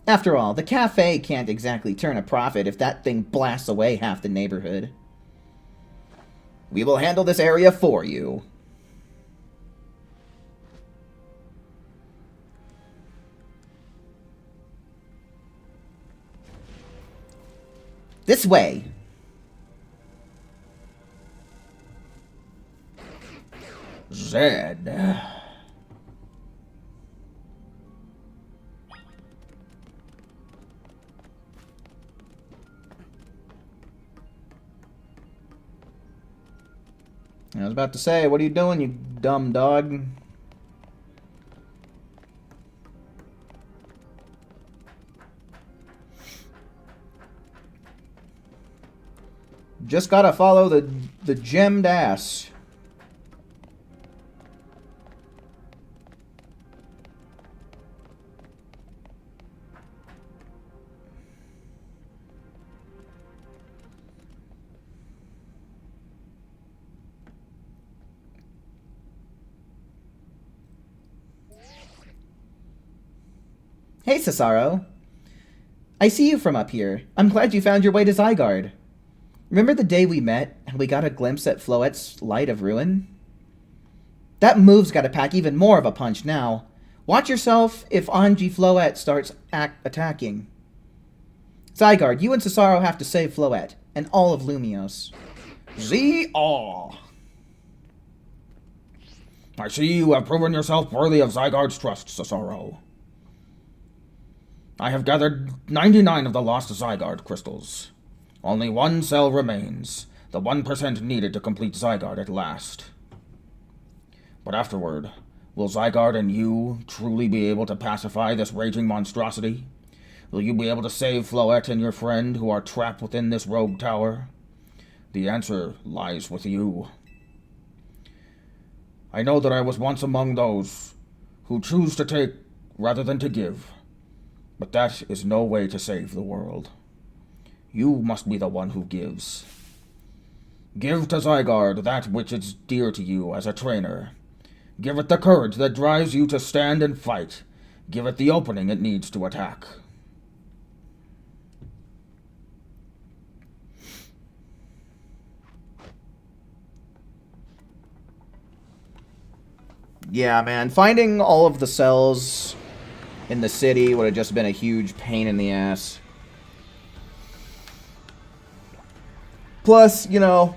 After all, the cafe can't exactly turn a profit if that thing blasts away half the neighborhood. We will handle this area for you. This way. Zed. I was about to say, what are you doing, you dumb dog? Just gotta follow the gemmed ass. Hey, Cesaro. I see you from up here. I'm glad you found your way to Zygarde. Remember the day we met and we got a glimpse at Floette's Light of Ruin? That move's got to pack even more of a punch now. Watch yourself if Anji Floette starts attacking. Zygarde, you and Cesaro have to save Floette and all of Lumiose. Z-Aw! I see you have proven yourself worthy of Zygarde's trust, Cesaro. I have gathered 99 of the lost Zygarde crystals. Only one cell remains, the 1% needed to complete Zygarde at last. But afterward, will Zygarde and you truly be able to pacify this raging monstrosity? Will you be able to save Floette and your friend who are trapped within this rogue tower? The answer lies with you. I know that I was once among those who choose to take rather than to give. But that is no way to save the world. You must be the one who gives. Give to Zygarde that which is dear to you as a trainer. Give it the courage that drives you to stand and fight, Give it the opening it needs to attack. Yeah, man. Finding all of the cells in the city would have just been a huge pain in the ass. Plus, you know,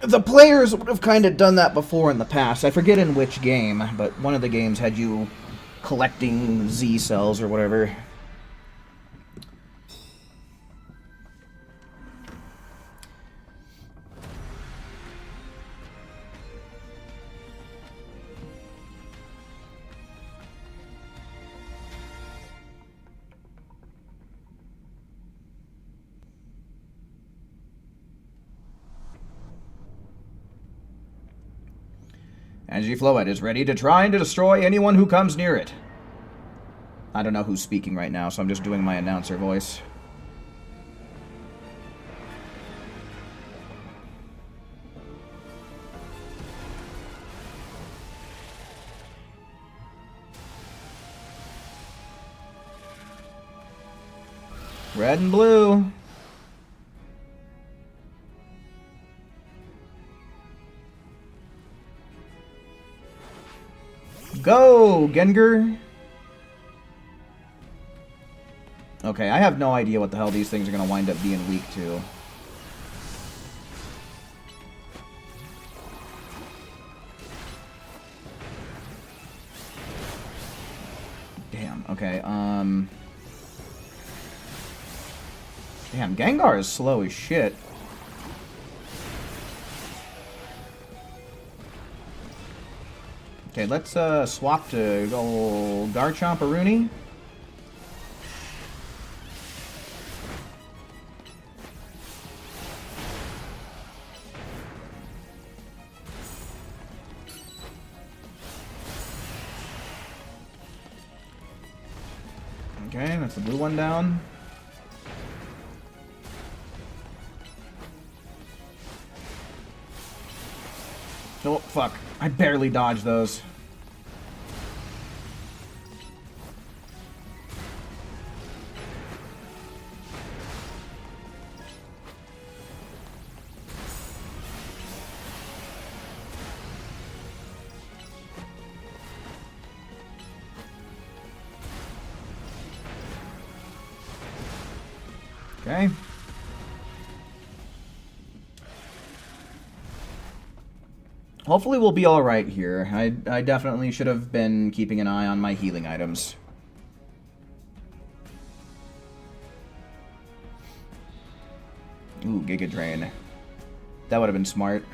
the players would have kind of done that before in the past. I forget in which game, but one of the games had you collecting Z cells or whatever. Angifloet is ready to try and to destroy anyone who comes near it. I don't know who's speaking right now, so I'm just doing my announcer voice. Red and blue. Go, Gengar! Okay, I have no idea what the hell these things are going to wind up being weak to. Damn, okay, Damn, Gengar is slow as shit. Okay, let's swap to go Garchomp-a-Rooney. Okay, that's the blue one down. Oh, fuck. I barely dodged those. Okay. Hopefully we'll be alright here. I definitely should have been keeping an eye on my healing items. Ooh, Giga Drain. That would have been smart.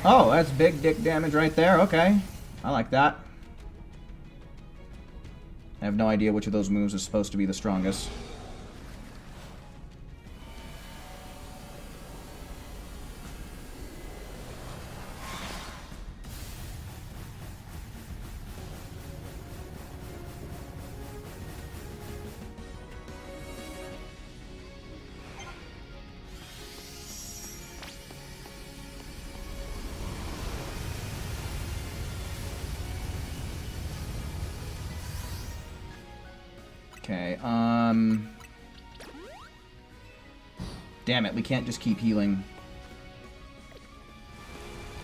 Oh, that's big dick damage right there. Okay. I like that. I have no idea which of those moves is supposed to be the strongest. Okay, damn it, we can't just keep healing.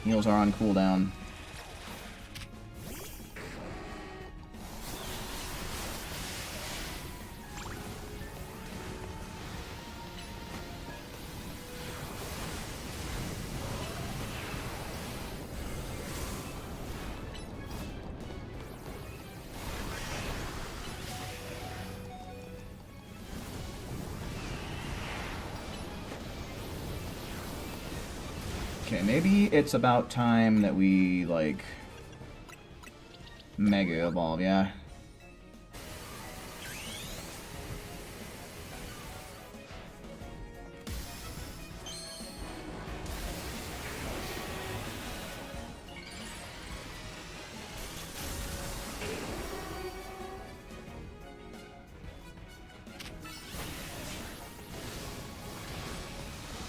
Heals are on cooldown. Okay, maybe it's about time that we, like, Mega Evolve, yeah.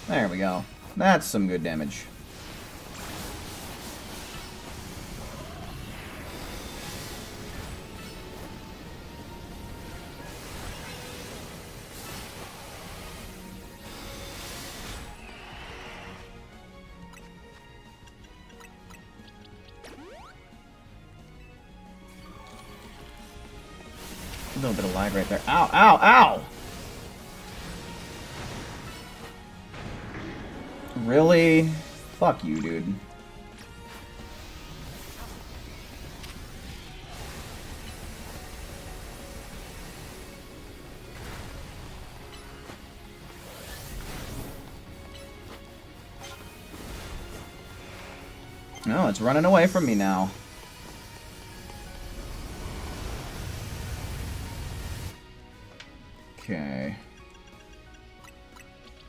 There we go. That's some good damage. A little bit of lag right there. Ow, ow, ow! Really? Fuck you, dude. No, it's running away from me now. Okay.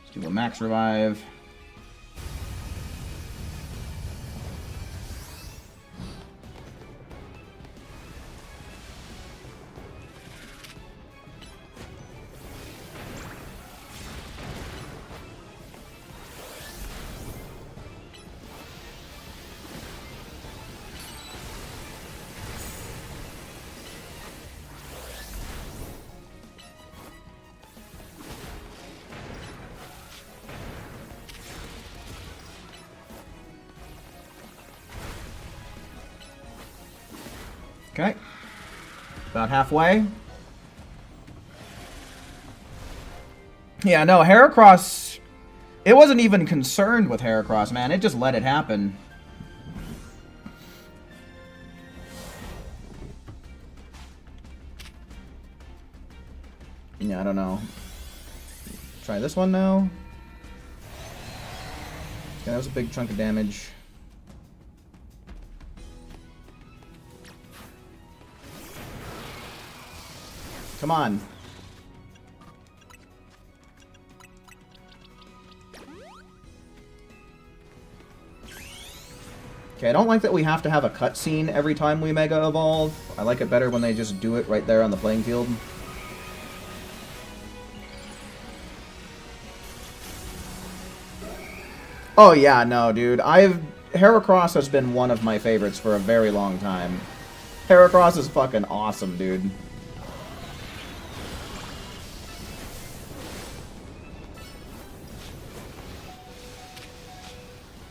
Let's do a max revive. Okay. About halfway. Yeah, no, Heracross... It wasn't even concerned with Heracross, man. It just let it happen. Yeah, I don't know. Try this one now. Okay, that was a big chunk of damage. Come on. Okay, I don't like that we have to have a cutscene every time we Mega Evolve. I like it better when they just do it right there on the playing field. Oh yeah, no, dude. Heracross has been one of my favorites for a very long time. Heracross is fucking awesome, dude.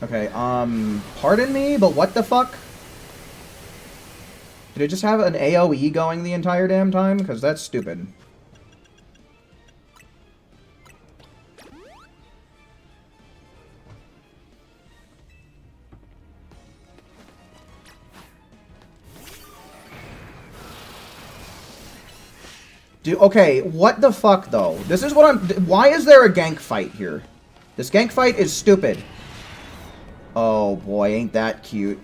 Okay, pardon me, but what the fuck? Did it just have an AoE going the entire damn time? Because that's stupid. Dude, okay, what the fuck, though? This is what I'm... Why is there a gank fight here? This gank fight is stupid. Oh, boy, ain't that cute.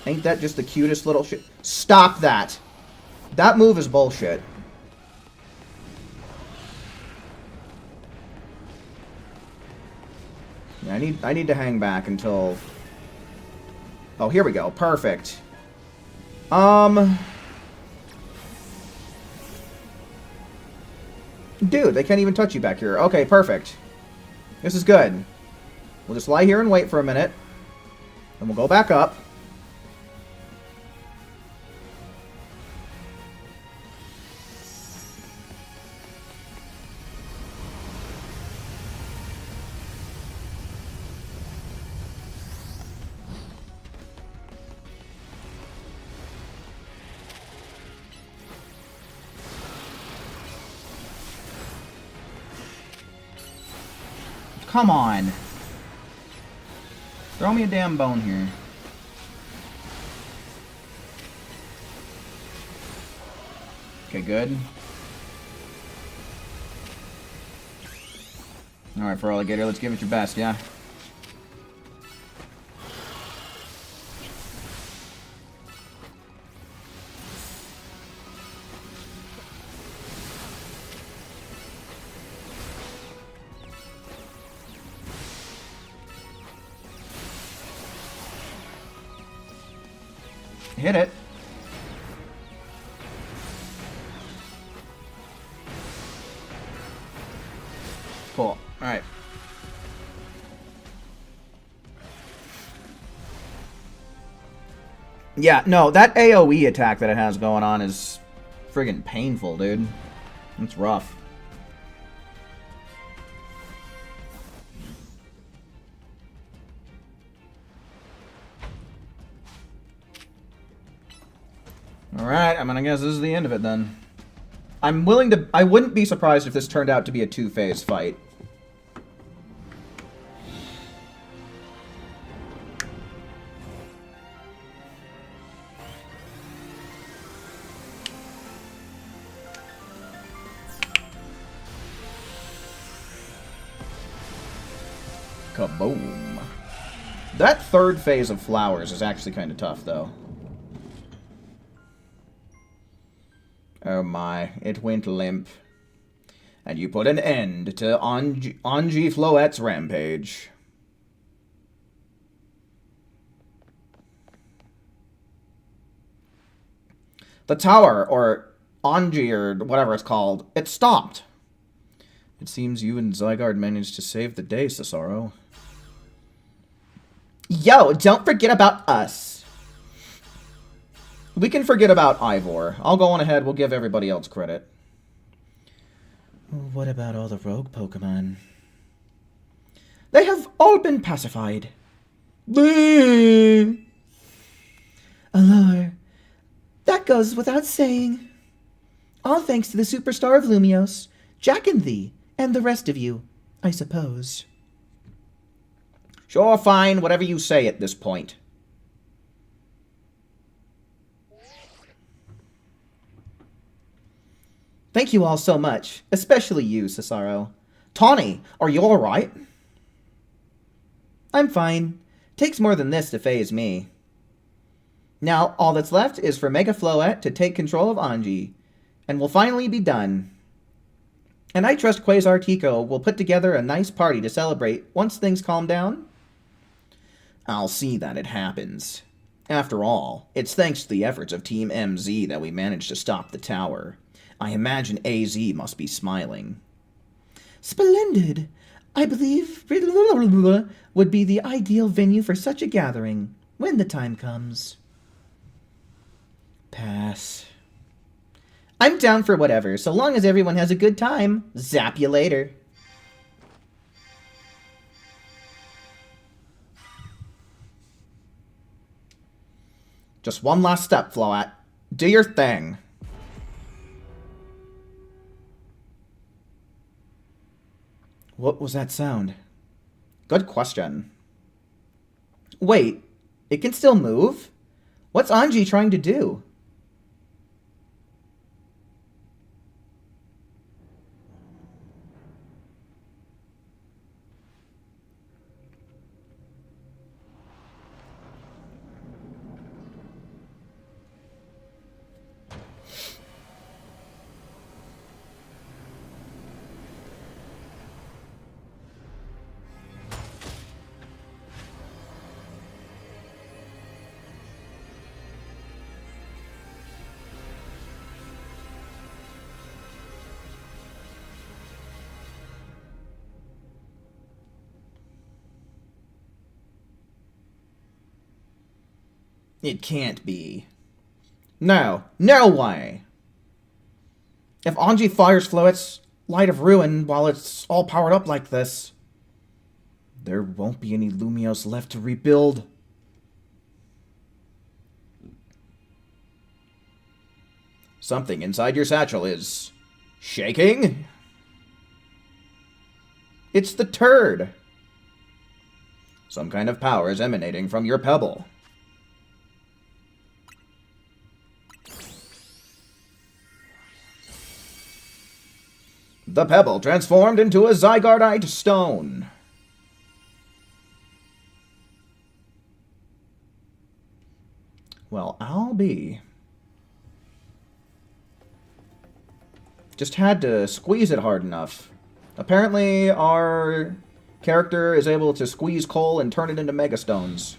Ain't that just the cutest little shit? Stop that! That move is bullshit. Yeah, I need to hang back until... Oh, here we go. Perfect. Dude, they can't even touch you back here. Okay, perfect. This is good. We'll just lie here and wait for a minute. Then we'll go back up. Come on. Throw me a damn bone here. Okay, good. Alright, for Alligator, let's give it your best, yeah? Hit it. Cool. Alright. Yeah, no, that AoE attack that it has going on is friggin' painful, dude. It's rough. Alright, I'm gonna guess this is the end of it then. I wouldn't be surprised if this turned out to be a two-phase fight. Kaboom. That third phase of flowers is actually kind of tough, though. Oh my, it went limp. And you put an end to Anji Floette's rampage. The tower, or Anji, or whatever it's called, it stopped. It seems you and Zygarde managed to save the day, Cesaro. Yo, don't forget about us. We can forget about Ivor. I'll go on ahead, we'll give everybody else credit. What about all the rogue Pokemon? They have all been pacified. Allure. That goes without saying. All thanks to the superstar of Lumios, Jack and thee, and the rest of you, I suppose. Sure, fine, whatever you say at this point. Thank you all so much, especially you, Cesaro. Tawny, are you alright? I'm fine. Takes more than this to phase me. Now, all that's left is for Mega Floette to take control of Anji, and we'll finally be done. And I trust Quasar Tico will put together a nice party to celebrate once things calm down. I'll see that it happens. After all, it's thanks to the efforts of Team MZ that we managed to stop the tower. I imagine AZ must be smiling. Splendid! I believe would be the ideal venue for such a gathering, when the time comes. Pass. I'm down for whatever, so long as everyone has a good time. Zap you later. Just one last step, Floette. Do your thing. What was that sound? Good question. Wait, it can still move? What's Anji trying to do? It can't be. No, no way! If Anji fires Floette's Light of Ruin while it's all powered up like this, there won't be any Lumios left to rebuild. Something inside your satchel is shaking? It's the turd. Some kind of power is emanating from your pebble. The pebble transformed into a Zygardite stone. Well, I'll be. Just had to squeeze it hard enough. Apparently, our character is able to squeeze coal and turn it into megastones.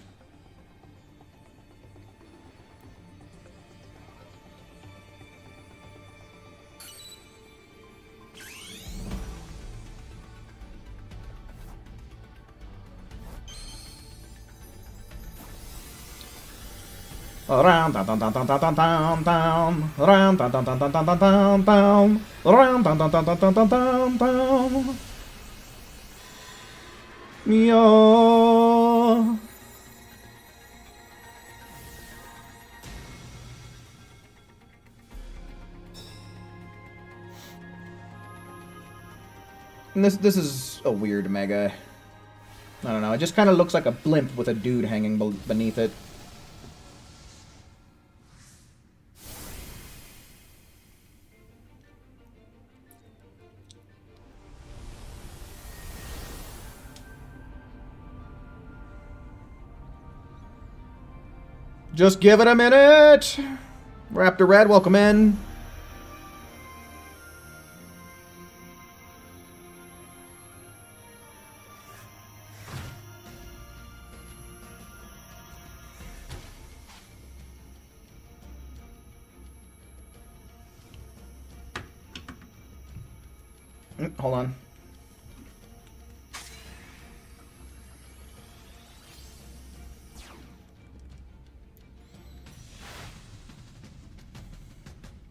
Around, down, down, down, down, down, down, down, down. Around, down, down, down, down, down, down, down, down. Around, down, down, down, down, down, down, down, down. Yeah. And this is a weird mega. I don't know. It just kind of looks like a blimp with a dude hanging beneath it. Just give it a minute. Raptor Red, welcome in. Hold on.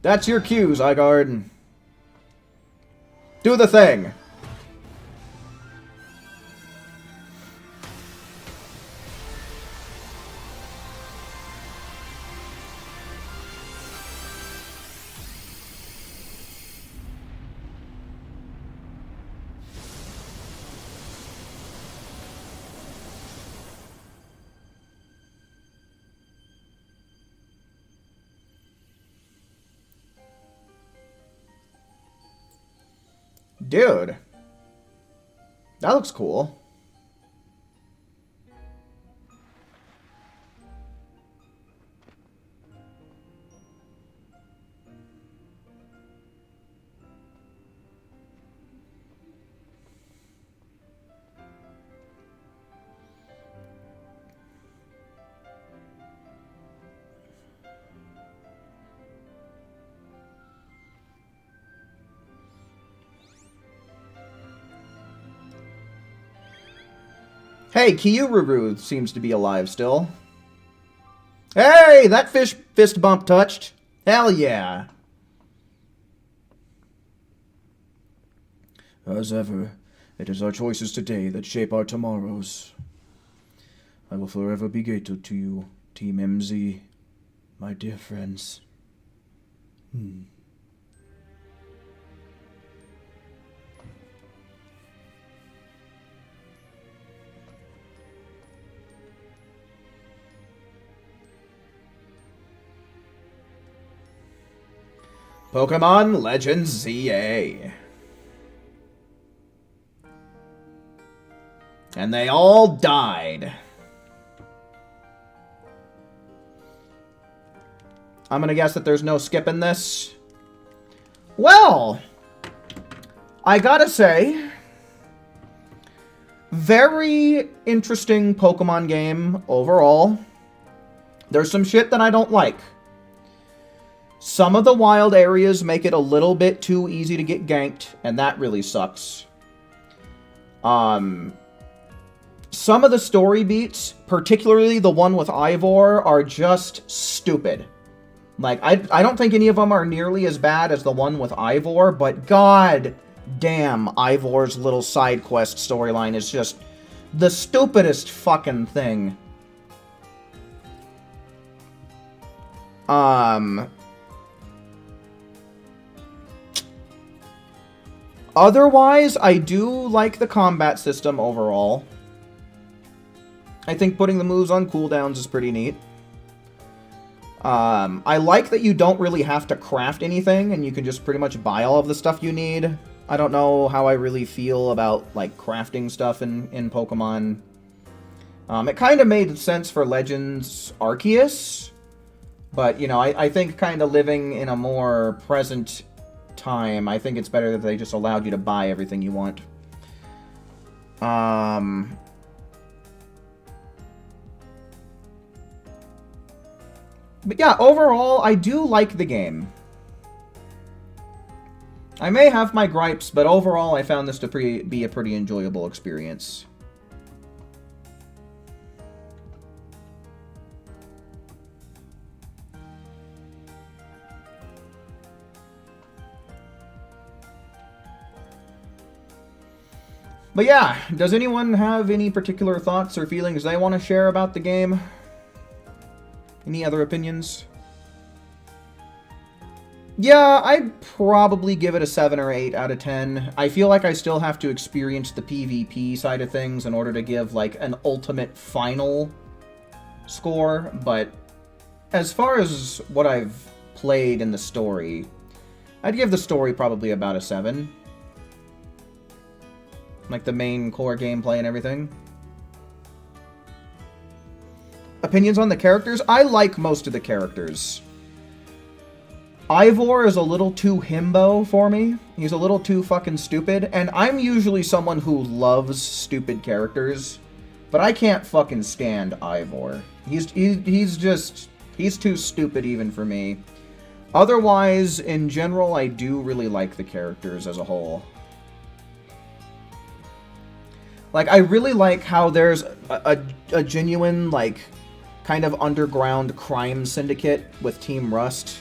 That's your cue, Zygarde. Do the thing. Dude. That looks cool. Hey, Kyururu seems to be alive still. Hey, that fist bump touched. Hell yeah. As ever, it is our choices today that shape our tomorrows. I will forever be grateful to you, Team MZ, my dear friends. Pokemon Legends ZA. And they all died. I'm gonna guess that there's no skipping this. Well, I gotta say, very interesting Pokemon game overall. There's some shit that I don't like. Some of the wild areas make it a little bit too easy to get ganked, and that really sucks. Some of the story beats, particularly the one with Ivor, are just stupid. Like, I don't think any of them are nearly as bad as the one with Ivor, but god damn, Ivor's little side quest storyline is just the stupidest fucking thing. Otherwise, I do like the combat system overall. I think putting the moves on cooldowns is pretty neat. I like that you don't really have to craft anything, and you can just pretty much buy all of the stuff you need. I don't know how I really feel about, like, crafting stuff in Pokemon. It kind of made sense for Legends Arceus, but, you know, I think kind of living in a more present time, I think it's better that they just allowed you to buy everything you want. But yeah, overall, I do like the game. I may have my gripes, but overall, I found this to be a pretty enjoyable experience. But yeah, does anyone have any particular thoughts or feelings they want to share about the game? Any other opinions? Yeah, I'd probably give it a 7 or 8 out of 10. I feel like I still have to experience the PvP side of things in order to give, like, an ultimate final score, but as far as what I've played in the story, I'd give the story probably about a 7. Like, the main core gameplay and everything. Opinions on the characters? I like most of the characters. Ivor is a little too himbo for me. He's a little too fucking stupid, and I'm usually someone who loves stupid characters, but I can't fucking stand Ivor. He's too stupid even for me. Otherwise, in general, I do really like the characters as a whole. Like, I really like how there's a genuine, like, kind of underground crime syndicate with Team Rust.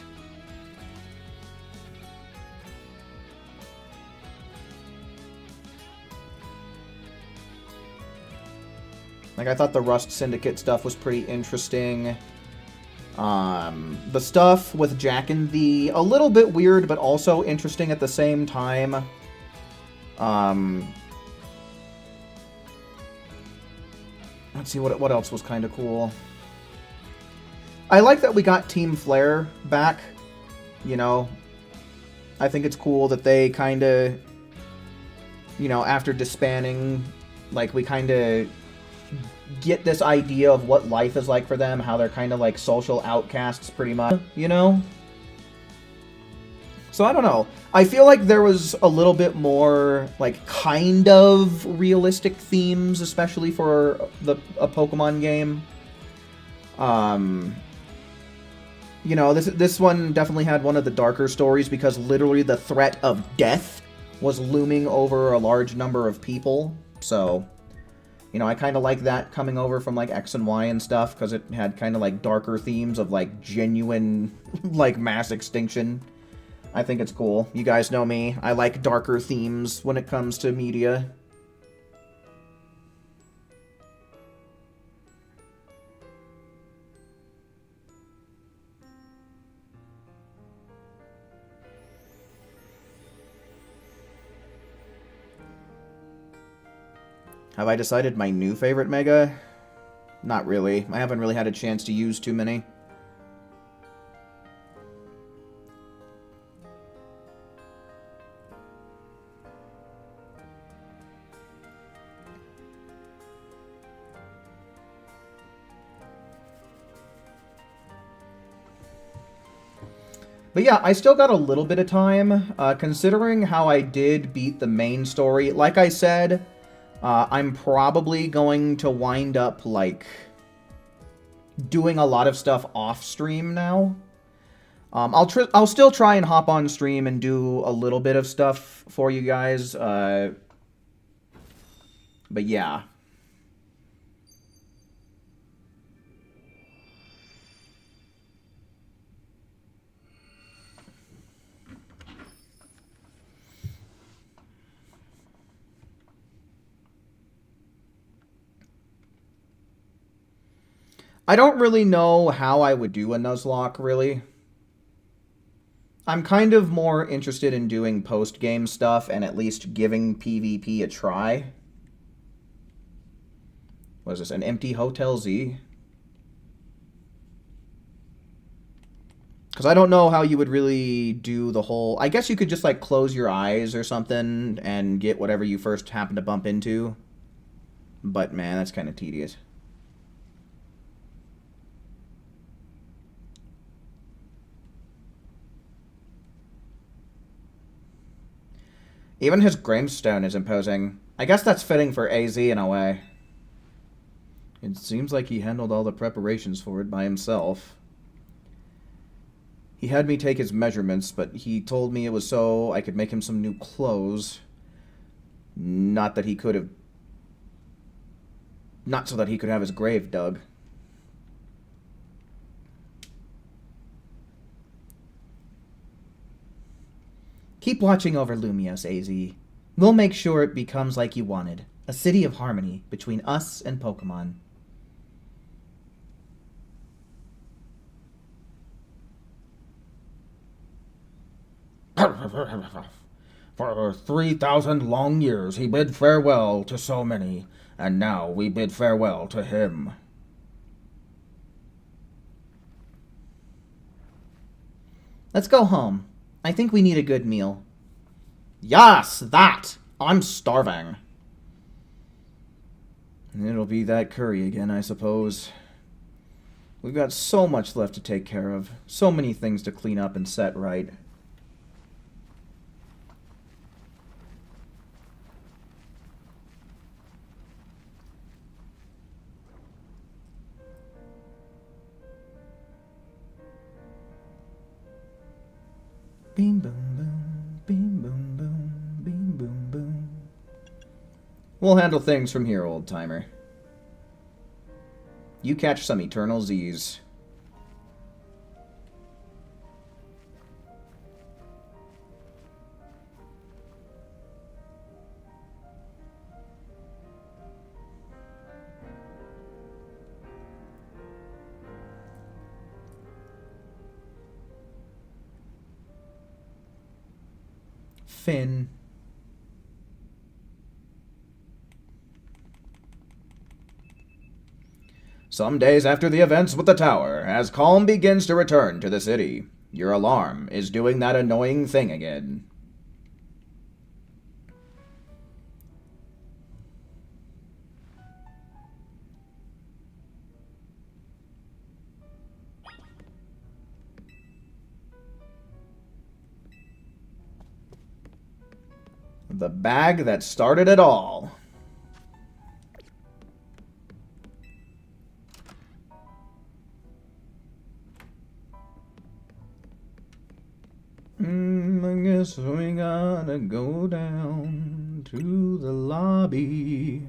Like, I thought the Rust Syndicate stuff was pretty interesting. The stuff with Jack and the... a little bit weird, but also interesting at the same time. Let's see, what else was kind of cool. I like that we got Team Flare back. You know, I think it's cool that they kind of, you know, after disbanding, like, we kind of get this idea of what life is like for them, how they're kind of like social outcasts pretty much, you know? So I don't know. I feel like there was a little bit more, like, kind of realistic themes, especially for a Pokemon game. You know, this one definitely had one of the darker stories because literally the threat of death was looming over a large number of people. So, you know, I kind of like that coming over from, like, X and Y and stuff because it had kind of, like, darker themes of, like, genuine, like, mass extinction. I think it's cool. You guys know me. I like darker themes when it comes to media. Have I decided my new favorite Mega? Not really. I haven't really had a chance to use too many. But yeah, I still got a little bit of time, considering how I did beat the main story. Like I said, I'm probably going to wind up, like, doing a lot of stuff off-stream now. I'll still try and hop on stream and do a little bit of stuff for you guys, but yeah. I don't really know how I would do a Nuzlocke, really. I'm kind of more interested in doing post-game stuff and at least giving PvP a try. What is this, an empty Hotel Z? Because I don't know how you would really do the whole... I guess you could just, like, close your eyes or something and get whatever you first happen to bump into. But, man, that's kind of tedious. Even his gravestone is imposing. I guess that's fitting for AZ in a way. It seems like he handled all the preparations for it by himself. He had me take his measurements, but he told me it was so I could make him some new clothes. Not that he could have... Not so that he could have his grave dug. Keep watching over Lumios, AZ. We'll make sure it becomes like you wanted. A city of harmony between us and Pokemon. For 3,000 long years he bid farewell to so many, and now we bid farewell to him. Let's go home. I think we need a good meal. Yes, that! I'm starving. It'll be that curry again, I suppose. We've got so much left to take care of, so many things to clean up and set right. Beam boom boom, beam boom boom, beam boom boom. We'll handle things from here, old-timer. You catch some eternal Z's. Finn. Some days after the events with the tower, as calm begins to return to the city, your alarm is doing that annoying thing again. The bag that started it all. I guess we gotta go down to the lobby.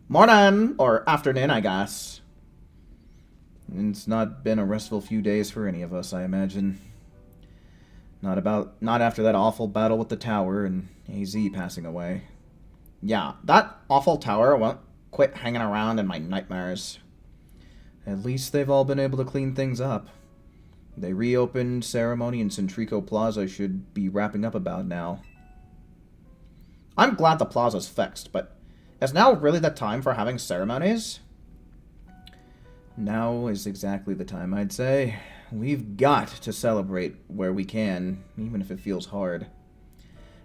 Morning, or afternoon, I guess. It's not been a restful few days for any of us, I imagine. Not after that awful battle with the tower and AZ passing away. Yeah, that awful tower won't quit hanging around in my nightmares. At least they've all been able to clean things up. They reopened ceremony in Centrico Plaza should be wrapping up about now. I'm glad the plaza's fixed, but is now really the time for having ceremonies? Now is exactly the time, I'd say. We've got to celebrate where we can, even if it feels hard.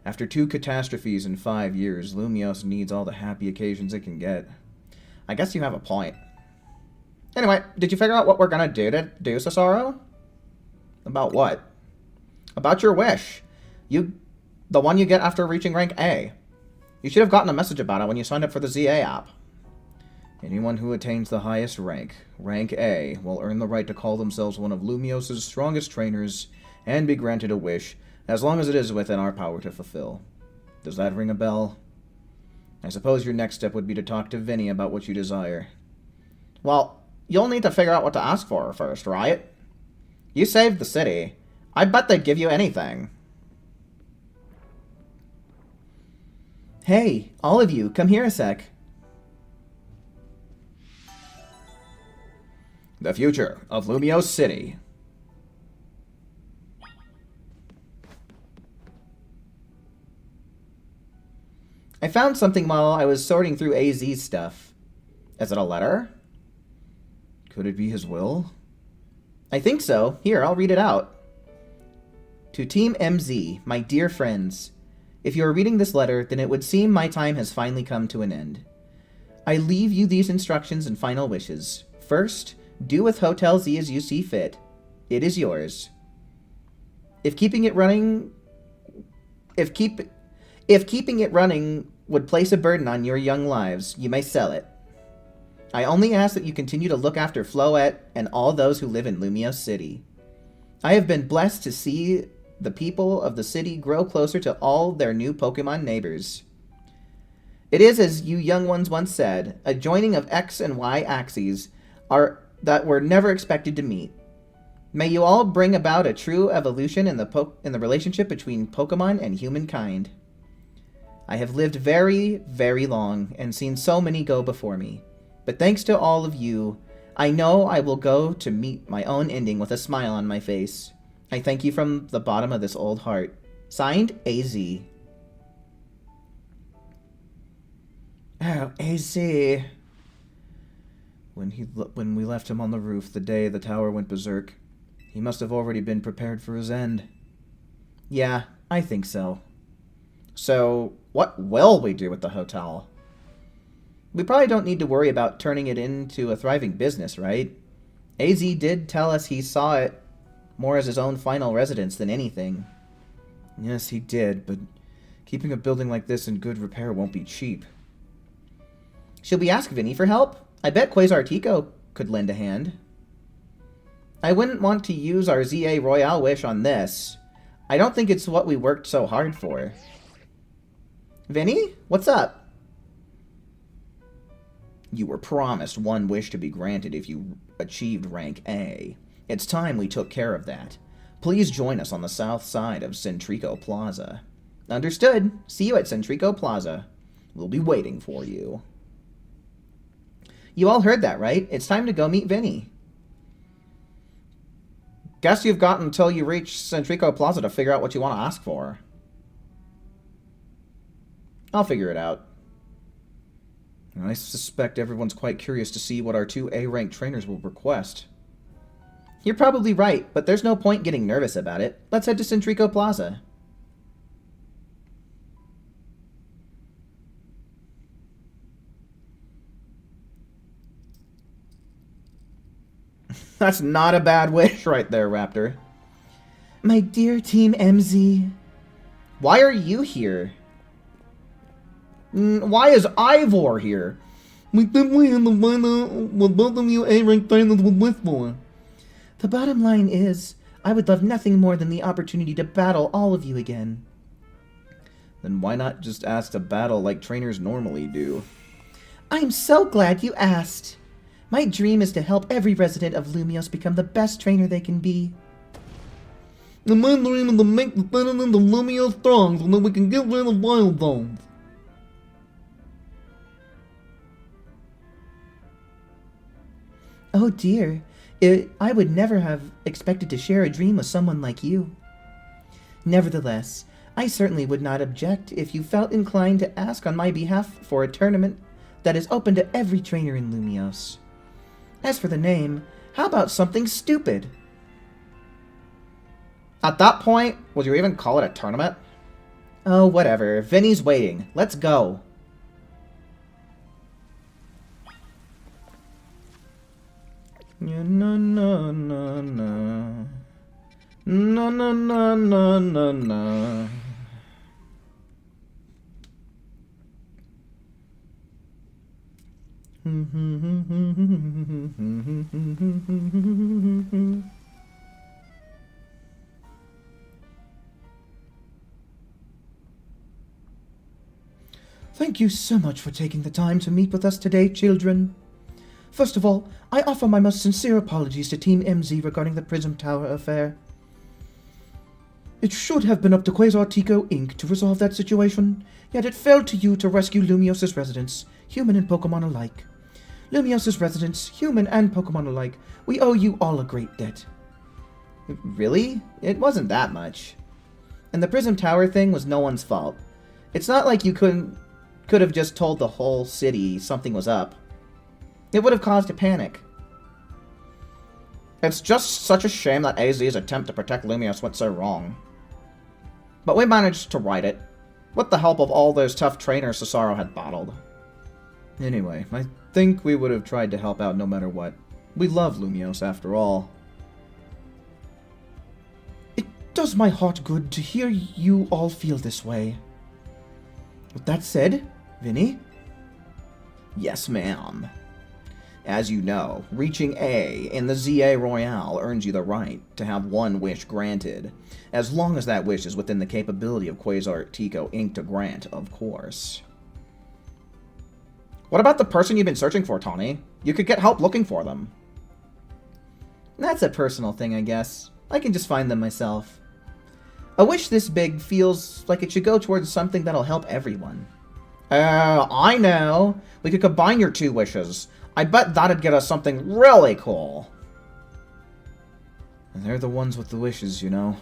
After 2 catastrophes in 5 years, Lumios needs all the happy occasions it can get. I guess you have a point. Anyway, did you figure out what we're gonna do, Cesaro? About what? About your wish. The one you get after reaching rank A. You should have gotten a message about it when you signed up for the ZA app. Anyone who attains the highest rank, rank A, will earn the right to call themselves one of Lumios' strongest trainers and be granted a wish, as long as it is within our power to fulfill. Does that ring a bell? I suppose your next step would be to talk to Vinny about what you desire. Well, you'll need to figure out what to ask for first, right? You saved the city. I bet they'd give you anything. Hey, all of you, come here a sec. The future of Lumios City. I found something while I was sorting through AZ's stuff. Is it a letter? Could it be his will? I think so. Here, I'll read it out. To Team MZ, my dear friends, if you are reading this letter, then it would seem my time has finally come to an end. I leave you these instructions and final wishes. First, do with Hotel Z as you see fit. It is yours. If keeping it running would place a burden on your young lives, you may sell it. I only ask that you continue to look after Floette and all those who live in Lumios City. I have been blessed to see the people of the city grow closer to all their new Pokemon neighbors. It is as you young ones once said, a joining of X and Y axes that were never expected to meet. May you all bring about a true evolution in the relationship between Pokemon and humankind. I have lived very, very long and seen so many go before me. But thanks to all of you, I know I will go to meet my own ending with a smile on my face. I thank you from the bottom of this old heart. Signed, AZ. Oh, AZ. When we left him on the roof the day the tower went berserk, he must have already been prepared for his end. Yeah, I think so. So, what will we do with the hotel? We probably don't need to worry about turning it into a thriving business, right? AZ did tell us he saw it more as his own final residence than anything. Yes, he did, but keeping a building like this in good repair won't be cheap. Should we ask Vinny for help? I bet Quasar Tico could lend a hand. I wouldn't want to use our ZA Royale wish on this. I don't think it's what we worked so hard for. Vinny, what's up? You were promised one wish to be granted if you achieved rank A. It's time we took care of that. Please join us on the south side of Centrico Plaza. Understood. See you at Centrico Plaza. We'll be waiting for you. You all heard that, right? It's time to go meet Vinny. Guess you've got until you reach Centrico Plaza to figure out what you want to ask for. I'll figure it out. I suspect everyone's quite curious to see what our 2 A-rank trainers will request. You're probably right, but there's no point getting nervous about it. Let's head to Centrico Plaza. That's not a bad wish right there, Raptor. My dear Team MZ. Why are you here? Why is Ivor here? We simply had to find out what both of you A-rank trainers would wish for. The bottom line is, I would love nothing more than the opportunity to battle all of you again. Then why not just ask to battle like trainers normally do? I'm so glad you asked. My dream is to help every resident of Lumios become the best trainer they can be. And my dream is to make the citizens of Lumio strong so that we can get rid of wild zones. Oh dear, I would never have expected to share a dream with someone like you. Nevertheless, I certainly would not object if you felt inclined to ask on my behalf for a tournament that is open to every trainer in Lumios. As for the name, how about something stupid? At that point, would you even call it a tournament? Oh, whatever. Vinny's waiting. Let's go. Na na na na na na na na na na na. Thank you so much for taking the time to meet with us today, children. First of all, I offer my most sincere apologies to Team MZ regarding the Prism Tower affair. It should have been up to Quasar Tico Inc. to resolve that situation, yet it fell to you to rescue Lumios' residents, human and Pokemon alike. Lumios' residents, human and Pokemon alike, we owe you all a great debt. Really? It wasn't that much. And the Prism Tower thing was no one's fault. It's not like you could have just told the whole city something was up. It would have caused a panic. It's just such a shame that AZ's attempt to protect Lumios went so wrong. But we managed to right it, with the help of all those tough trainers Cesaro had battled. Anyway, I think we would have tried to help out no matter what. We love Lumios after all. It does my heart good to hear you all feel this way. With that said, Vinny? Yes, ma'am. As you know, reaching A in the ZA Royale earns you the right to have one wish granted, as long as that wish is within the capability of Quasar Tico Inc. to grant, of course. What about the person you've been searching for, Tawny? You could get help looking for them. That's a personal thing, I guess. I can just find them myself. A wish this big feels like it should go towards something that'll help everyone. I know. We could combine your 2 wishes. I bet that'd get us something really cool. They're the ones with the wishes, you know.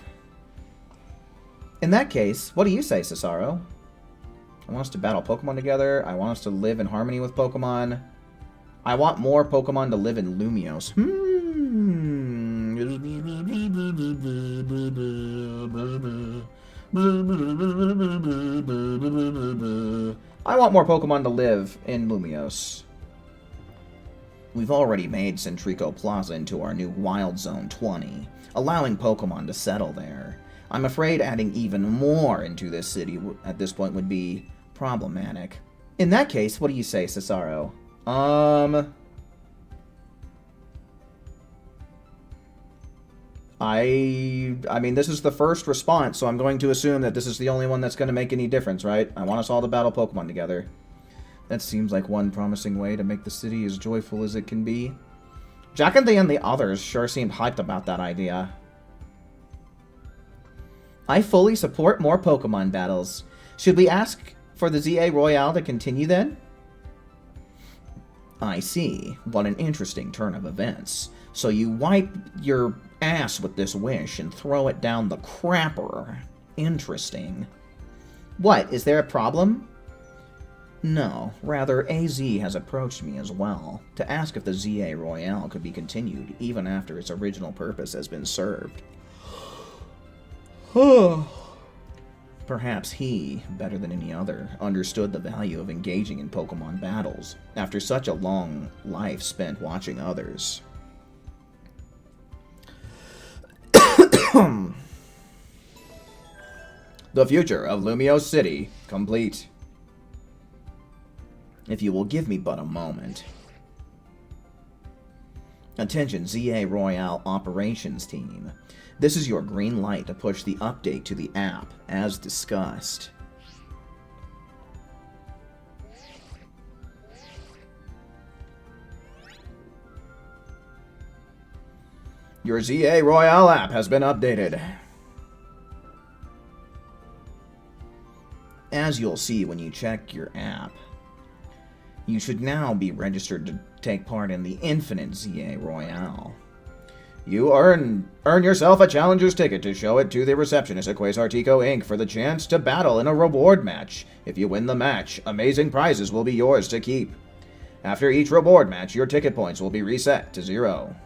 In that case, what do you say, Cesaro? I want us to battle Pokemon together. I want us to live in harmony with Pokemon. I want more Pokemon to live in Lumios. I want more Pokemon to live in Lumios. We've already made Centrico Plaza into our new Wild Zone 20, allowing Pokemon to settle there. I'm afraid adding even more into this city at this point would be problematic. In that case, what do you say, Cesaro? I mean, this is the first response, so I'm going to assume that this is the only one that's going to make any difference, right? I want us all to battle Pokemon together. That seems like one promising way to make the city as joyful as it can be. Jackanthe and the others sure seemed hyped about that idea. I fully support more Pokemon battles. Should we ask for the ZA Royale to continue then? I see. What an interesting turn of events. So you wipe your ass with this wish and throw it down the crapper. Interesting. What, is there a problem? No, rather AZ has approached me as well, to ask if the ZA Royale could be continued even after its original purpose has been served. Perhaps he, better than any other, understood the value of engaging in Pokemon battles after such a long life spent watching others. The future of Lumiose City, complete. If you will give me but a moment. Attention ZA Royale Operations Team. This is your green light to push the update to the app, as discussed. Your ZA Royale app has been updated. As you'll see when you check your app, you should now be registered to take part in the Infinite ZA Royale. You earn yourself a challenger's ticket to show it to the receptionist at Quasartico Inc. for the chance to battle in a reward match. If you win the match, amazing prizes will be yours to keep. After each reward match, your ticket points will be reset to 0.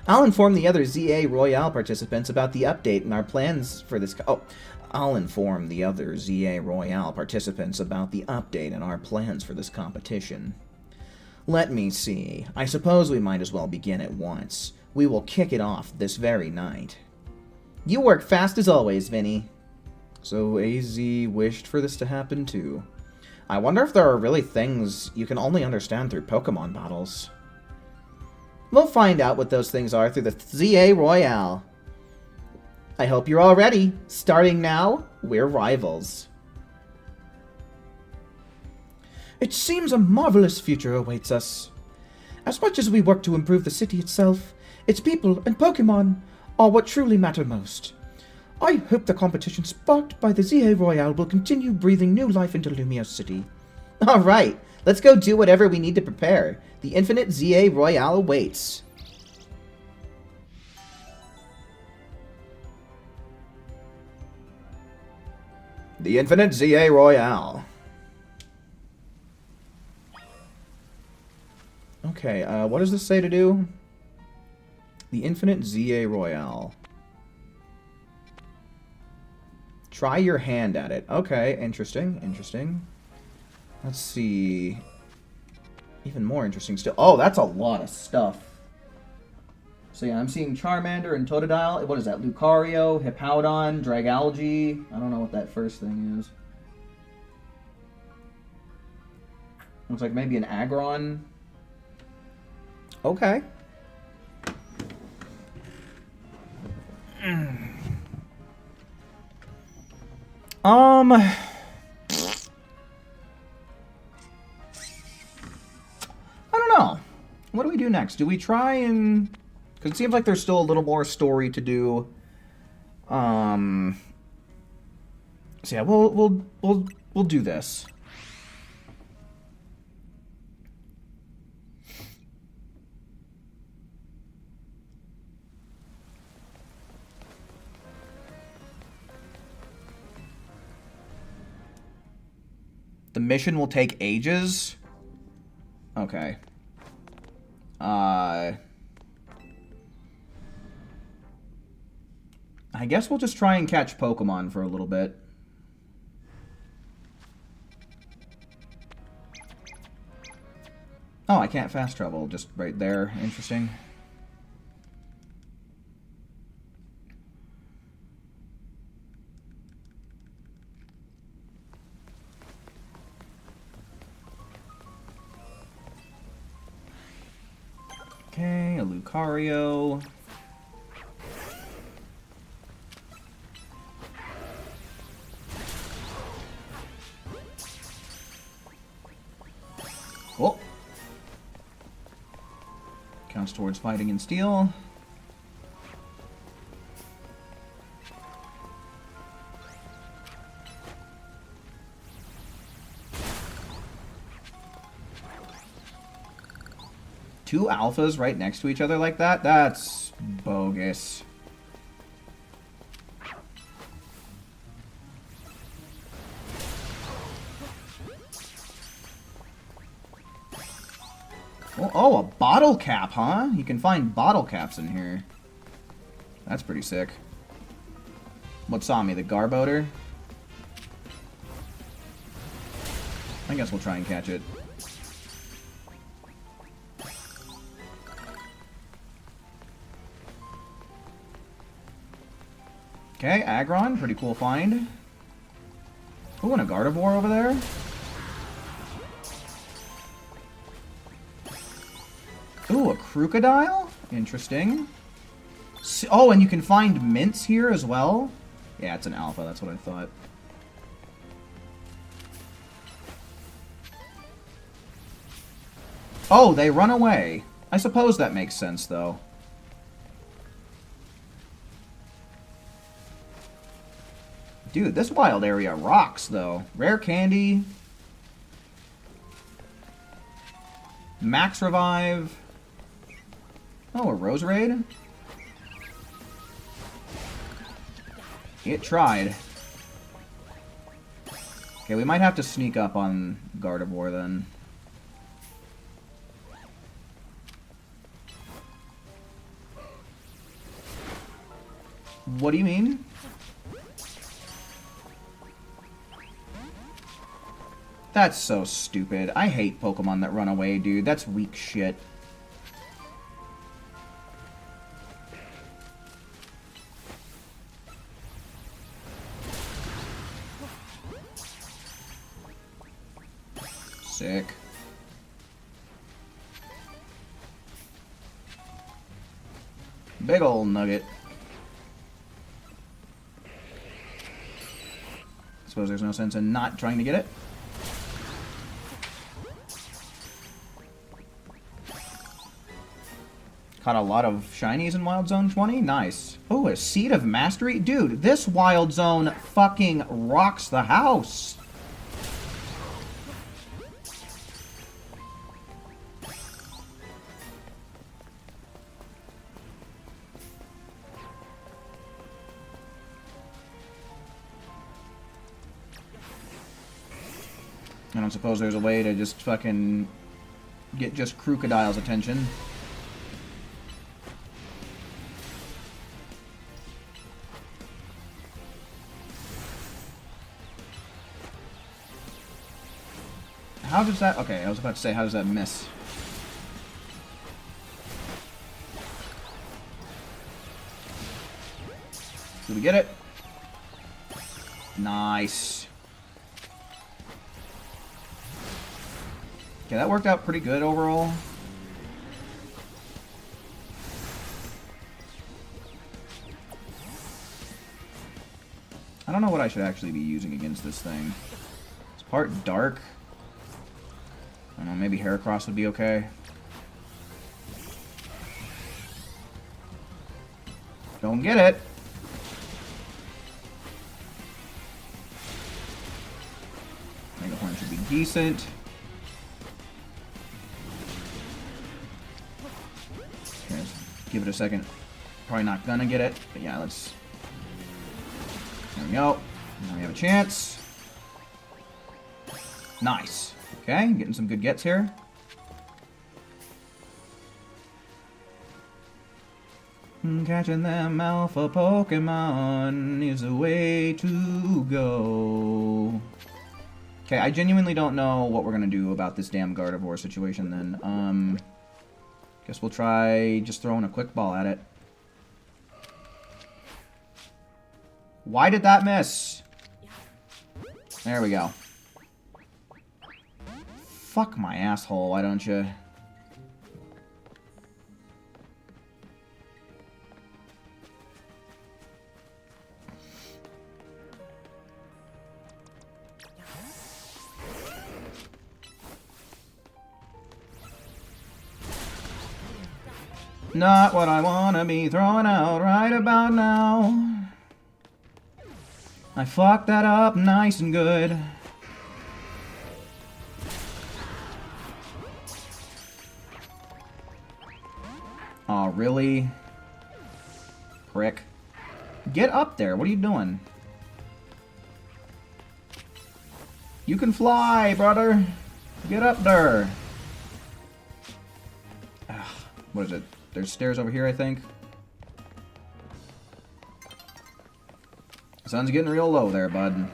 I'll inform the other ZA Royale participants about the update and our plans for this. I'll inform the other ZA Royale participants about the update and our plans for this competition. Let me see. I suppose we might as well begin at once. We will kick it off this very night. You work fast as always, Vinny. So AZ wished for this to happen too. I wonder if there are really things you can only understand through Pokemon battles. We'll find out what those things are through the ZA Royale. I hope you're all ready. Starting now, we're rivals. It seems a marvelous future awaits us. As much as we work to improve the city itself, its people and Pokemon are what truly matter most. I hope the competition sparked by the ZA Royale will continue breathing new life into Lumiose City. Alright, let's go do whatever we need to prepare. The Infinite ZA Royale awaits. The Infinite ZA Royale. Okay, what does this say to do? The Infinite ZA Royale. Try your hand at it. Okay, interesting, interesting. Let's see. Even more interesting still. Oh, that's a lot of stuff. So yeah, I'm seeing Charmander and Totodile. What is that? Lucario, Hippowdon, Dragalge. I don't know what that first thing is. Looks like maybe an Aggron. Okay. I don't know. What do we do next? Do we try and Because it seems like there's still a little more story to do. So yeah, we'll do this. The mission will take ages. Okay. I guess we'll just try and catch Pokemon for a little bit. Oh, I can't fast travel, just right there. Interesting. Okay, a Lucario. Cool. Counts towards fighting in steel. Two alphas right next to each other like that? That's bogus. Oh, a bottle cap, huh? You can find bottle caps in here. That's pretty sick. What saw me? The Garbodor? I guess we'll try and catch it. Okay, Aggron, pretty cool find. Ooh, and a Gardevoir over there. Ooh, a Crocodile? Interesting. Oh, and you can find mints here as well? Yeah, it's an alpha, that's what I thought. Oh, they run away. I suppose that makes sense, though. Dude, this wild area rocks, though. Rare candy. Max revive. Oh, a Roserade. It tried. Okay, we might have to sneak up on Gardevoir, then. What do you mean? That's so stupid. I hate Pokemon that run away, dude. That's weak shit. Sick. Big ol' nugget. Suppose there's no sense in not trying to get it. Caught a lot of shinies in Wild Zone 20. Nice. Oh, a Seed of Mastery. Dude, this Wild Zone fucking rocks the house. I don't suppose there's a way to just fucking get just Crocodile's attention. How does that... Okay, I was about to say, how does that miss? Did we get it? Nice. Okay, that worked out pretty good overall. I don't know what I should actually be using against this thing. It's part dark. I don't know, maybe Heracross would be okay. Don't get it. Mega Horn should be decent. Okay, let's give it a second. Probably not gonna get it, but yeah, let's... There we go. Now we have a chance. Nice. Okay, getting some good gets here. Catching them alpha Pokemon is the way to go. Okay, I genuinely don't know what we're gonna do about this damn Gardevoir situation then. Guess we'll try just throwing a quick ball at it. Why did that miss? There we go. Fuck my asshole, why don't you? Not what I wanna be throwing out right about now. I fucked that up nice and good. Aw, really? Prick. Get up there, what are you doing? You can fly, brother! Get up there! Ugh, what is it? There's stairs over here, I think. Sun's getting real low there, bud.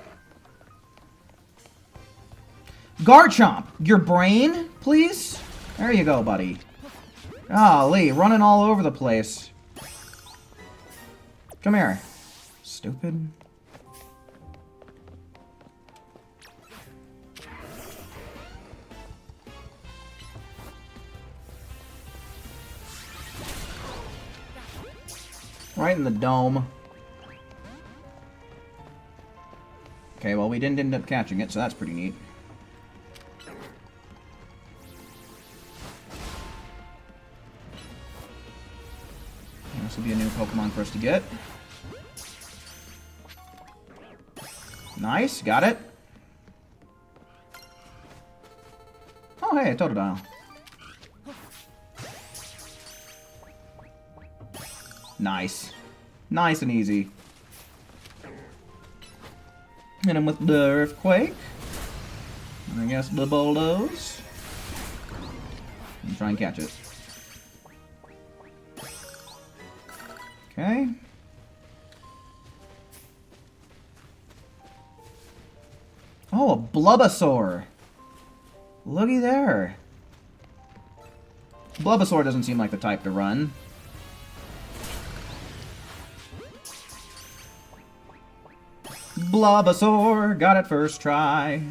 Garchomp! Your brain, please? There you go, buddy. Golly, running all over the place. Come here. Stupid. Right in the dome. Okay, well, we didn't end up catching it, so that's pretty neat. This will be a new Pokemon for us to get. Nice, got it. Oh, hey, a Totodile. Nice. Nice and easy. Hit him with the Earthquake. I guess the Bulldoze. And try and catch it. Okay. Oh, a Bulbasaur. Looky there. Bulbasaur doesn't seem like the type to run. Bulbasaur, got it first try.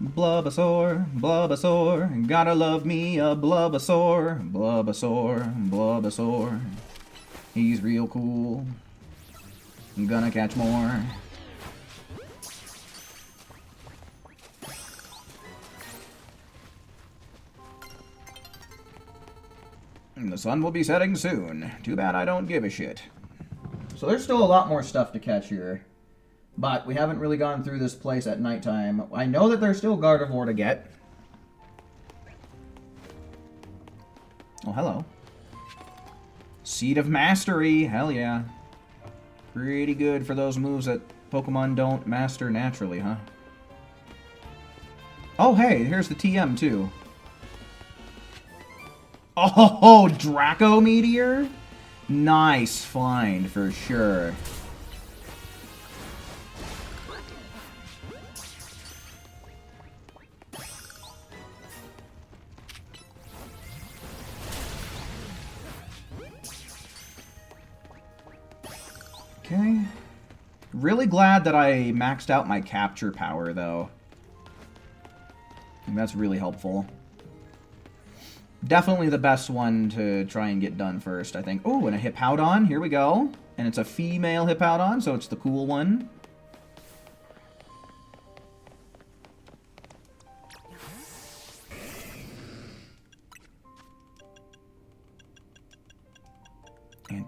Bulbasaur, Bulbasaur, gotta love me a Bulbasaur, Bulbasaur, Bulbasaur. He's real cool. I'm gonna catch more. The sun will be setting soon. Too bad I don't give a shit. So there's still a lot more stuff to catch here. But we haven't really gone through this place at nighttime. I know that there's still Gardevoir to get. Oh, hello. Seed of Mastery. Hell yeah. Pretty good for those moves that Pokemon don't master naturally, huh? Oh, hey, here's the TM, too. Oh, Draco Meteor? Nice find, for sure. Okay. Really glad that I maxed out my capture power, though. I think that's really helpful. Definitely the best one to try and get done first, I think. Oh, and a Hippowdon. Here we go. And it's a female Hippowdon, so it's the cool one.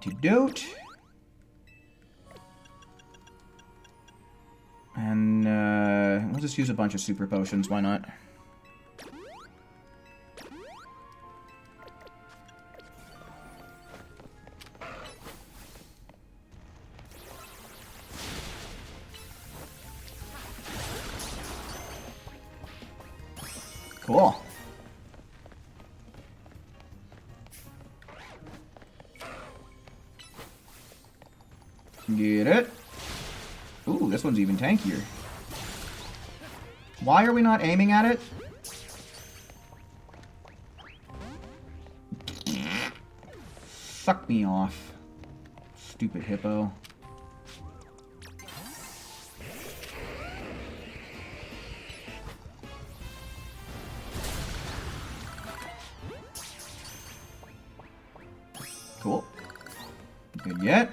Antidote. And, we'll just use a bunch of super potions, why not? Cool. Get it? Ooh, this one's even tankier. Why are we not aiming at it? Suck me off. Stupid hippo. Cool. Good yet.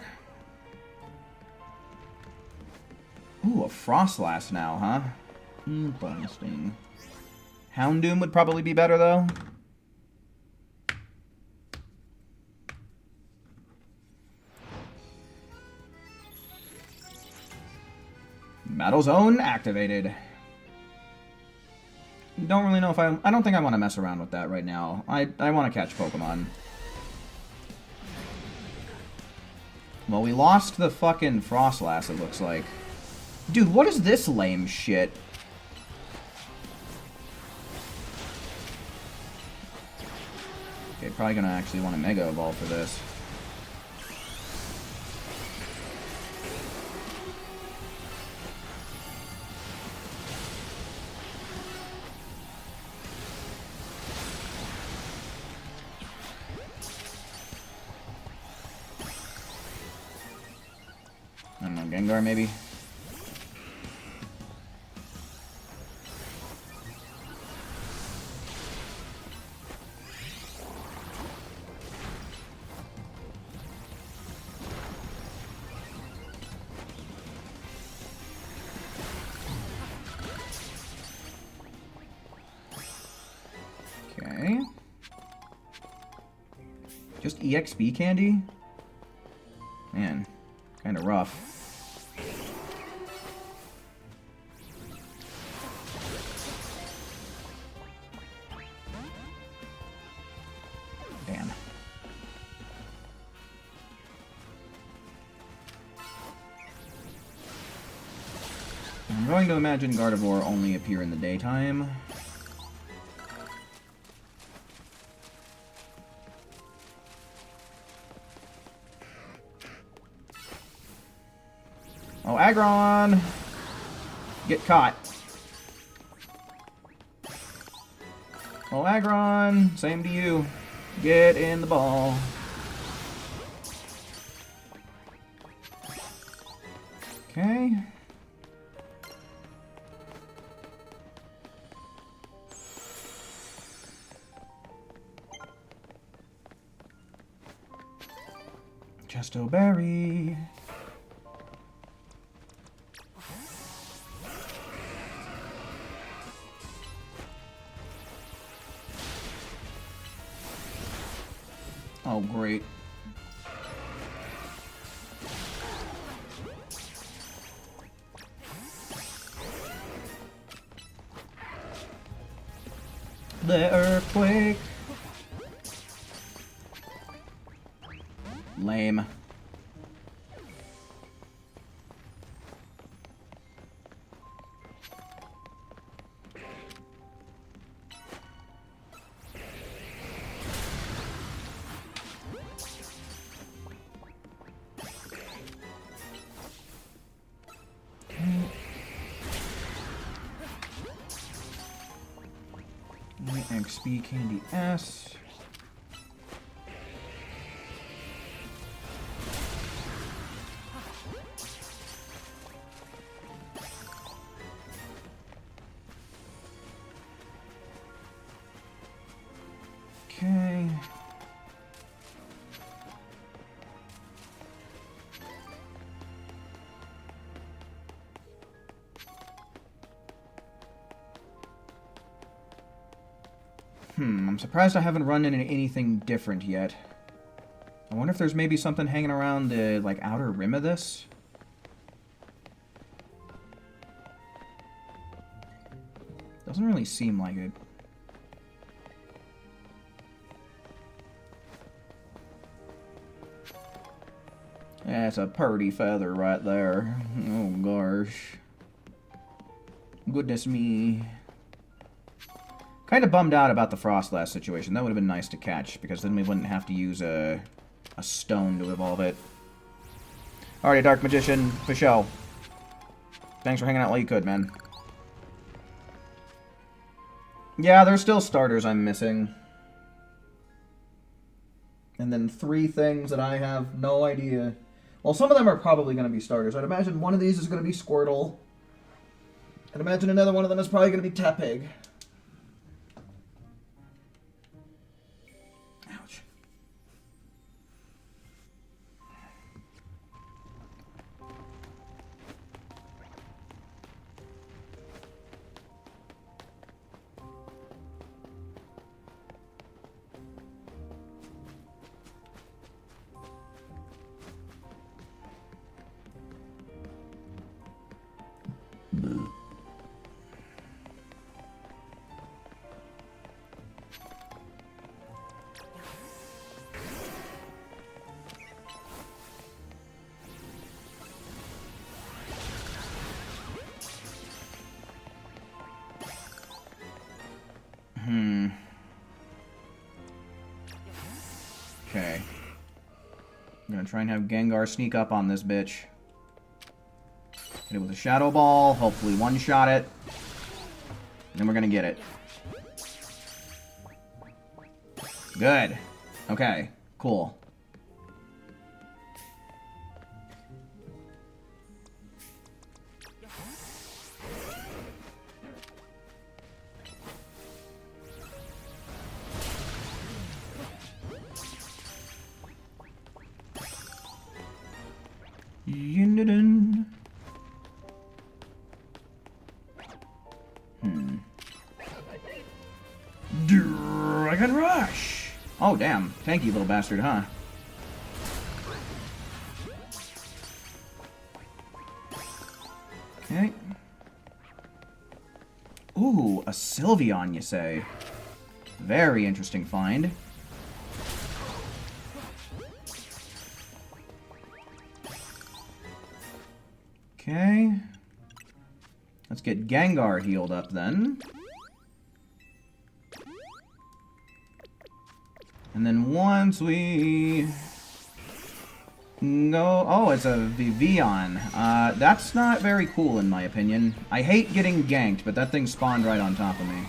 Ooh, a Frostlass now, huh? Interesting. Houndoom would probably be better, though. Battle Zone activated. Don't really know if I don't think I want to mess around with that right now. I want to catch Pokemon. Well, we lost the fucking Frostlass, it looks like. Dude, what is this lame shit? Okay, probably gonna actually want to Mega Evolve for this. I don't know, Gengar maybe? Okay. Just EXP candy? Man, kinda rough. Damn. I'm going to imagine Gardevoir only appear in the daytime. Oh, Aggron! Get caught. Oh, Aggron! Same to you. Get in the ball. Okay. Chesto Berry. Oh, great. The earthquake. Lame. XP Candy S. Okay. I'm surprised I haven't run into anything different yet. I wonder if there's maybe something hanging around the, like, outer rim of this. Doesn't really seem like it. That's a purty feather right there. Oh, gosh. Goodness me. Kind of bummed out about the Frostlass situation. That would have been nice to catch, because then we wouldn't have to use a stone to evolve it. Alrighty, Dark Magician, for show. Thanks for hanging out while you could, man. Yeah, there's still starters I'm missing. And then 3 things that I have no idea. Well, some of them are probably going to be starters. I'd imagine one of these is going to be Squirtle. I'd imagine another one of them is probably going to be Tepig. Ouch. Okay. I'm gonna try and have Gengar sneak up on this bitch. Hit it with a Shadow Ball, hopefully one-shot it. And then we're gonna get it. Good. Okay, cool. Yin-da-dun. Dragon Rush! Oh, damn. Tanky little bastard, huh? Okay. Ooh, a Sylveon, you say? Very interesting find. Okay. Let's get Gengar healed up then. And then once we go... Oh, it's a Vivian. That's not very cool in my opinion. I hate getting ganked, but that thing spawned right on top of me.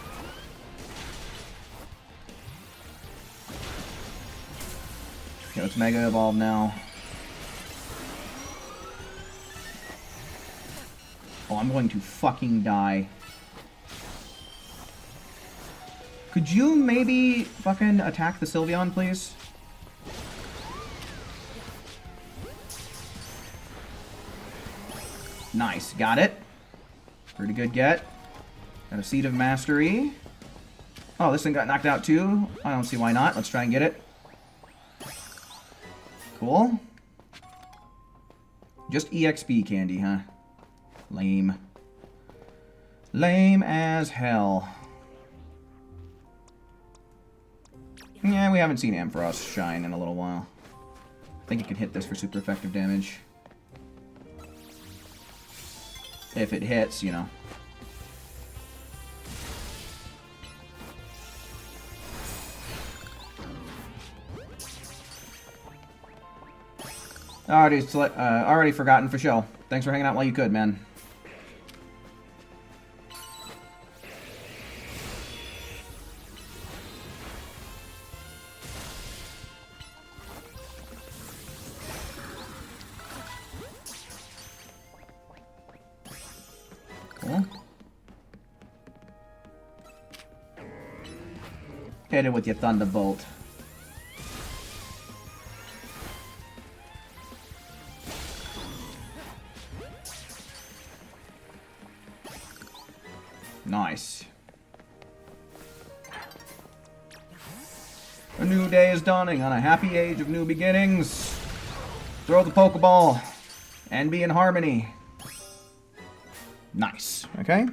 Okay, let's Mega Evolve now. Oh, I'm going to fucking die. Could you maybe fucking attack the Sylveon, please? Nice, got it. Pretty good get. Got a Seed of Mastery. Oh, this thing got knocked out too? I don't see why not. Let's try and get it. Cool. Just EXP candy, huh? Lame. Lame as hell. Yeah, we haven't seen Ampharos shine in a little while. I think it can hit this for super effective damage. If it hits, you know. Already forgotten for show. Thanks for hanging out while you could, man. Cool. Hit it with your Thunderbolt. Nice. A new day is dawning on a happy age of new beginnings. Throw the Pokeball and be in harmony. Nice. Okay.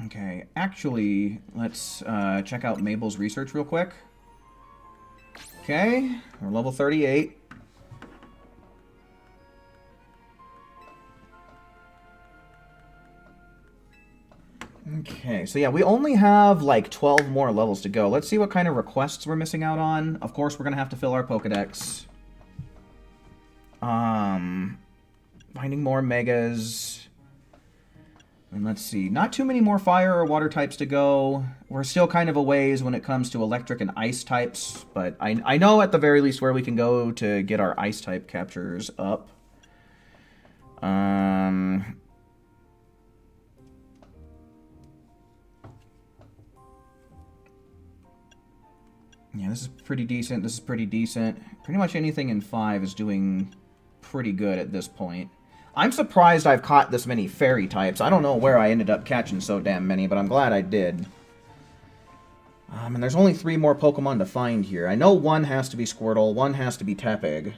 Okay, actually, let's check out Mabel's research real quick. Okay, we're level 38. Okay, so yeah, we only have like 12 more levels to go. Let's see what kind of requests we're missing out on. Of course, we're going to have to fill our Pokedex. Finding more Megas. And let's see, not too many more fire or water types to go. We're still kind of a ways when it comes to electric and ice types, but I know at the very least where we can go to get our ice type captures up. Yeah, this is pretty decent. This is pretty decent. Pretty much anything in 5 is doing pretty good at this point. I'm surprised I've caught this many fairy types. I don't know where I ended up catching so damn many, but I'm glad I did. And there's only 3 more Pokemon to find here. I know one has to be Squirtle, one has to be Tepig.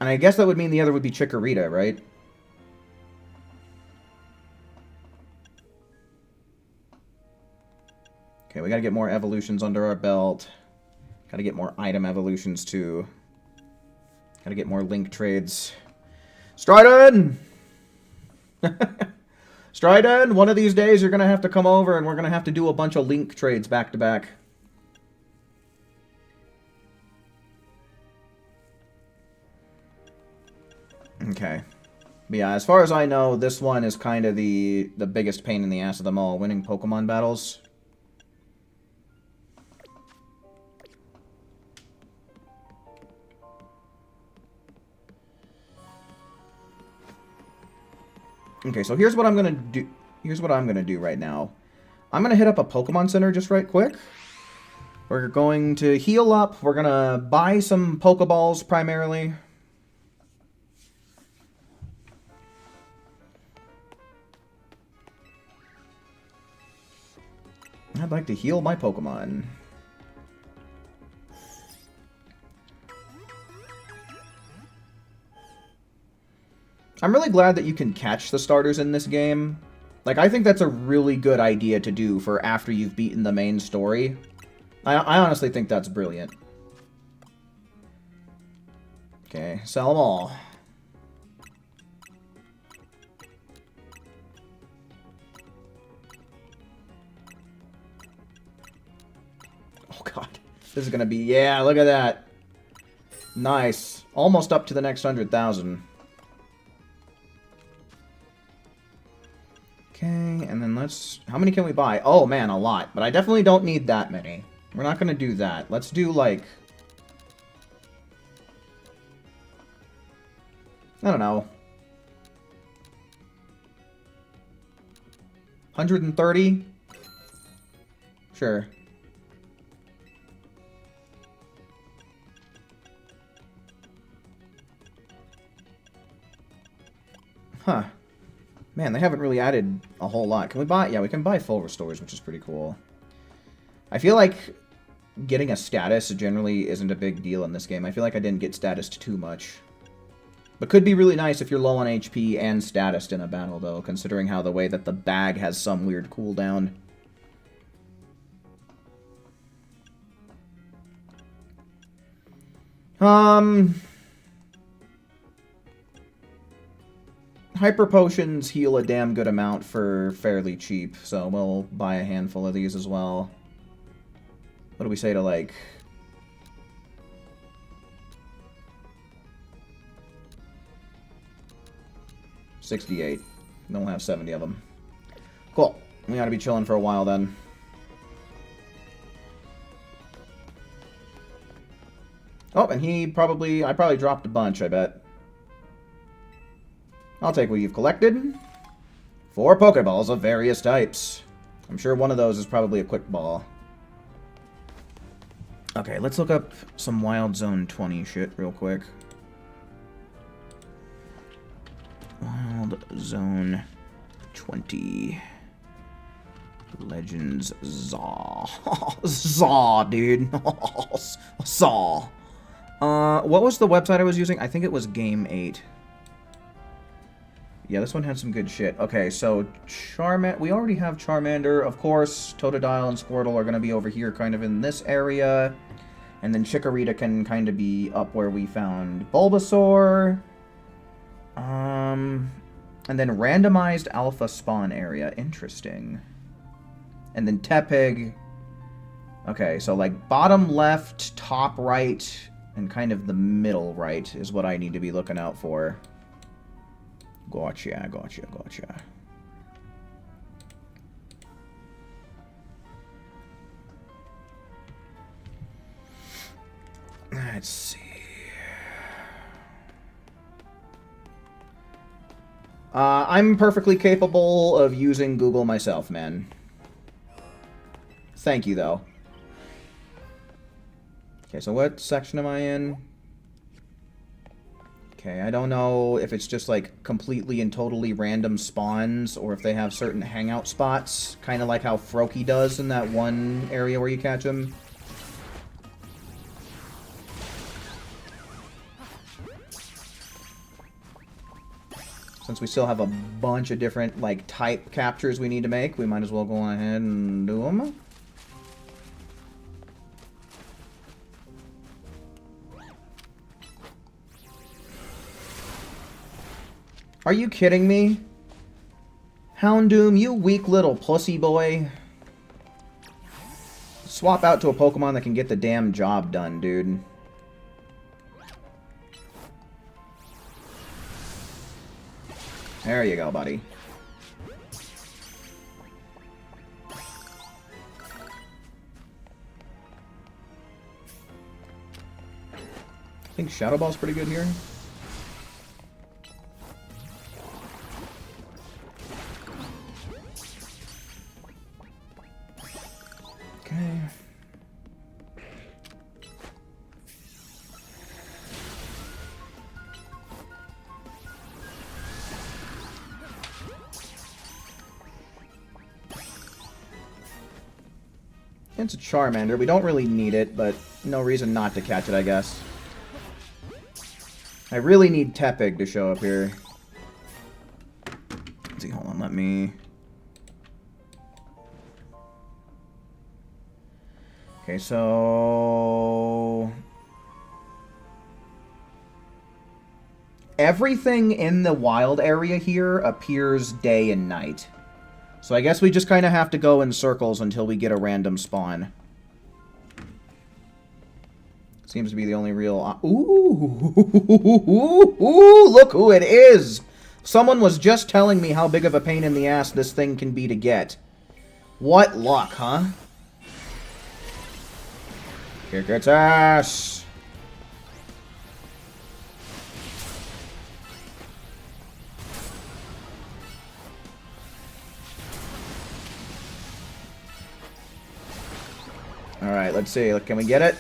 And I guess that would mean the other would be Chikorita, right? Okay, we gotta get more evolutions under our belt. Gotta get more item evolutions, too. Gotta get more link trades. Stridon! Stridon, one of these days you're gonna have to come over and we're gonna have to do a bunch of link trades back to back. Okay. But yeah, as far as I know, this one is kind of the biggest pain in the ass of them all, winning Pokemon battles. Okay, so here's what I'm gonna do. Here's what I'm gonna do right now. I'm gonna hit up a Pokemon Center just right quick. We're going to heal up. We're gonna buy some Pokeballs primarily. I'd like to heal my Pokemon. I'm really glad that you can catch the starters in this game. Like, I think that's a really good idea to do for after you've beaten the main story. I honestly think that's brilliant. Okay, sell them all. Oh god, this is gonna be, yeah, look at that. Nice. Almost up to the next 100,000. Okay, and then let's... How many can we buy? Oh, man, a lot. But I definitely don't need that many. We're not going to do that. Let's do, like... I don't know. 130? Sure. Huh. Man, they haven't really added a whole lot. Can we buy... Yeah, we can buy full restores, which is pretty cool. I feel like getting a status generally isn't a big deal in this game. I feel like I didn't get statused too much. But could be really nice if you're low on HP and statused in a battle, though, considering how the way that the bag has some weird cooldown. Hyper Potions heal a damn good amount for fairly cheap, so we'll buy a handful of these as well. What do we say to, like... $68. Then we'll have 70 of them. Cool. We ought to be chilling for a while then. Oh, and I probably dropped a bunch, I bet. I'll take what you've collected. 4 Pokeballs of various types. I'm sure one of those is probably a quick ball. Okay, let's look up some Wild Zone 20 shit real quick. Wild Zone 20. Legends Zaw. Zaw, dude. Zaw. What was the website I was using? I think it was Game 8. Yeah, this one had some good shit. Okay, so we already have Charmander, of course. Totodile and Squirtle are going to be over here, kind of in this area. And then Chikorita can kind of be up where we found Bulbasaur. And then randomized alpha spawn area. Interesting. And then Tepig. Okay, so like bottom left, top right, and kind of the middle right is what I need to be looking out for. Gotcha. Let's see. I'm perfectly capable of using Google myself, man. Thank you, though. Okay, so what section am I in? Okay, I don't know if it's just like completely and totally random spawns or if they have certain hangout spots, kind of like how Froakie does in that one area where you catch him. Since we still have a bunch of different like type captures we need to make, we might as well go ahead and do them. Are you kidding me? Houndoom, you weak little pussy boy. Swap out to a Pokemon that can get the damn job done, dude. There you go, buddy. I think Shadow Ball's pretty good here. Okay. It's a Charmander. We don't really need it, but no reason not to catch it, I guess. I really need Tepig to show up here. Let's see, hold on, let me... Okay, so... Everything in the wild area here appears day and night. So I guess we just kind of have to go in circles until we get a random spawn. Seems to be the only real... Ooh! Look who it is! Someone was just telling me how big of a pain in the ass this thing can be to get. What luck, huh? Kick its ass! Alright, let's see. Can we get it?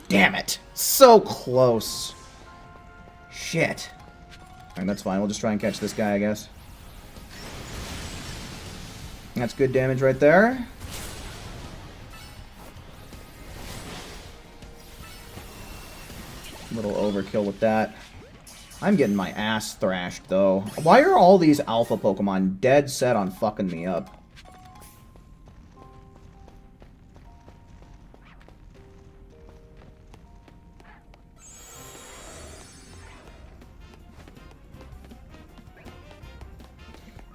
Damn it! So close. Shit. Alright, that's fine. We'll just try and catch this guy, I guess. That's good damage right there. A little overkill with that. I'm getting my ass thrashed, though. Why are all these alpha Pokemon dead set on fucking me up?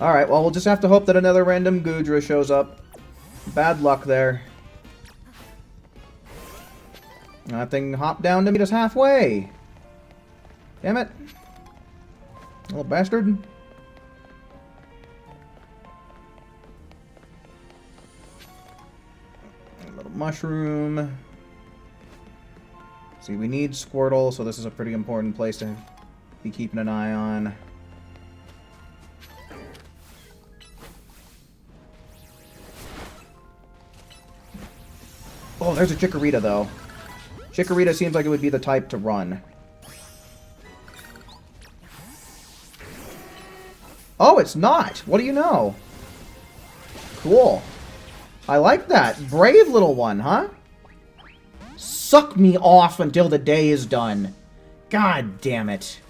Alright, well, we'll just have to hope that another random Goodra shows up. Bad luck there. That thing hopped down to meet us halfway. Damn it. Little bastard. A little mushroom. See, we need Squirtle, so this is a pretty important place to be keeping an eye on. Oh, there's a Chikorita, though. Chikorita seems like it would be the type to run. Oh, it's not! What do you know? Cool. I like that. Brave little one, huh? Suck me off until the day is done. God damn it.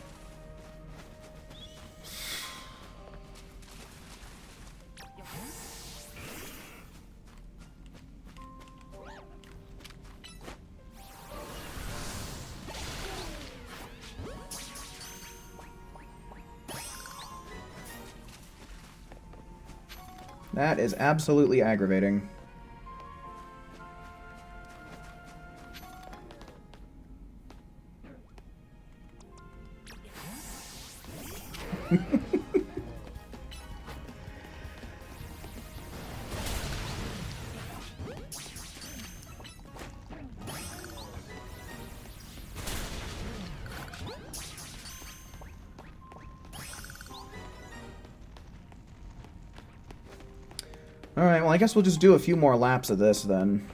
That is absolutely aggravating. Alright, well I guess we'll just do a few more laps of this then.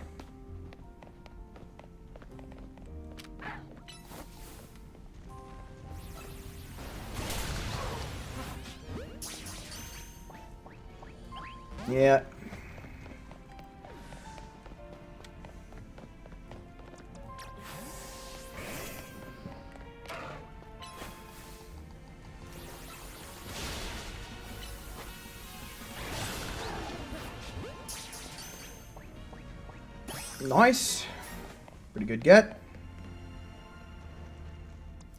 Yeah. Nice. Pretty good get.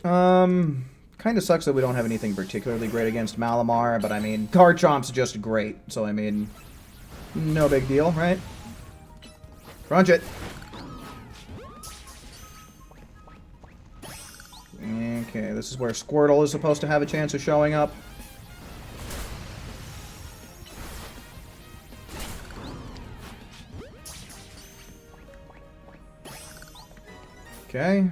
Kind of sucks that we don't have anything particularly great against Malamar, but I mean, Garchomp's just great, so I mean, no big deal, right? Crunch it. Okay, this is where Squirtle is supposed to have a chance of showing up. Okay.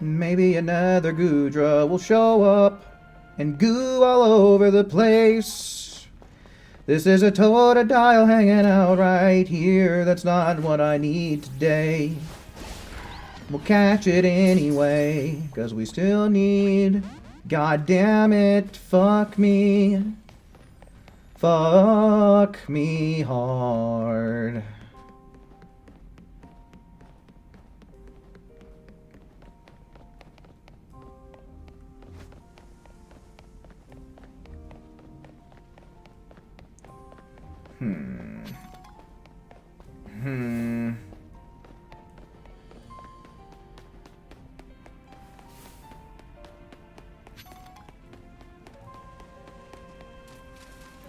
Maybe another Goodra will show up and goo all over the place. This is a Totodile hanging out right here. That's not what I need today. We'll catch it anyway, 'cause we still need... God damn it, fuck me. Fuck me hard.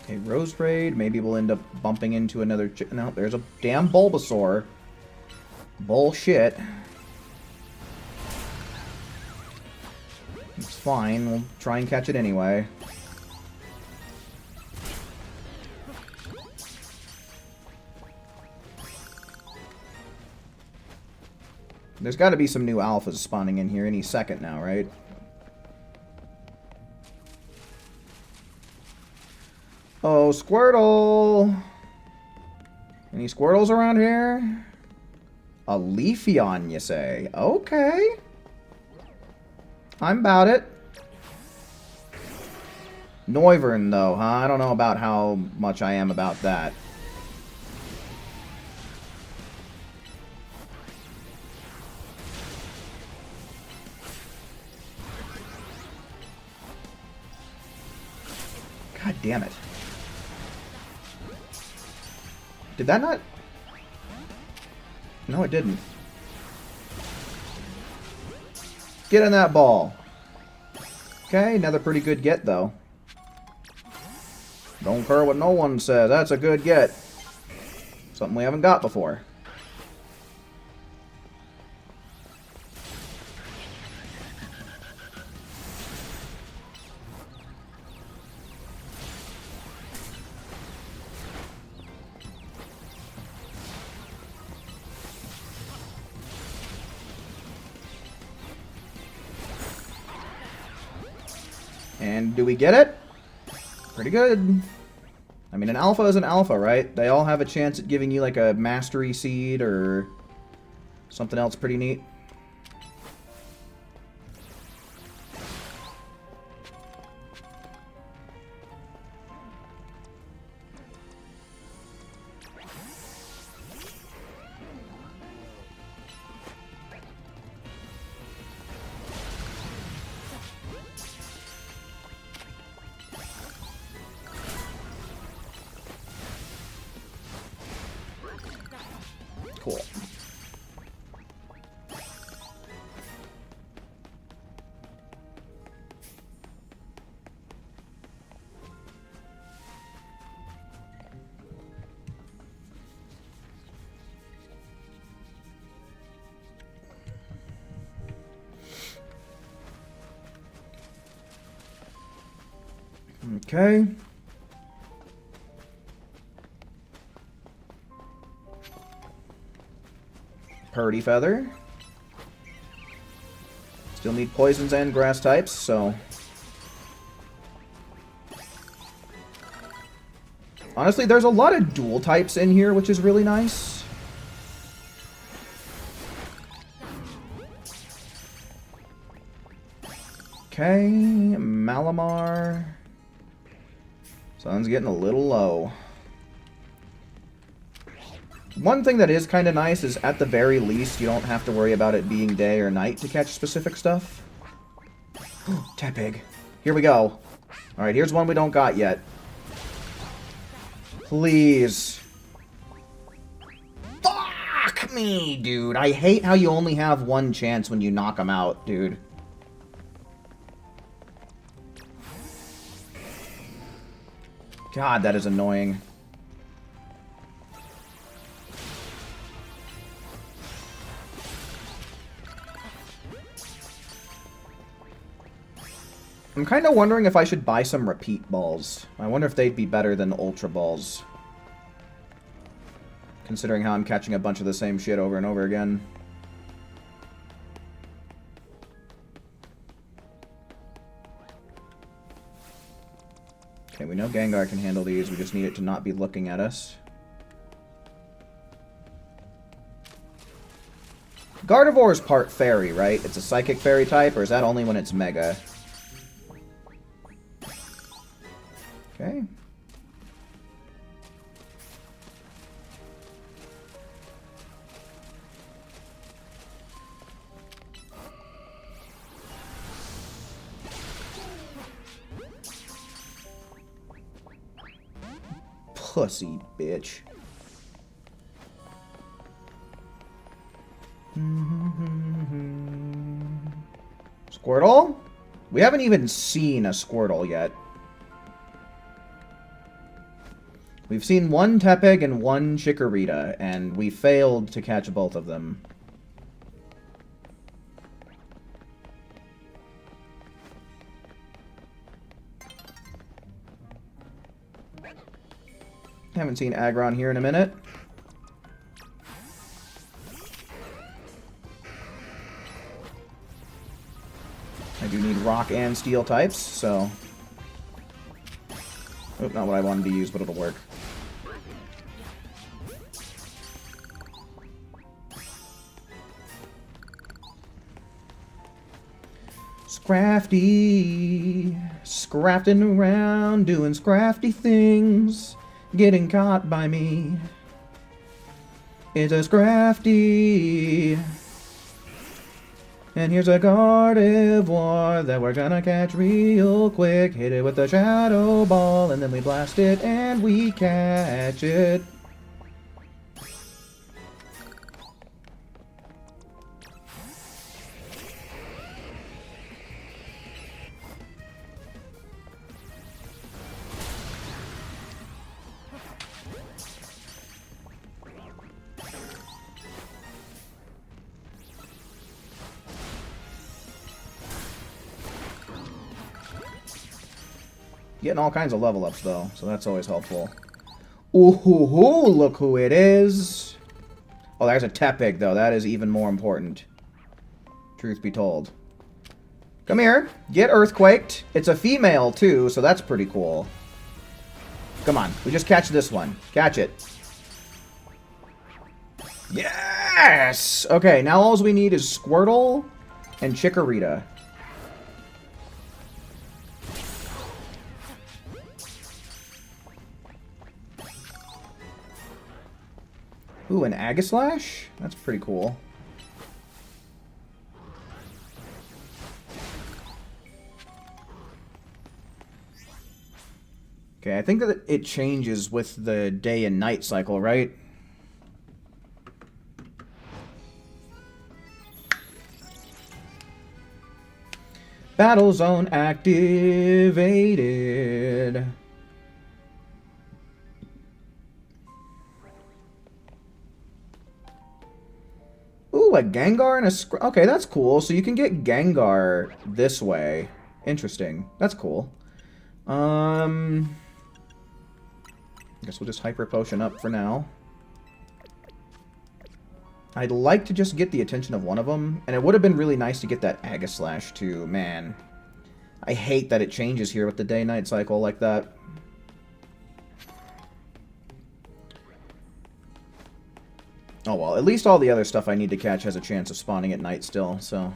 Okay, Rose Raid. Maybe we'll end up bumping into another... No, there's a damn Bulbasaur. Bullshit. It's fine. We'll try and catch it anyway. There's got to be some new alphas spawning in here any second now, right? Oh, Squirtle! Any Squirtles around here? A Leafeon, you say? Okay. I'm about it. Noivern, though, huh? I don't know about how much I am about that. God damn it. Did that not? No, it didn't. Get in that ball. Okay, another pretty good get, though. Don't care what no one says. That's a good get. Something we haven't got before. And do we get it? Pretty good. I mean, an alpha is an alpha, right? They all have a chance at giving you like a mastery seed or something else pretty neat. Cool. Okay. Purdy Feather. Still need poisons and grass types, so... Honestly, there's a lot of dual types in here, which is really nice. Okay, Malamar. Sun's getting a little low. One thing that is kind of nice is, at the very least, you don't have to worry about it being day or night to catch specific stuff. Tepig. Here we go. Alright, here's one we don't got yet. Please. Fuck me, dude. I hate how you only have one chance when you knock them out, dude. God, that is annoying. I'm kind of wondering if I should buy some repeat balls. I wonder if they'd be better than Ultra Balls. Considering how I'm catching a bunch of the same shit over and over again. Okay, we know Gengar can handle these. We just need it to not be looking at us. Gardevoir's part fairy, right? It's a psychic fairy type, or is that only when it's Mega? Okay. Pussy bitch. Squirtle? We haven't even seen a Squirtle yet. We've seen one Tepig and one Chikorita, and we failed to catch both of them. Haven't seen Aggron here in a minute. I do need rock and steel types, so... Oh, not what I wanted to use, but it'll work. Scrafty, scrafting around, doing scrafty things, getting caught by me. It's a Scrafty. And here's a Gardevoir that we're gonna catch real quick. Hit it with the Shadow Ball, and then we blast it, and we catch it. Getting all kinds of level ups, though, so that's always helpful. Ooh, hoo, hoo, look who it is. Oh, there's a Tepig, though. That is even more important. Truth be told. Come here. Get earthquaked. It's a female, too, so that's pretty cool. Come on. We just catch this one. Catch it. Yes! Okay, now all we need is Squirtle and Chikorita. Ooh, an Aegislash? That's pretty cool. Okay, I think that it changes with the day and night cycle, right? Battle zone activated. Ooh, a Gengar and a okay, that's cool. So you can get Gengar this way. Interesting. That's cool. I guess we'll just Hyper Potion up for now. I'd like to just get the attention of one of them, and it would have been really nice to get that Aegislash too. Man, I hate that it changes here with the day-night cycle like that. Oh well, at least all the other stuff I need to catch has a chance of spawning at night still, so...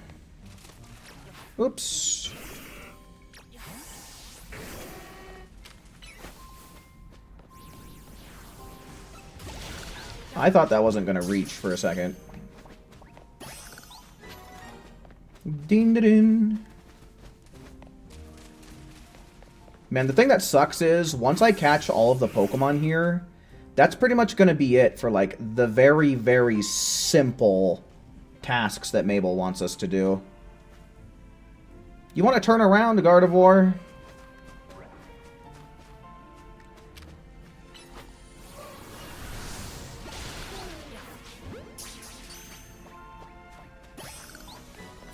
Oops. I thought that wasn't going to reach for a second. Ding-da-ding. Man, the thing that sucks is, once I catch all of the Pokemon here, that's pretty much going to be it for, like, the very, very simple tasks that Mabel wants us to do. You want to turn around, Gardevoir?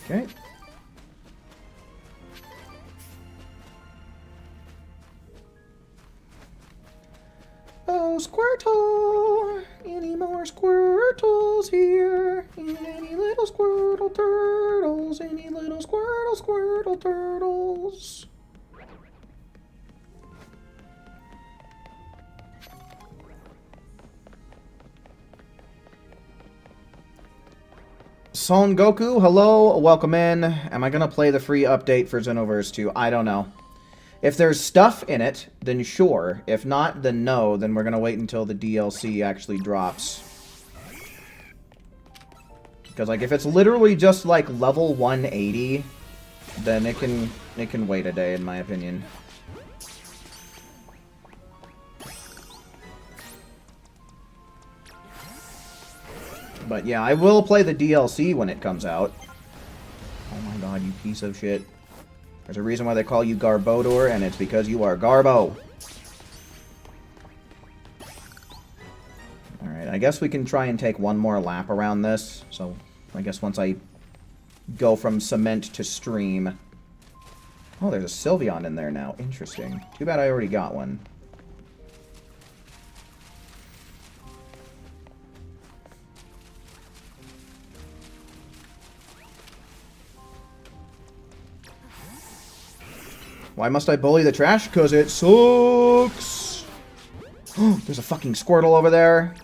Okay. Oh, Squirtle! Any more Squirtles here? Any little Squirtle turtles? Any little Squirtle turtles? Son Goku, hello, welcome in. Am I gonna play the free update for Xenoverse 2? I don't know. If there's stuff in it, then sure. If not, then no. Then we're gonna wait until the DLC actually drops. Because, like, if it's literally just, like, level 180, then it can wait a day, in my opinion. But yeah, I will play the DLC when it comes out. Oh my god, you piece of shit. There's a reason why they call you Garbodor, and it's because you are Garbo. Alright, I guess we can try and take one more lap around this. So, I guess once I go from cement to stream... Oh, there's a Sylveon in there now. Interesting. Too bad I already got one. Why must I bully the trash? Because it sucks! There's a fucking Squirtle over there.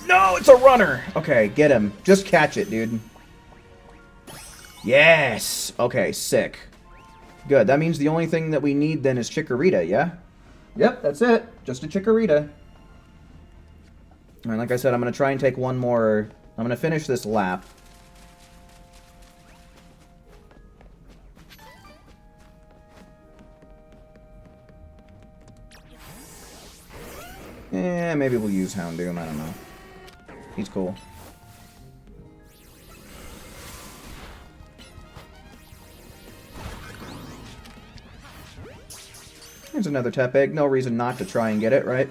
No, it's a runner! Okay, get him. Just catch it, dude. Yes! Okay, sick. Good, that means the only thing that we need then is Chikorita, yeah? Yep, that's it. Just a Chikorita. Alright, like I said, I'm going to try and take one more... I'm going to finish this lap. Maybe we'll use Houndoom, I don't know. He's cool. There's another Tepig. No reason not to try and get it, right?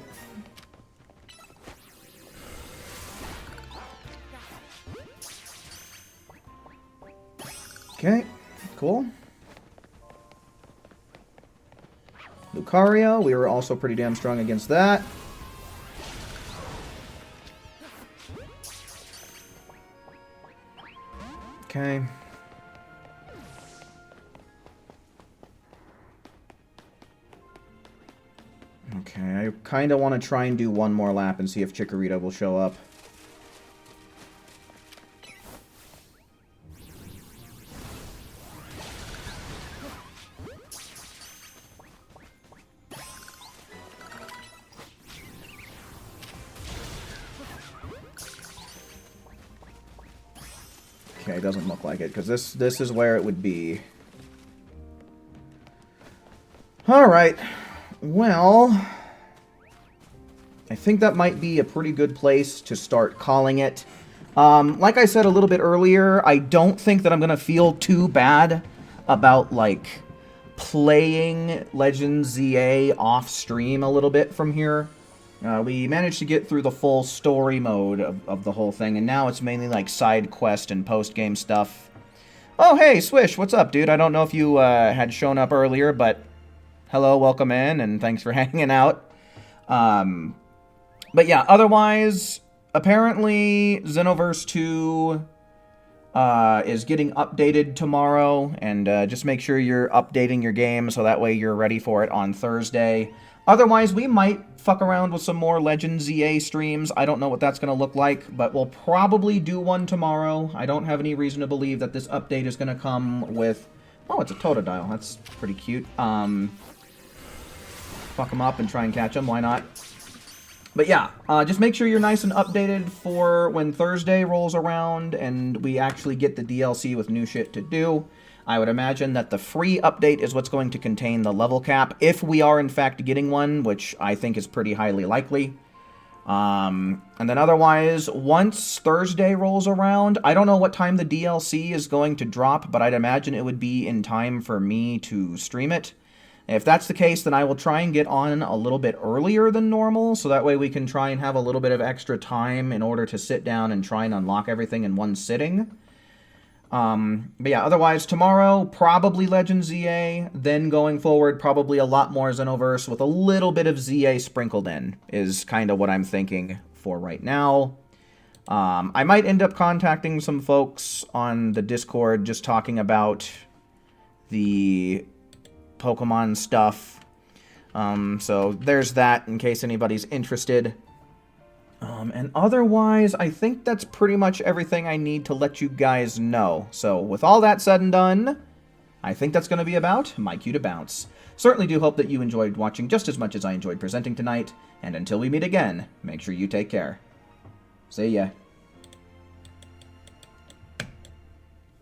Lucario, we were also pretty damn strong against that. Okay. Okay, I kind of want to try and do one more lap and see if Chikorita will show up. Okay, it doesn't look like it, because this is where it would be. Alright. Well, I think that might be a pretty good place to start calling it. Like I said a little bit earlier, I don't think that I'm going to feel too bad about, like, playing Legends ZA off-stream a little bit from here. We managed to get through the full story mode of the whole thing, and now it's mainly, like, side quest and post-game stuff. Oh, hey, Swish, what's up, dude? I don't know if you had shown up earlier, but hello, welcome in, and thanks for hanging out. But yeah, otherwise, apparently Xenoverse 2 is getting updated tomorrow, and just make sure you're updating your game so that way you're ready for it on Thursday. Otherwise, we might fuck around with some more Legends ZA streams. I don't know what that's going to look like, but we'll probably do one tomorrow. I don't have any reason to believe that this update is going to come with... Oh, it's a Totodile. That's pretty cute. Fuck them up and try and catch them. Why not? But yeah, just make sure you're nice and updated for when Thursday rolls around and we actually get the DLC with new shit to do. I would imagine that the free update is what's going to contain the level cap, if we are in fact getting one, which I think is pretty highly likely. And then otherwise, once Thursday rolls around, I don't know what time the DLC is going to drop, but I'd imagine it would be in time for me to stream it. If that's the case, then I will try and get on a little bit earlier than normal, so that way we can try and have a little bit of extra time in order to sit down and try and unlock everything in one sitting. But yeah, otherwise, tomorrow, probably Legends ZA, then going forward, probably a lot more Xenoverse with a little bit of ZA sprinkled in, is kind of what I'm thinking for right now. I might end up contacting some folks on the Discord just talking about the Pokemon stuff. So there's that in case anybody's interested. And otherwise, I think that's pretty much everything I need to let you guys know. So with all that said and done, I think that's going to be about my cue to bounce. Certainly do hope that you enjoyed watching just as much as I enjoyed presenting tonight. And until we meet again, make sure you take care. See ya.